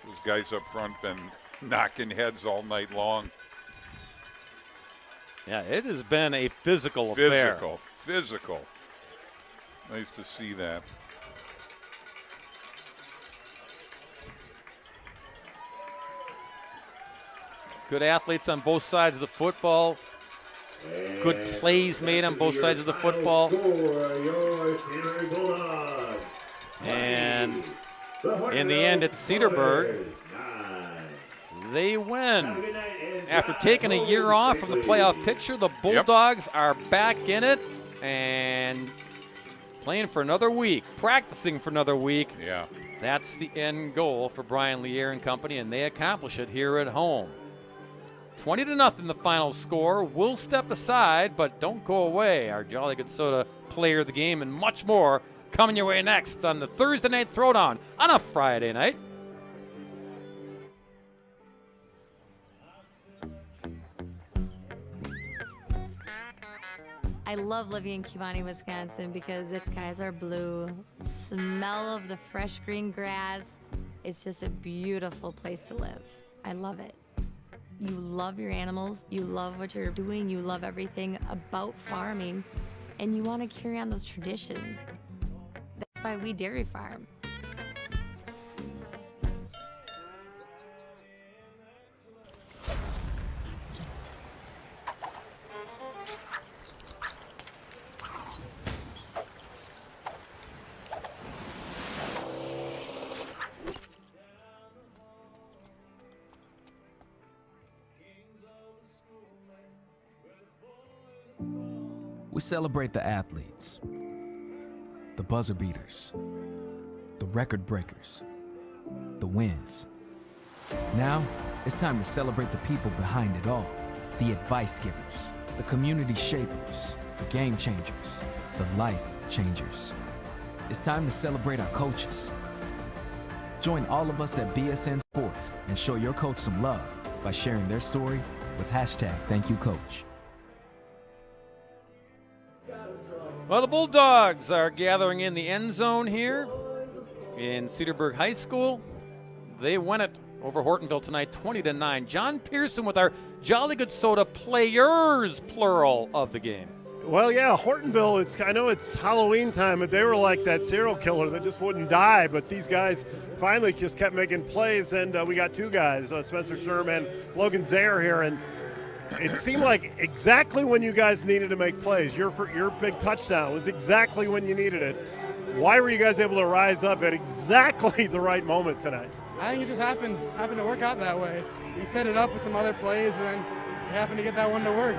Those guys up front been knocking heads all night long. Yeah, it has been a physical affair. Physical. Nice to see that. Good athletes on both sides of the football. Good plays made on both sides of the football. And in the end, it's Cedarburg. They win. After taking a year off from the playoff picture, the Bulldogs are back in it and playing for another week, practicing for another week. Yeah. That's the end goal for Brian Lear and company, and they accomplish it here at home. 20-0 the final score. We'll step aside, but don't go away. Our Jolly Good Soda player of the game and much more coming your way next on the Thursday Night Throwdown on a Friday night. I love living in Kewanee, Wisconsin because the skies are blue. Smell of the fresh green grass. It's just a beautiful place to live. I love it. You love your animals, you love what you're doing, you love everything about farming, and you want to carry on those traditions. That's why we dairy farm. We celebrate the athletes, the buzzer beaters, the record breakers, the wins. Now, it's time to celebrate the people behind it all, the advice givers, the community shapers, the game changers, the life changers. It's time to celebrate our coaches. Join all of us at BSN Sports and show your coach some love by sharing their story with #ThankYouCoach. Well, the Bulldogs are gathering in the end zone here in Cedarburg High School. They win it over Hortonville tonight, 20-9. John Pearson with our Jolly Good Soda players, plural, of the game. Well, yeah, Hortonville, I know it's Halloween time, but they were like that serial killer that just wouldn't die. But these guys finally just kept making plays, and we got two guys, Spencer Sturm and Logan Zayer here, and it seemed like exactly when you guys needed to make plays. Your big touchdown was exactly when you needed it. Why were you guys able to rise up at exactly the right moment tonight? I think it just happened to work out that way. We set it up with some other plays, and then we happened to get that one to work.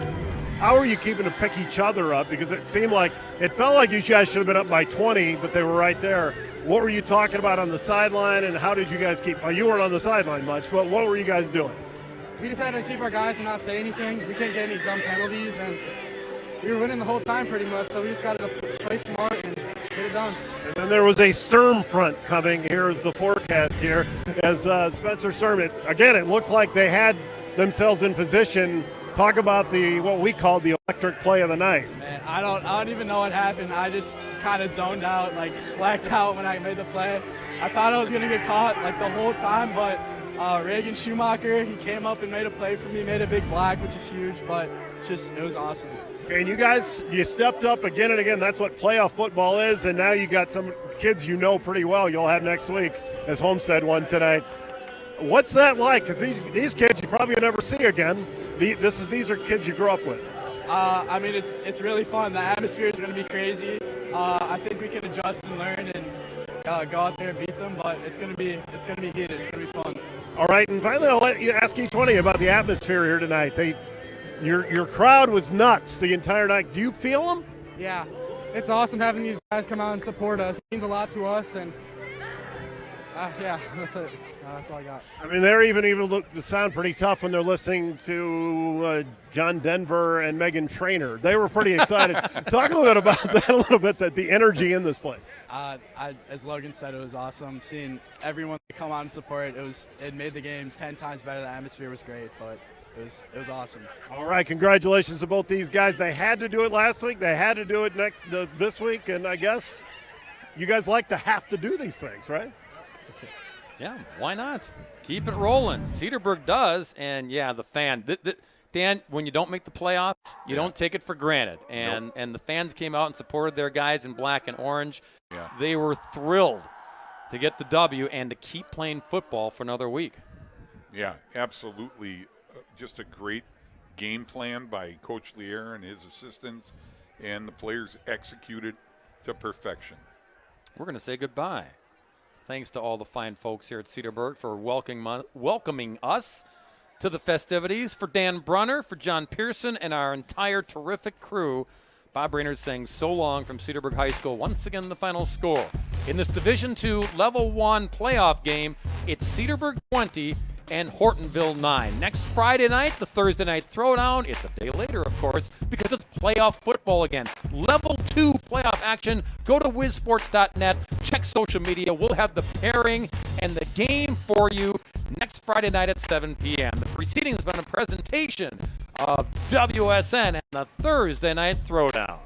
How are you keeping to pick each other up? Because it felt like you guys should have been up by 20, but they were right there. What were you talking about on the sideline, and how did you guys keep? Well, you weren't on the sideline much, but what were you guys doing? We decided to keep our guys and not say anything. We couldn't get any dumb penalties, and we were winning the whole time pretty much, so we just got to play smart and get it done. And then there was a Sturm front coming. Here's the forecast here. As Spencer Sturm, it looked like they had themselves in position. Talk about what we called the electric play of the night. Man, I don't even know what happened. I just kind of zoned out, like blacked out when I made the play. I thought I was going to get caught like the whole time, but Reagan Schumacher, he came up and made a play for me, made a big block, which is huge, but it was awesome. And you guys, you stepped up again and again. That's what playoff football is, and now you got some kids you know pretty well you'll have next week, as Homestead won tonight. What's that like? Because these kids you probably never see again. These are kids you grew up with. I mean, it's really fun. The atmosphere is going to be crazy. I think we can adjust and learn and go out there and beat them, but it's going to be heated. It's going to be fun. All right, and finally, I'll let you ask each one of you about the atmosphere here tonight. Your crowd was nuts the entire night. Do you feel them? Yeah, it's awesome having these guys come out and support us. It means a lot to us, and Yeah, that's it. That's all I got. I mean, they're even look to sound pretty tough when they're listening to John Denver and Megan Trainor. They were pretty excited. Talk a little bit about that a little bit, the energy in this place. As Logan said, it was awesome. Seeing everyone come out and support, it made the game 10 times better. The atmosphere was great, but it was awesome. All right, congratulations to both these guys. They had to do it last week. They had to do it this week, and I guess you guys like to have to do these things, right? Yeah, why not? Keep it rolling. Cedarburg does, and yeah, the fan. Dan, when you don't make the playoffs, you don't take it for granted. And the fans came out and supported their guys in black and orange. Yeah. They were thrilled to get the W and to keep playing football for another week. Yeah, absolutely. Just a great game plan by Coach Lear and his assistants, and the players executed to perfection. We're going to say goodbye. Thanks to all the fine folks here at Cedarburg for welcoming us to the festivities. For Dan Brunner, for John Pearson, and our entire terrific crew, Bob Brainerd saying so long from Cedarburg High School. Once again, the final score. In this Division II Level 1 playoff game, it's Cedarburg 20 and Hortonville 9. Next Friday night, the Thursday night throwdown. It's a day later, of course, because it's playoff football again. Level 2 playoff action. Go to WisSports.net. Check social media. We'll have the pairing and the game for you next Friday night at 7 p.m. The preceding has been a presentation of WSN and the Thursday night throwdown.